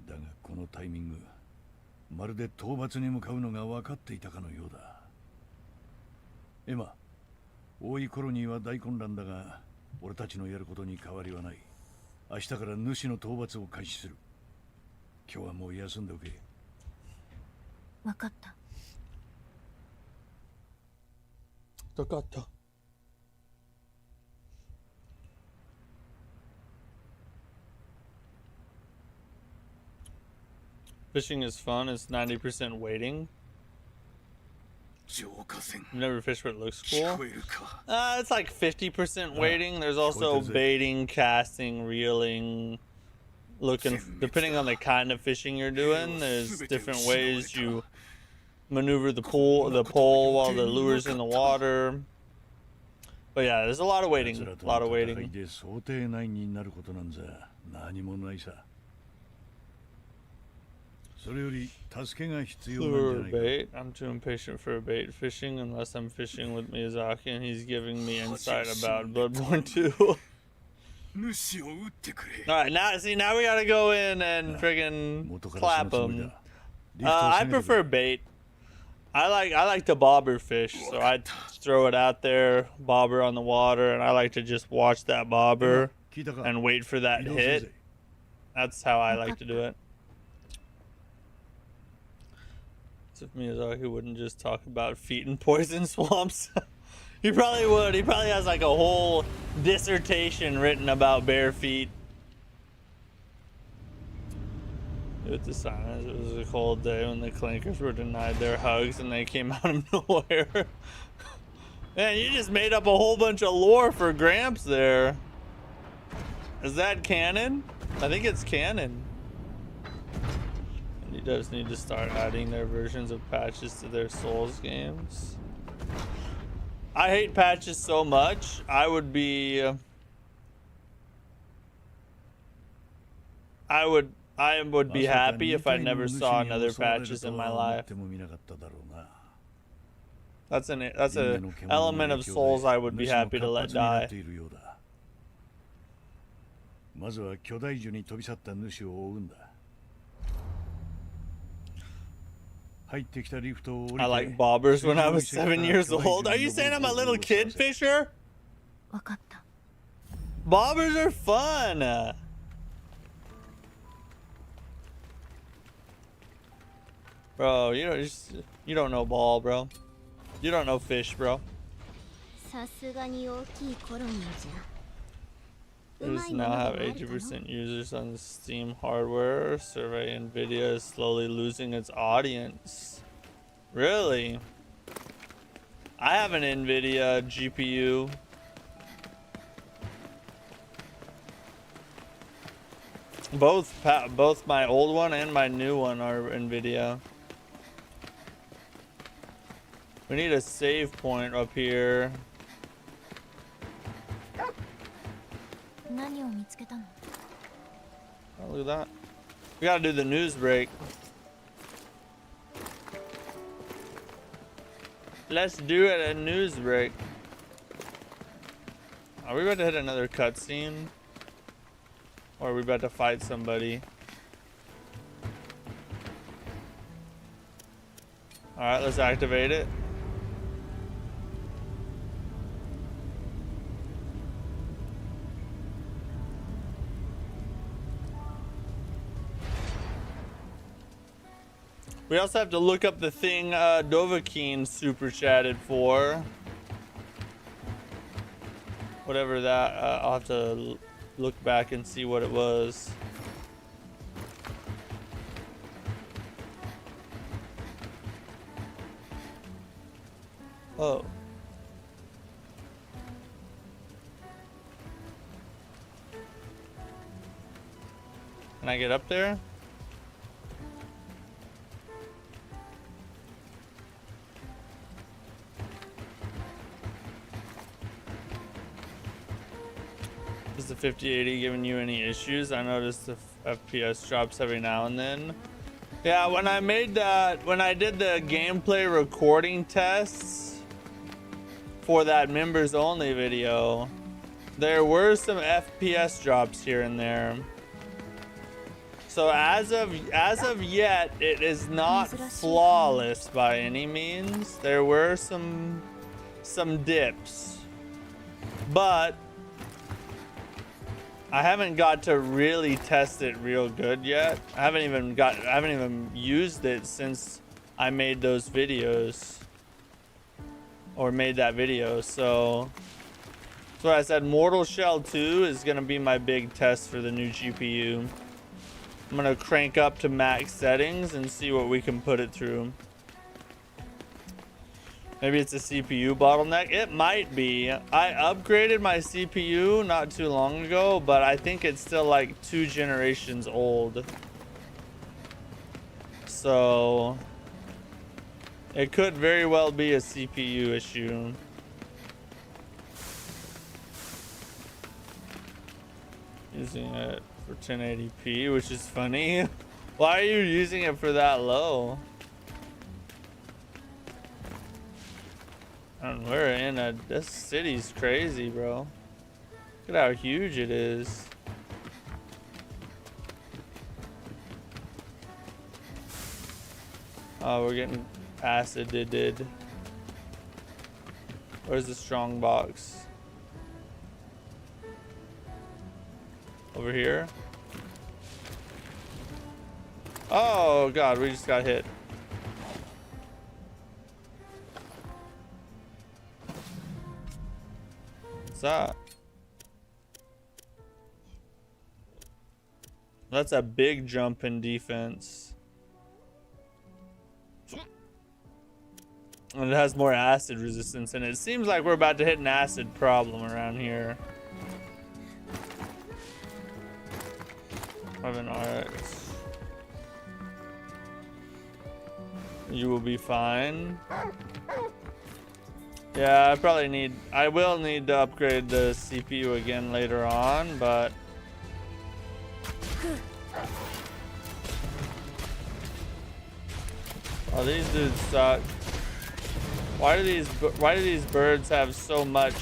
う。だがこのタイミング、まるで討伐に向かうのが分かっていたかのようだ。エマ、大井コロニーは大混乱だが、俺たちのやることに変わりはない。明日から主の討伐を開始する。今日はもう休んでおけ。分かった。分かった。Fishing is fun. It's 90% waiting. 浄化線 I've never fished where it looks 聞 cool. こえるか。 It's like 50% waiting. There's also baiting, casting, reeling, looking. Depending on the kind of fishing you're doing, there's different ways you maneuver the pole while the lure's in the water. But yeah, there's a lot of waiting. A lot of waiting. で想定内になることなんざ何もないさ。それより助けが必要なんじゃ Lure ないか。 bait. I'm too impatient for a bait fishing unless I'm fishing with Miyazaki and he's giving me insight about Bloodborne 2. 主を撃ってくれ。 Alright, now we gotta go in and friggin' 元からそ clap のつもり them. だ。リフトを I 攻めてく prefer れ。 bait. I like to bobber fish, so I throw it out there, bobber on the water, and I like to just watch that bobber 聞いたか。 and wait for that 移動する hit. ぜ。 That's how I like to do it. As if Miyazaki wouldn't just talk about feet in poison swamps. He probably would. He probably has like a whole dissertation written about bare feet. With the silence, it was a cold day when the Clankers were denied their hugs and they came out of nowhere. Man, you just made up a whole bunch of lore for Gramps there. Is that canon? I think it's canon. And he does need to start adding their versions of patches to their Souls games. I hate patches so much. I would be happy if I never saw another patches in my life. That's an element of Souls I would be happy to let die. まずは巨大樹に飛び去った主を追うんだ。入ってきたリフトを降りて I like bobbers when I was 7 years old. Are you saying I'm a little kid fisher? 分かった。 Bobbers are fun. Bro, you don't know ball, bro. You don't know fish, bro. さすがに大きいコロニーじゃ。 These now have 80% users on Steam hardware. Survey Nvidia is slowly losing its audience. Really? I have an Nvidia GPU. Both my old one and my new one are Nvidia. We need a save point up here. 何を見つけたの？ Oh, look at that. We gotta do the news break. Let's do it a news break. Are we about to hit another cutscene? Or are we about to fight somebody? Alright, let's activate it. We also have to look up the thing Dovahkiin super chatted for. Whatever that, I'll have to look back and see what it was. Oh. Can I get up there? Is the 5080 giving you any issues? I noticed the FPS drops every now and then. Yeah, when I did the gameplay recording tests for that members only video, there were some FPS drops here and there. So as of yet, it is not flawless by any means. There were some dips, but I haven't got to really test it real good yet. I haven't even used it since I made those videos or made that video. So that's what I said. Mortal Shell 2 is gonna be my big test for the new GPU. I'm gonna crank up to max settings and see what we can put it through. Maybe it's a CPU bottleneck. It might be. I upgraded my CPU not too long ago, but I think it's still like 2 generations old. So it could very well be a CPU issue. Using it for 1080p, which is funny. Why are you using it for that low? And we're in this city's crazy, bro. Look at how huge it is. Oh, we're getting acided. Where's the strong box? Over here. Oh god, we just got hit. What's that? That's a big jump in defense. And it has more acid resistance, and it seems like we're about to hit an acid problem around here. 11 RX. You will be fine. Yeah, I will need to upgrade the CPU again later on, but oh, these dudes suck. Why do these birds have so much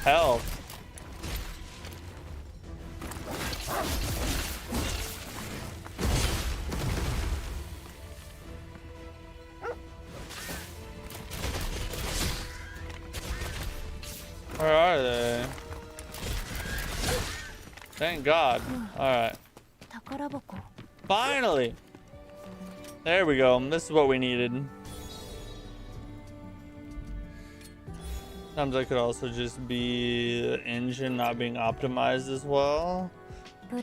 health? Where are they? Thank God. Alright. Finally! There we go. This is what we needed. Sometimes I could also just be the engine not being optimized as well.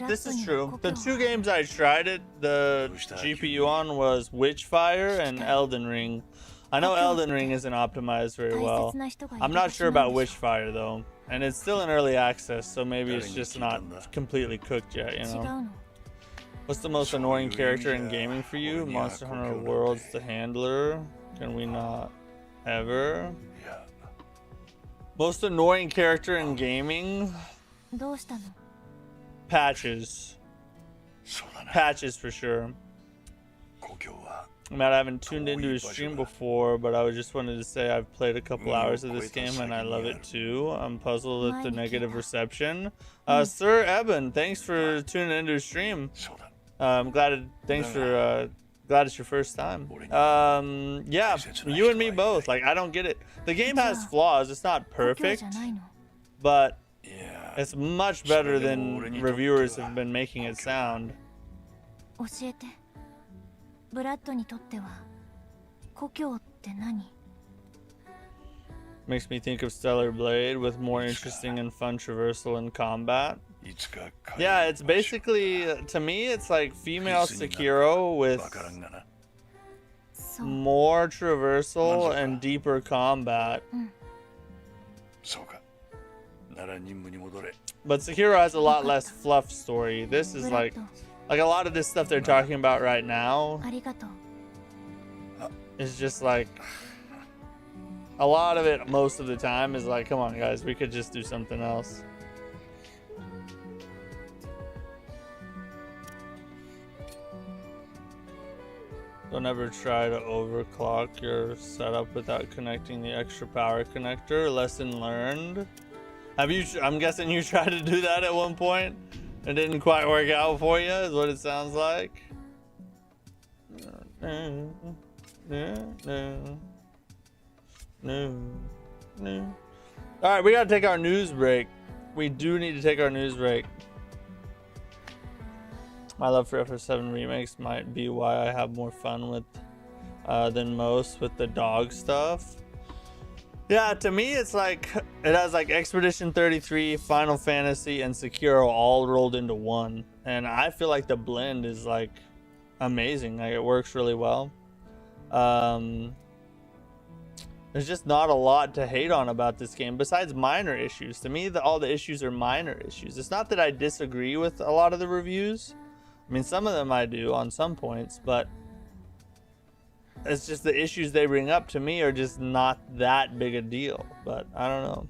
This is true. The 2 games I tried the GPU on was Witchfire and Elden Ring. I know Elden Ring isn't optimized very well. I'm not sure about Witchfire though. And it's still in early access, so maybe it's just not completely cooked yet, you know? What's the most annoying character in gaming for you? Monster Hunter World's the handler. Can we not ever? Most annoying character in gaming? Patches. Patches for sure. I haven't tuned into his stream before, but I just wanted to say I've played a couple hours of this game and I love it too. I'm puzzled at the negative reception. Sir Eben, thanks for tuning into his stream. I'm glad it's your first time. Yeah, you and me both. Like, I don't get it. The game has flaws. It's not perfect, but it's much better than reviewers have been making it sound. Makes me think of Stellar Blade with more interesting and fun traversal in combat. Yeah, it's basically, to me, it's like female Sekiro with more traversal and deeper combat. そうか。なら任務に戻れ。 But Sekiro has a lot less fluff story. This is like a lot of this stuff they're talking about right now ありがとう。 is just like a lot of it most of the time is like, come on guys, we could just do something else. Don't ever try to overclock your setup without connecting the extra power connector. Lesson learned. Have you? I'm guessing you tried to do that at one point. It didn't quite work out for you, is what it sounds like. No. All right, we gotta take our news break. We do need to take our news break. My love for FF7 remakes might be why I have more fun with than most with the dog stuff. Yeah, to me it's like it has like Expedition 33, Final Fantasy, and Sekiro all rolled into one, and I feel like the blend is like amazing. Like it works really well. There's just not a lot to hate on about this game besides minor issues. To me, all the issues are minor issues. It's not that I disagree with a lot of the reviews. I mean, some of them I do on some points, but it's just the issues they bring up to me are just not that big a deal. But I don't know.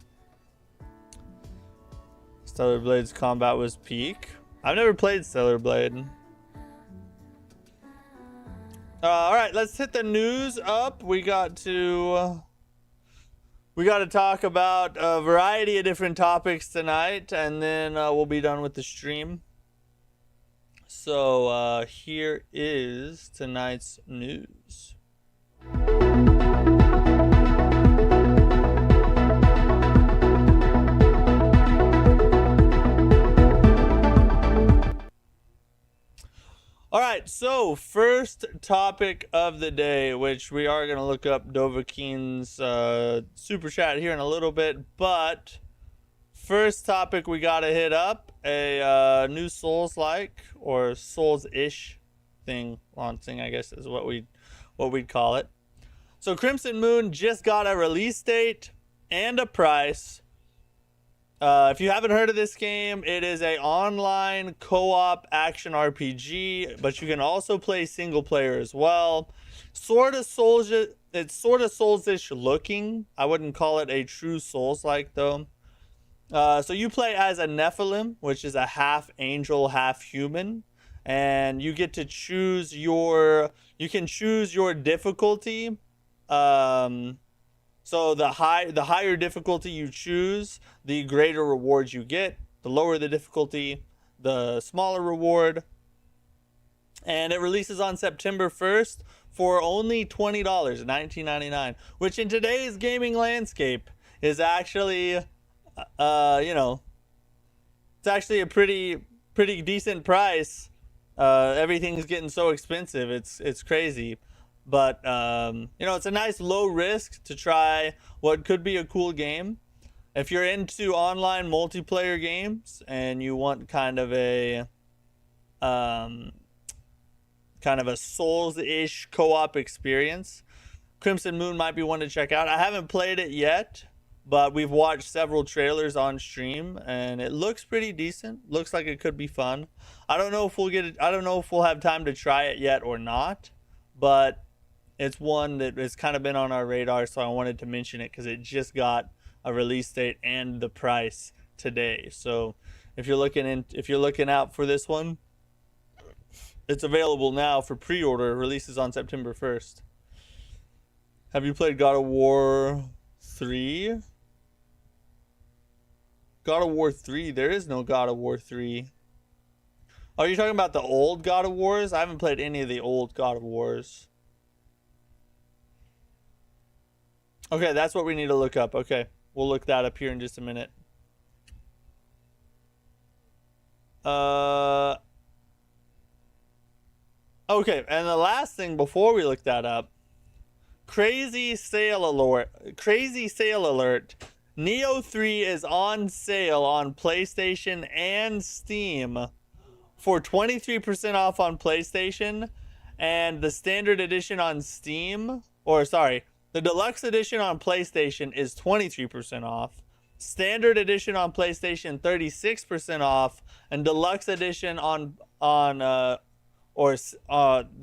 Stellar Blade's combat was peak. I've never played Stellar Blade. All right, let's hit the news up. We got to talk about a variety of different topics tonight, and then we'll be done with the stream. So here is tonight's news. All right, so first topic of the day, which we are going to look up Dovahkiin's super chat here in a little bit, but first topic we got to hit up a new Souls-like or Souls-ish thing launching, I guess is what we'd call it. So Crimson Moon just got a release date and a price. If you haven't heard of this game, it is a online co-op action RPG, but you can also play single player as well. It's sort of Souls-ish looking. I wouldn't call it a true Souls-like though. So you play as a Nephilim, which is a half angel, half human, and you get to choose you can choose your difficulty. So the higher difficulty you choose, the greater rewards you get. The lower the difficulty, the smaller reward. And it releases on September 1st for only $20, $19.99, which in today's gaming landscape is actually, it's actually a pretty decent price. Everything's getting so expensive. It's crazy. But, it's a nice low risk to try what could be a cool game. If you're into online multiplayer games and you want kind of a Souls-ish co-op experience, Crimson Moon might be one to check out. I haven't played it yet, but we've watched several trailers on stream and it looks pretty decent. Looks like it could be fun. I don't know if we'll have time to try it yet or not, but it's one that has kind of been on our radar, so I wanted to mention it because it just got a release date and the price today. So if you're looking out for this one, it's available now for pre-order. Releases on September 1st. Have you played God of War 3? God of War 3? There is no God of War 3. Are you talking about the old God of Wars? I haven't played any of the old God of Wars. Okay, that's what we need to look up. Okay, we'll look that up here in just a minute. Okay, and the last thing before we look that up, crazy sale alert. Neo 3 is on sale on PlayStation and Steam for 23% off on PlayStation and the standard edition on Steam, or sorry, the deluxe edition on PlayStation is 23% off. Standard edition on PlayStation 36% off, and deluxe edition the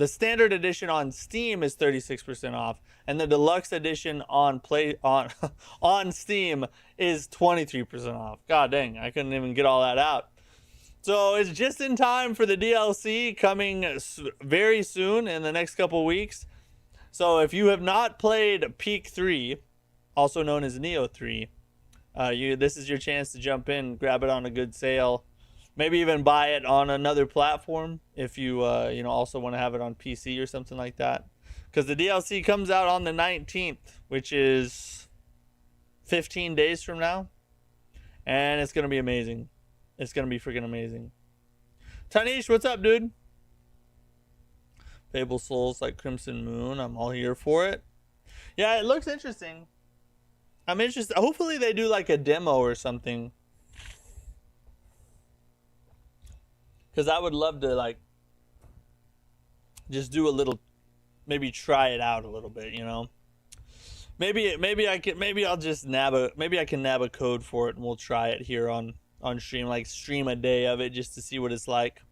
standard edition on Steam is 36% off, and the deluxe edition on on Steam is 23% off. God dang, I couldn't even get all that out. So it's just in time for the DLC coming very soon in the next couple weeks. So if you have not played Peak 3, also known as Neo 3, this is your chance to jump in, grab it on a good sale, maybe even buy it on another platform if you also want to have it on PC or something like that. Because the DLC comes out on the 19th, which is 15 days from now, and it's gonna be amazing. It's gonna be freaking amazing. Tanish, what's up, dude? Fable Souls like Crimson Moon. I'm all here for it. Yeah, it looks interesting. I'm interested. Hopefully they do like a demo or something. Because I would love to like just do a little, maybe try it out a little bit, you know. Maybe I can nab a code for it and we'll try it here on stream, like stream a day of it just to see what it's like.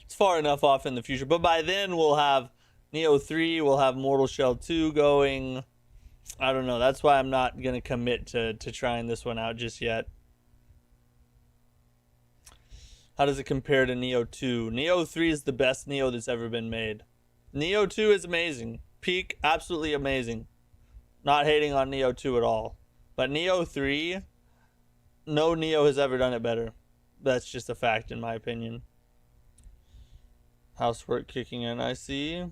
It's far enough off in the future, but by then we'll have Neo 3, we'll have Mortal Shell 2 going. I don't know. That's why I'm not going to commit to trying this one out just yet. How does it compare to Neo 2? Neo 3 is the best Neo that's ever been made. Neo 2 is amazing. Peak, absolutely amazing. Not hating on Neo 2 at all. But Neo 3, no Neo has ever done it better. That's just a fact in my opinion. Housework kicking in, I see.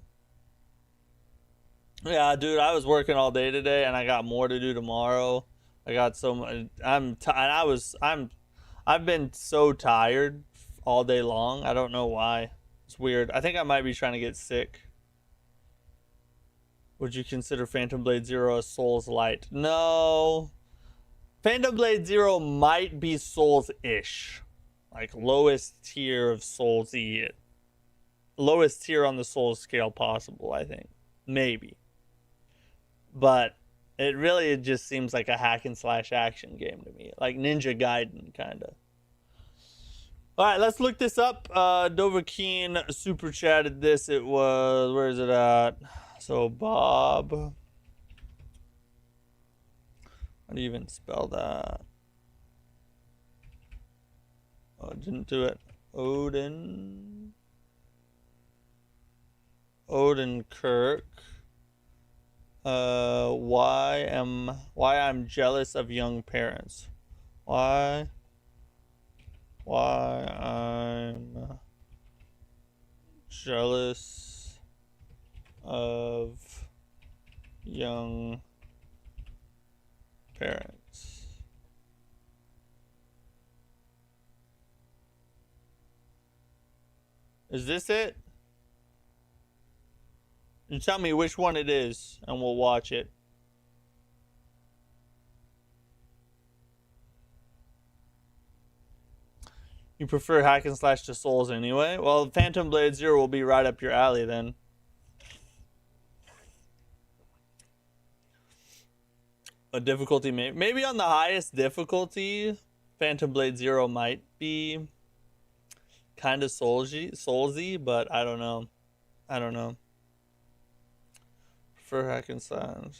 Yeah, dude, I was working all day today, and I got more to do tomorrow. I got so much. I've been so tired all day long. I don't know why. It's weird. I think I might be trying to get sick. Would you consider Phantom Blade Zero a Souls Light? No. Phantom Blade Zero might be Souls-ish, like lowest tier of Souls-y. Lowest tier on the Souls scale possible, I think. Maybe. But it just seems like a hack and slash action game to me. Like Ninja Gaiden, kind of. Alright, let's look this up. Dovahkiin super chatted this. It was, where is it at? So, Bob. How do you even spell that? Oh, it didn't do it. Odenkirk. Why I'm jealous of young parents. Why I'm jealous of young parents. Is this it? You tell me which one it is, and we'll watch it. You prefer hack and slash to Souls anyway? Well, Phantom Blade Zero will be right up your alley then. A difficulty, maybe on the highest difficulty, Phantom Blade Zero might be kind of Soulsy, but I don't know. For hack and slash.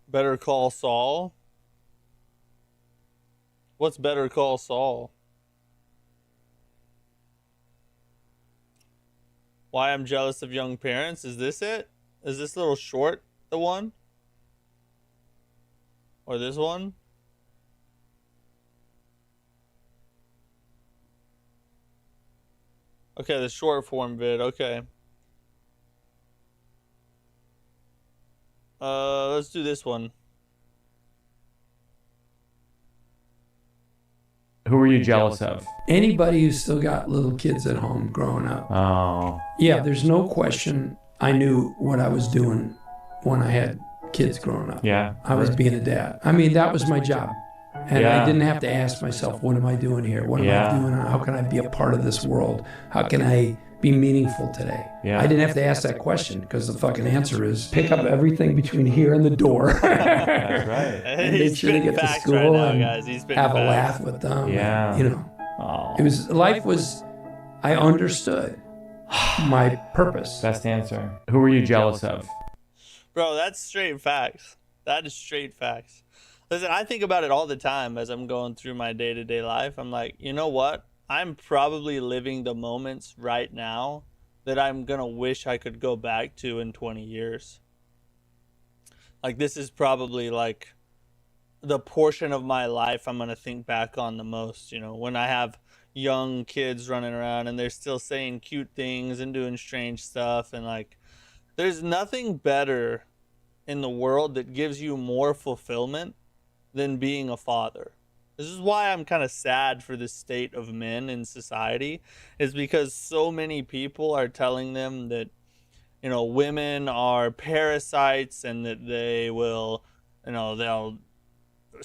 Better Call Saul. What's Better Call Saul? Why I'm jealous of young parents. Is this it? Is this little short the one? Or this one? Okay, the short form vid. Okay. Let's do this one. Who are you jealous of? Anybody who's still got little kids at home growing up. Oh. Yeah, there's no question I knew what I was doing when I had kids growing up. Yeah. I was being a dad. I mean, that was my job. And I didn't have to ask myself, what am I doing here? What am I doing? How can I be a part of this world? How can I be meaningful today? Yeah. I didn't have to ask that question because the fucking answer is pick up everything between here and the door. That's right. And He's make sure to spitting get to facts school right now, and guys. He's spitting have a facts. laugh with them. Yeah. And, you know, Oh, life was, I understood my purpose. best answer. Who were you jealous of? Bro, that's straight facts. That is straight facts. Listen, I think about it all the time as I'm going through my day-to-day life. I'm like, you know what? I'm probably living the moments right now that I'm going to wish I could go back to in 20 years. Like, this is probably like the portion of my life I'm going to think back on the most, you know, when I have young kids running around and they're still saying cute things and doing strange stuff. And like, there's nothing better in the world that gives you more fulfillment than being a father. This is why I'm kind of sad for the state of men in society, is because so many people are telling them that, you know, women are parasites and that they will, you know, they'll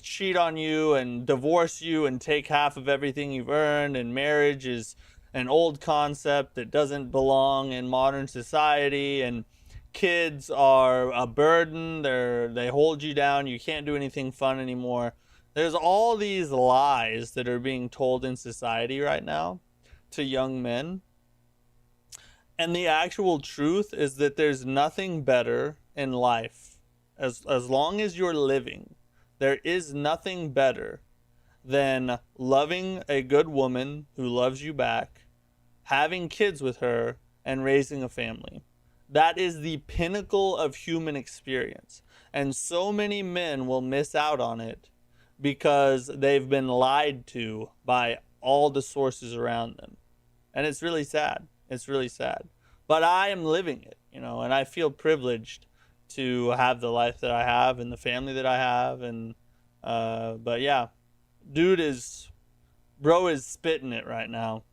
cheat on you and divorce you and take half of everything you've earned, and marriage is an old concept that doesn't belong in modern society, and kids are a burden. They hold you down. You can't do anything fun anymore. There's all these lies that are being told in society right now to young men. And the actual truth is that there's nothing better in life. As long as you're living, there is nothing better than loving a good woman who loves you back, having kids with her, and raising a family. That is the pinnacle of human experience. And so many men will miss out on it because they've been lied to by all the sources around them. And it's really sad. It's really sad. But I am living it, you know, and I feel privileged to have the life that I have and the family that I have. And, but yeah, bro is spitting it right now.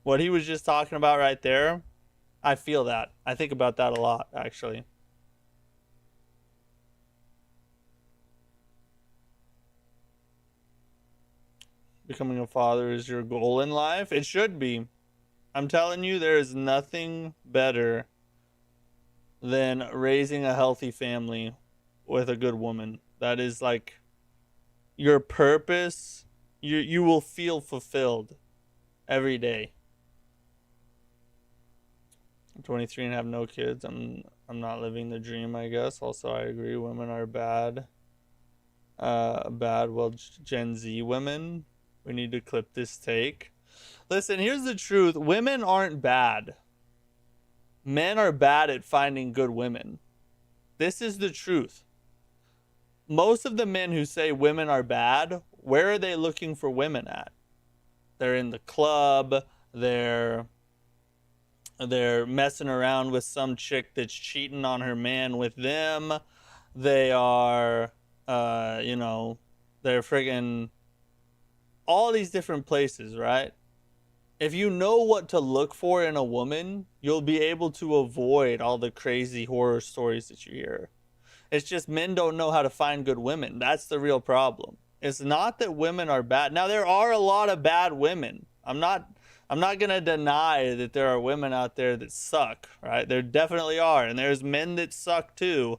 What he was just talking about right there, I feel that. I think about that a lot, actually. Becoming a father is your goal in life? It should be. I'm telling you, there is nothing better than raising a healthy family with a good woman. That is like your purpose. You will feel fulfilled every day. I'm 23 and have no kids. I'm not living the dream, I guess. Also, I agree. Women are bad. Well, Gen Z women. We need to clip this take. Listen, here's the truth. Women aren't bad. Men are bad at finding good women. This is the truth. Most of the men who say women are bad, where are they looking for women at? They're in the club. They're messing around with some chick that's cheating on her man with them. They are, you know, they're friggin' all these different places, right? If you know what to look for in a woman, you'll be able to avoid all the crazy horror stories that you hear. It's just men don't know how to find good women. That's the real problem. It's not that women are bad. Now, there are a lot of bad women. I'm not going to deny that there are women out there that suck, right? There definitely are. And there's men that suck too.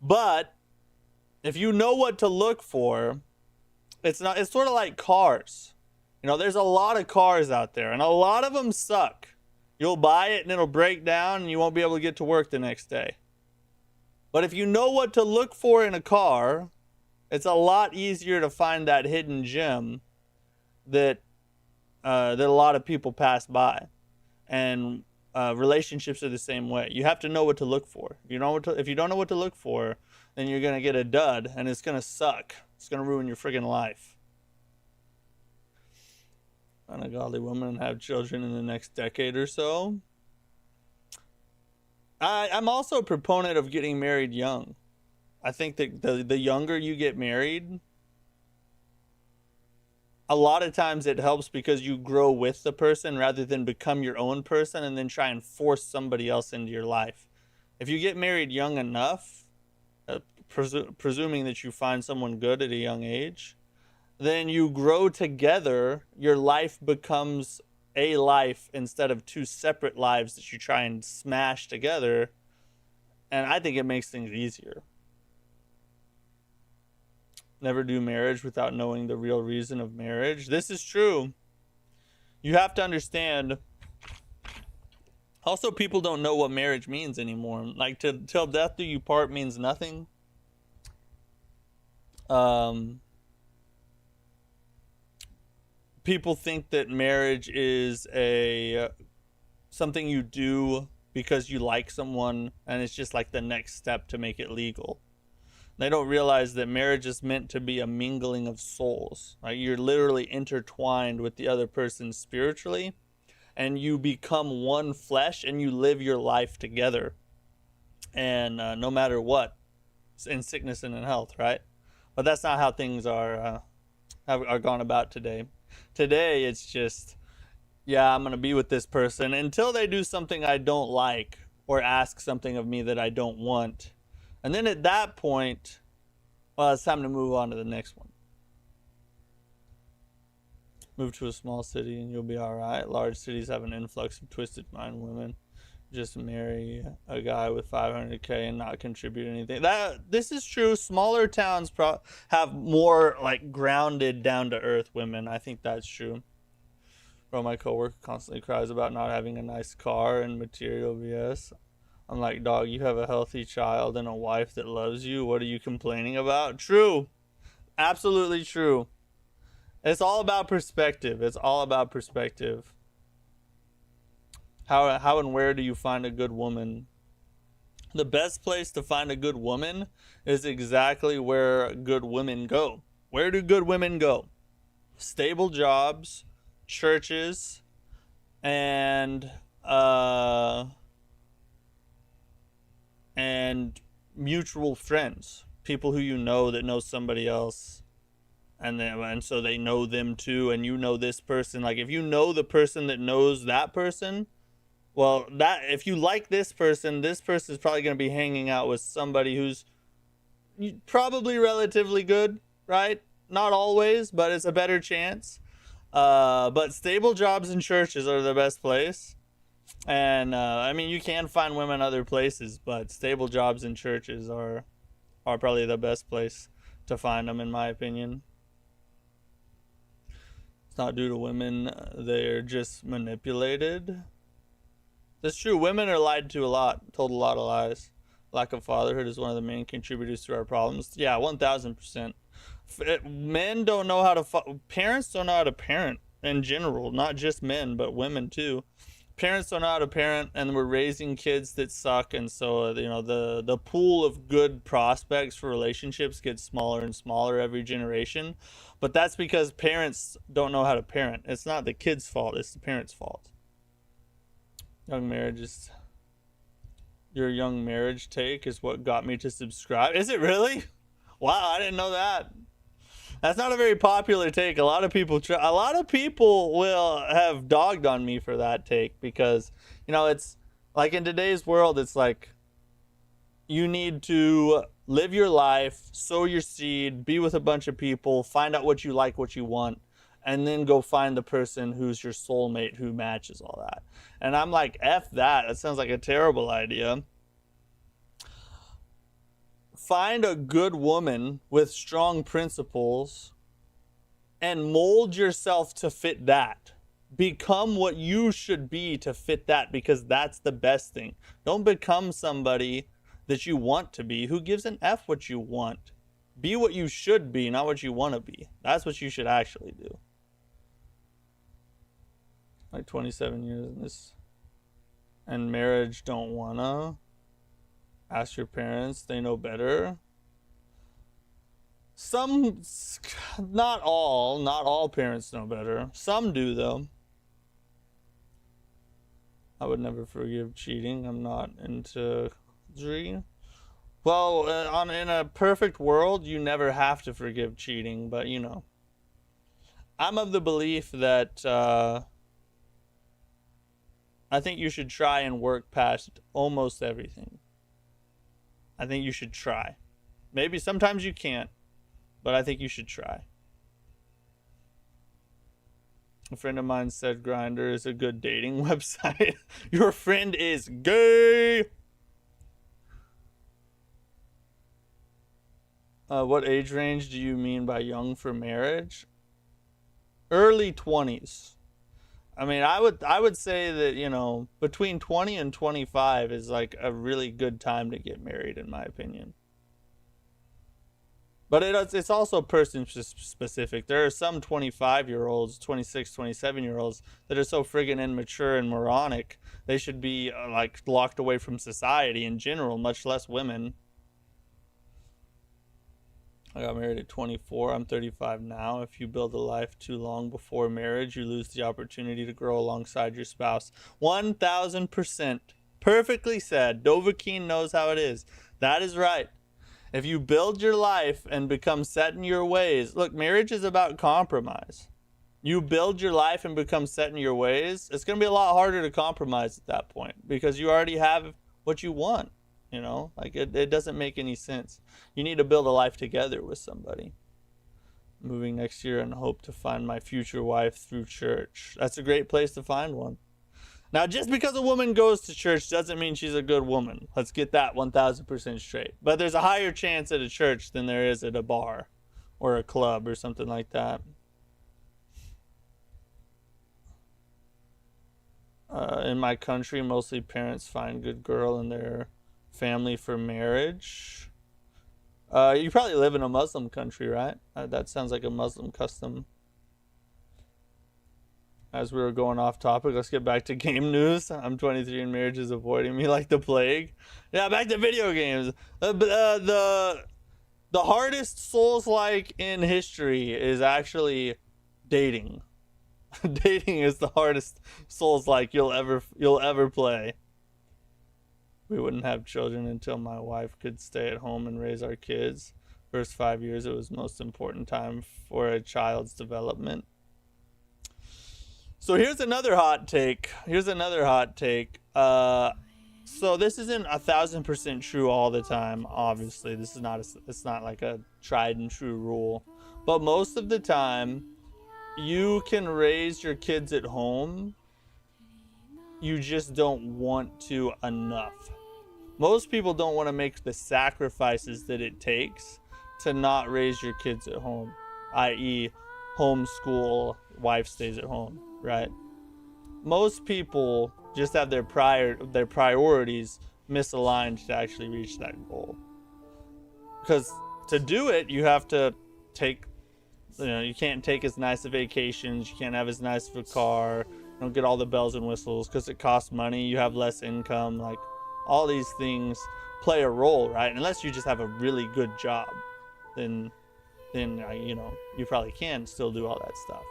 But if you know what to look for, it's sort of like cars. You know, there's a lot of cars out there and a lot of them suck. You'll buy it and it'll break down and you won't be able to get to work the next day. But if you know what to look for in a car, it's a lot easier to find that hidden gem that a lot of people pass by. And relationships are the same way. You have to know what to look for. If you don't know what to look for, then you're going to get a dud and it's going to suck. It's going to ruin your friggin' life. Find a godly woman and have children in the next decade or so. I'm also a proponent of getting married young. I think that the younger you get married, a lot of times it helps because you grow with the person rather than become your own person and then try and force somebody else into your life. If you get married young enough, presuming that you find someone good at a young age, then you grow together. Your life becomes a life instead of two separate lives that you try and smash together. And I think it makes things easier. Never do marriage without knowing the real reason of marriage. This is true. You have to understand. Also, people don't know what marriage means anymore. Like, till death do you part means nothing. People think that marriage is something you do because you like someone, and it's just like the next step to make it legal. They don't realize that marriage is meant to be a mingling of souls. Like, you're literally intertwined with the other person spiritually, and you become one flesh, and you live your life together. And no matter what, in sickness and in health, right? But that's not how things are gone about today. Today, it's just, yeah, I'm going to be with this person until they do something I don't like or ask something of me that I don't want. And then at that point, well, it's time to move on to the next one. Move to a small city and you'll be all right. Large cities have an influx of twisted mind women. Just marry a guy with 500K and not contribute anything. This is true. Smaller towns have more like grounded, down to earth women. I think that's true. Bro, my coworker constantly cries about not having a nice car and material BS. I'm like, dog, you have a healthy child and a wife that loves you. What are you complaining about? True. Absolutely true. It's all about perspective. It's all about perspective. How and where do you find a good woman? The best place to find a good woman is exactly where good women go. Where do good women go? Stable jobs, churches, and mutual friends. People who you know that know somebody else. And so they know them too, and you know this person. Like, if you know the person that knows that person, well, that if you like this person is probably going to be hanging out with somebody who's probably relatively good, right? Not always, but it's a better chance. But stable jobs and churches are the best place. And I mean, you can find women other places, but stable jobs and churches are probably the best place to find them, in my opinion. It's not due to women. They're just manipulated. That's true. Women are lied to a lot, told a lot of lies. Lack of fatherhood is one of the main contributors to our problems. Yeah, 1000%. Men don't know how to... Parents don't know how to parent in general. Not just men, but women too. Parents don't know how to parent, and we're raising kids that suck. And so, you know, the pool of good prospects for relationships gets smaller and smaller every generation. But that's because parents don't know how to parent. It's not the kid's fault. It's the parents' fault. Young marriages. Your young marriage take is what got me to subscribe. Is it really? Wow, I didn't know that. That's not a very popular take. A lot of people will have dogged on me for that take because, you know, it's like in today's world, it's like you need to live your life, sow your seed, be with a bunch of people, find out what you like, what you want, and then go find the person who's your soulmate who matches all that. And I'm like, F that. That sounds like a terrible idea. Find a good woman with strong principles and mold yourself to fit that. Become what you should be to fit that, because that's the best thing. Don't become somebody that you want to be. Who gives an F what you want? Be what you should be, not what you want to be. That's what you should actually do. Like 27 years in this, and marriage, don't wanna. Ask your parents, they know better. Some, not all parents know better. Some do though. I would never forgive cheating. I'm not into dream. Well, in a perfect world, you never have to forgive cheating, but you know. I'm of the belief that I think you should try and work past almost everything. I think you should try. Maybe sometimes you can't, but I think you should try. A friend of mine said Grindr is a good dating website. Your friend is gay. What age range do you mean by young for marriage? Early 20s. I mean, I would say that, you know, between 20 and 25 is like a really good time to get married, in my opinion. But it's also person specific. There are some 25-year-olds, 26, 27-year-olds that are so friggin' immature and moronic. They should be like locked away from society in general, much less women. I got married at 24. I'm 35 now. If you build a life too long before marriage, you lose the opportunity to grow alongside your spouse. 1000%. Perfectly said. Dovahkiin knows how it is. That is right. If you build your life and become set in your ways, look, marriage is about compromise. You build your life and become set in your ways, it's going to be a lot harder to compromise at that point because you already have what you want. You know, like it doesn't make any sense. You need to build a life together with somebody. Moving next year and hope to find my future wife through church. That's a great place to find one. Now, just because a woman goes to church doesn't mean she's a good woman. Let's get that 1000% straight. But there's a higher chance at a church than there is at a bar or a club or something like that. In my country, mostly parents find good girl in their family for marriage. You probably live in a Muslim country, right? That sounds like a Muslim custom. As we were going off topic, let's get back to game news. I'm 23 and marriage is avoiding me like the plague. Yeah, back to video games. The hardest Souls-like in history is actually dating. Dating is the hardest Souls-like you'll ever play. We wouldn't have children until my wife could stay at home and raise our kids. First 5 years, it was the most important time for a child's development. So here's another hot take. So this isn't 1000% true all the time. Obviously, this is not. It's not like a tried and true rule. But most of the time, you can raise your kids at home. You just don't want to enough. Most people don't want to make the sacrifices that it takes to not raise your kids at home, i.e. homeschool, wife stays at home, right? Most people just have their priorities misaligned to actually reach that goal. Because to do it, you have to take, you can't take as nice of vacations, you can't have as nice of a car, you don't get all the bells and whistles because it costs money, you have less income, like all these things play a role, right? Unless you just have a really good job, then you probably can still do all that stuff.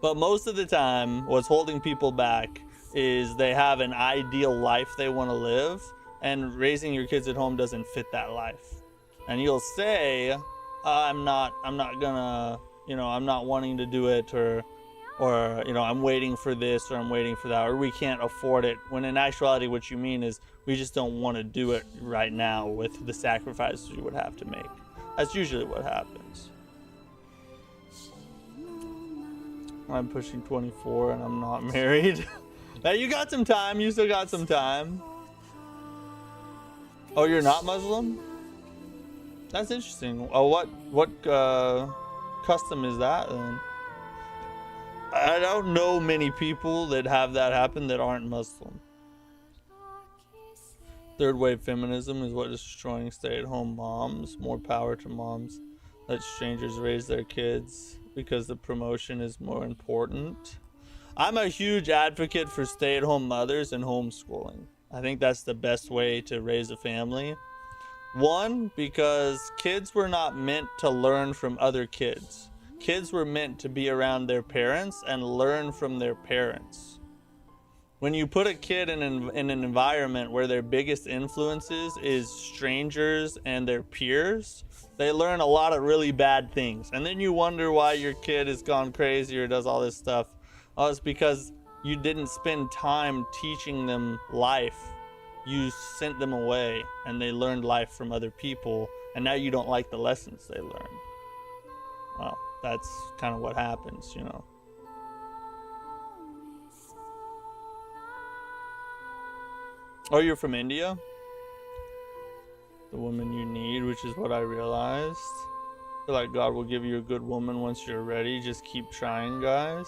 But most of the time, what's holding people back is they have an ideal life they want to live, and raising your kids at home doesn't fit that life. And you'll say, I'm not gonna, I'm not wanting to do it, or I'm waiting for this, or I'm waiting for that, or we can't afford it. When in actuality, what you mean is we just don't want to do it right now with the sacrifices you would have to make. That's usually what happens. I'm pushing 24 and I'm not married. Hey, you got some time. You still got some time. Oh, you're not Muslim? That's interesting. Oh, what custom is that then? I don't know many people that have that happen that aren't Muslim. Third wave feminism is what is destroying stay-at-home moms. More power to moms. Let strangers raise their kids because the promotion is more important. I'm a huge advocate for stay-at-home mothers and homeschooling. I think that's the best way to raise a family. One, because kids were not meant to learn from other kids. Kids were meant to be around their parents and learn from their parents. When you put a kid in an environment where their biggest influences is strangers and their peers, they learn a lot of really bad things. And then you wonder why your kid has gone crazy or does all this stuff. Oh, it's because you didn't spend time teaching them life. You sent them away and they learned life from other people, and now you don't like the lessons they learned. Well, that's kind of what happens, you know. Oh, you're from India? The woman you need, which is what I realized. I feel like God will give you a good woman once you're ready. Just keep trying, guys.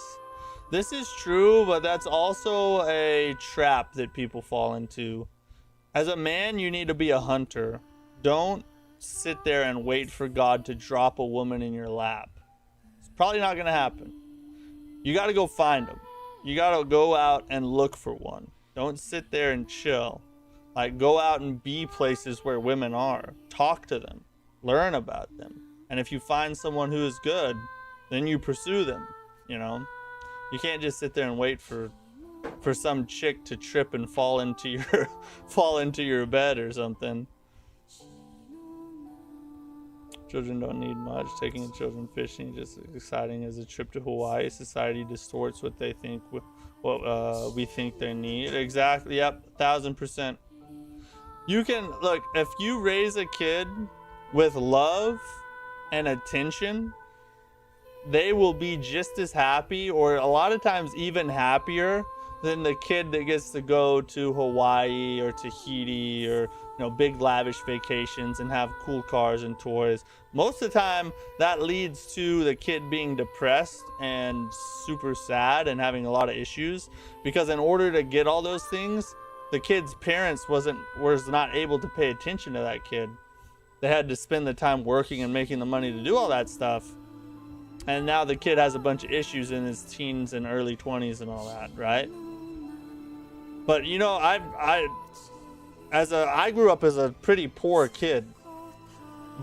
This is true, but that's also a trap that people fall into. As a man, you need to be a hunter. Don't sit there and wait for God to drop a woman in your lap. It's probably not going to happen. You got to go find them. You got to go out and look for one. Don't sit there and chill. Like, go out and be places where women are. Talk to them. Learn about them. And if you find someone who is good, then you pursue them, you know? You can't just sit there and wait for some chick to trip and fall into your bed or something. Children don't need much. Taking children fishing just as exciting as a trip to Hawaii. Society distorts what they think, what we think they need. Exactly. Yep. 1000%. You can look, if you raise a kid with love and attention, they will be just as happy, or a lot of times even happier, than the kid that gets to go to Hawaii or Tahiti or, you know, big lavish vacations and have cool cars and toys. Most of the time that leads to the kid being depressed and super sad and having a lot of issues, because in order to get all those things, the kid's parents was not able to pay attention to that kid. They had to spend the time working and making the money to do all that stuff. And now the kid has a bunch of issues in his teens and early 20s and all that, right? But you know, I grew up as a pretty poor kid,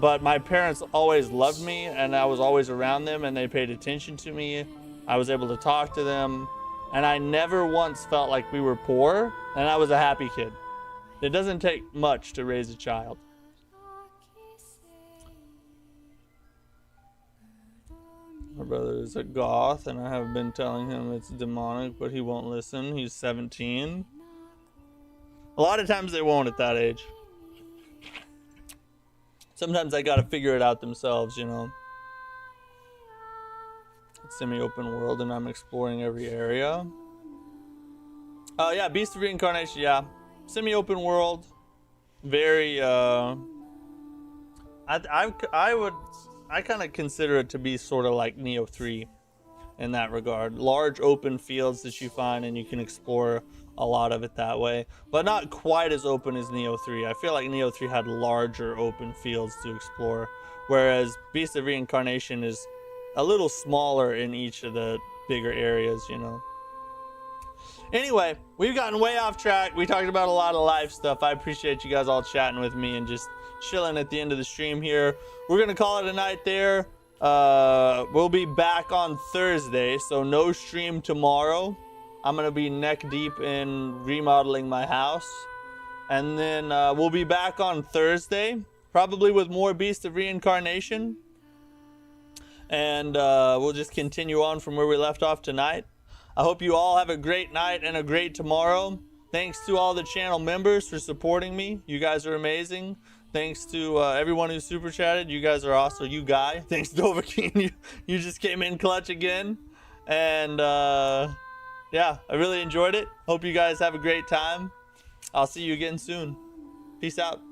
but my parents always loved me and I was always around them and they paid attention to me. I was able to talk to them and I never once felt like we were poor, and I was a happy kid. It doesn't take much to raise a child. My brother is a goth and I have been telling him it's demonic, but he won't listen. He's 17. A lot of times they won't at that age. Sometimes they gotta figure it out themselves, you know. It's semi-open world and I'm exploring every area. Oh yeah, Beast of Reincarnation, yeah. Semi-open world. Very I kind of consider it to be sort of like Neo 3 in that regard. Large open fields that you find and you can explore a lot of it that way, but not quite as open as Neo 3. I feel like Neo 3 had larger open fields to explore, whereas Beast of Reincarnation is a little smaller in each of the bigger areas, you know. Anyway, we've gotten way off track. We talked about a lot of life stuff. I appreciate you guys all chatting with me and just chilling at the end of the stream here. We're gonna call it a night there. We'll be back on Thursday, so no stream tomorrow. I'm gonna be neck deep in remodeling my house, and then we'll be back on Thursday, probably with more Beast of Reincarnation, and we'll just continue on from where we left off tonight. I hope you all have a great night and a great tomorrow. Thanks to all the channel members for supporting me. You guys are amazing. Thanks to everyone who super chatted. You guys are awesome. You guy. Thanks to Overking. You just came in clutch again. And yeah, I really enjoyed it. Hope you guys have a great time. I'll see you again soon. Peace out.